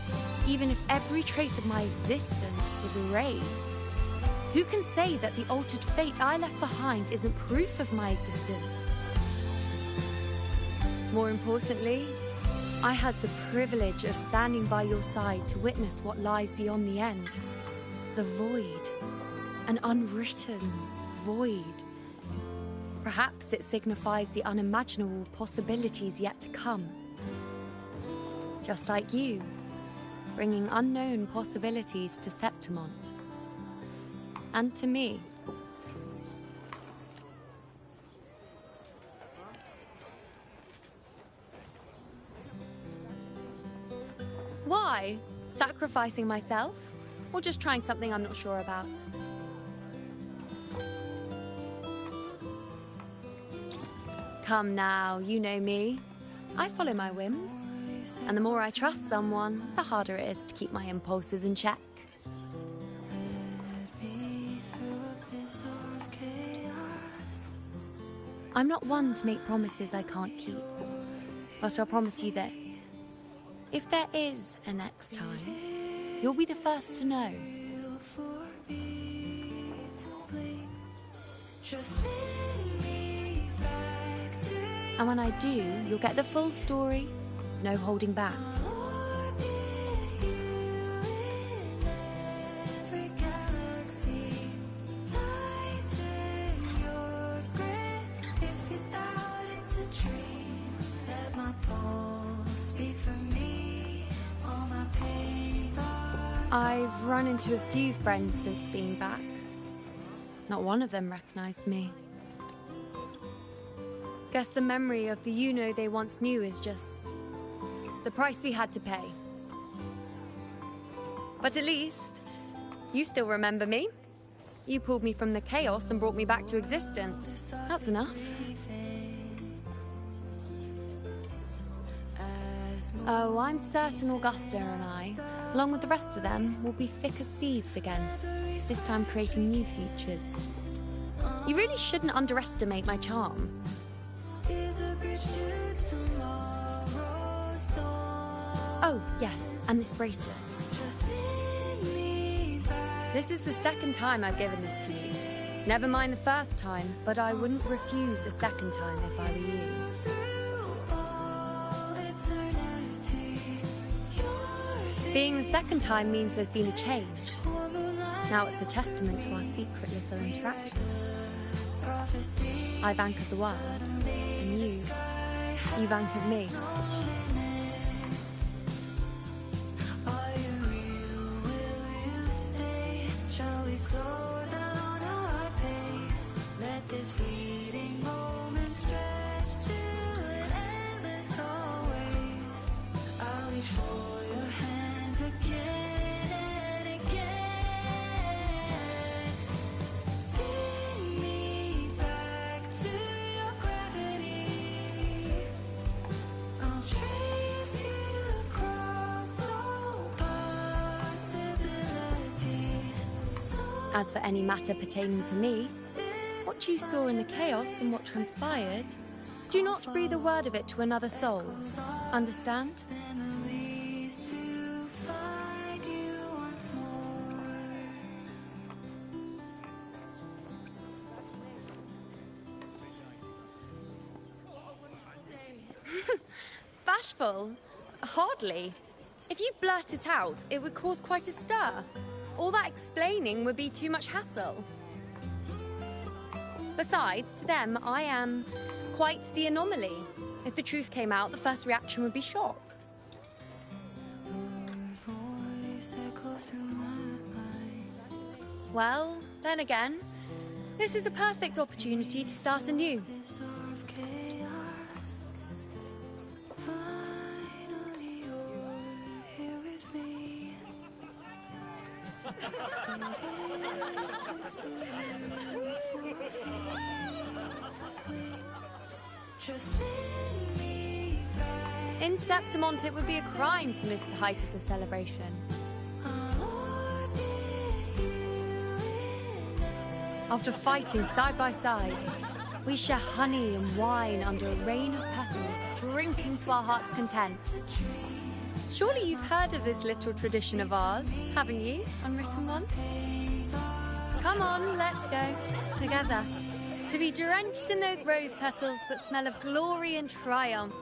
even if every trace of my existence was erased, who can say that the altered fate I left behind isn't proof of my existence? More importantly, I had the privilege of standing by your side to witness what lies beyond the end. The void. An unwritten void. Perhaps it signifies the unimaginable possibilities yet to come. Just like you, bringing unknown possibilities to Septimont. And to me. Why? Sacrificing myself? Or just trying something I'm not sure about? Come now, you know me. I follow my whims. And the more I trust someone, the harder it is to keep my impulses in check. I'm not one to make promises I can't keep. But I'll promise you this. If there is a next time, you'll be the first to know. And when I do, you'll get the full story, no holding back. I've run into a few friends since being back. Not one of them recognized me. Guess the memory of the you-know they once knew is just the price we had to pay. But at least, you still remember me. You pulled me from the chaos and brought me back to existence. That's enough. Oh, I'm certain Augusta and I, along with the rest of them, will be thick as thieves again, this time creating new futures. You really shouldn't underestimate my charm. Oh, yes, and this bracelet. This is the second time I've given this to you. Never mind the first time, but I wouldn't refuse a second time if I were you. Being the second time means there's been a change. Now it's a testament to our secret little interaction. I've anchored the world, and you've anchored me. As for any matter pertaining to me, what you saw in the chaos and what transpired, do not breathe a word of it to another soul. Understand? Bashful? Hardly. If you blurt it out, it would cause quite a stir. All that explaining would be too much hassle. Besides, to them, I am quite the anomaly. If the truth came out, the first reaction would be shock. Well, then again, this is a perfect opportunity to start anew. In Septimont, it would be a crime to miss the height of the celebration. After fighting side by side, we share honey and wine under a rain of petals, drinking to our heart's content. Surely you've heard of this little tradition of ours, haven't you, Unwritten One? Come on, let's go, together, to be drenched in those rose petals that smell of glory and triumph.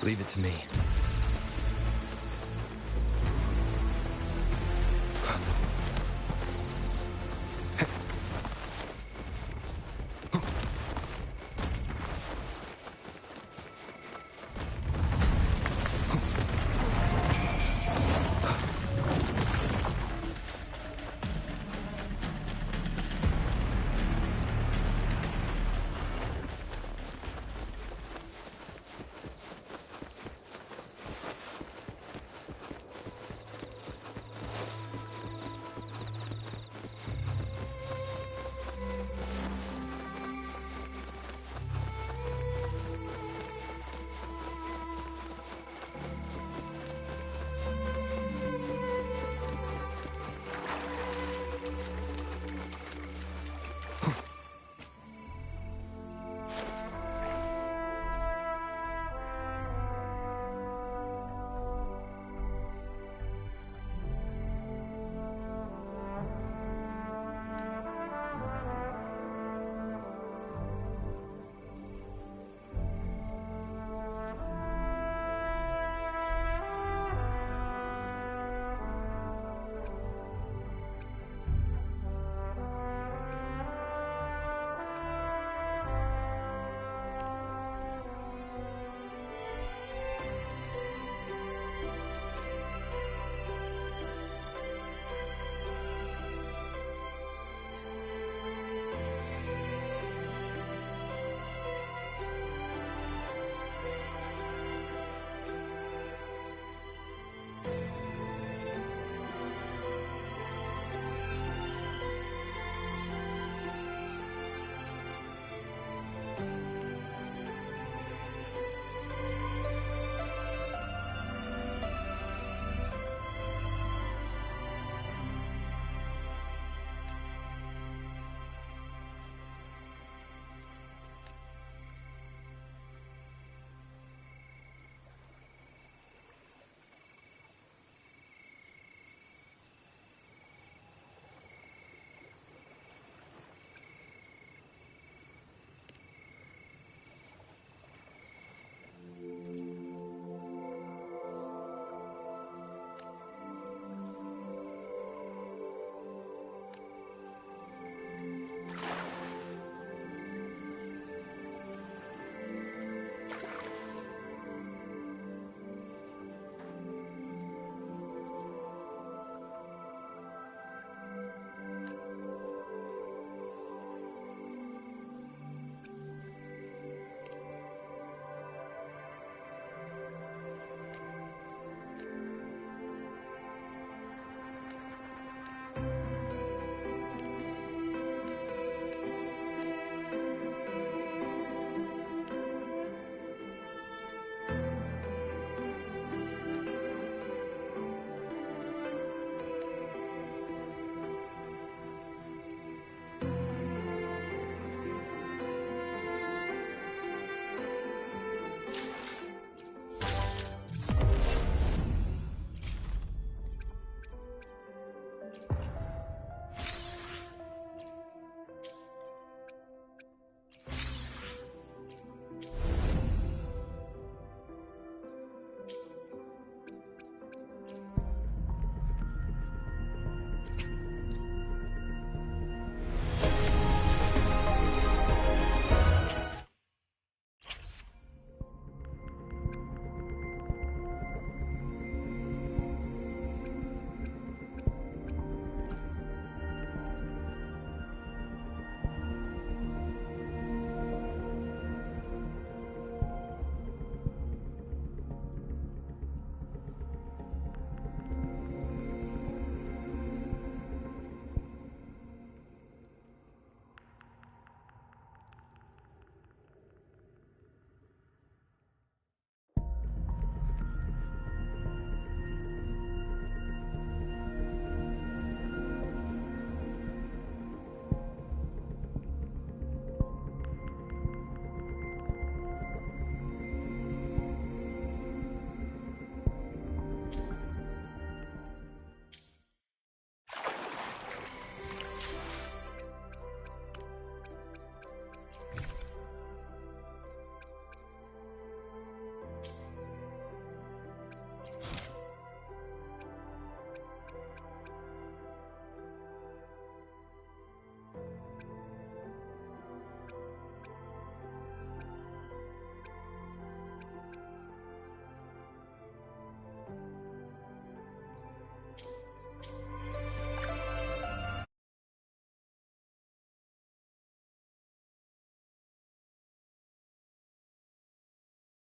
Leave it to me.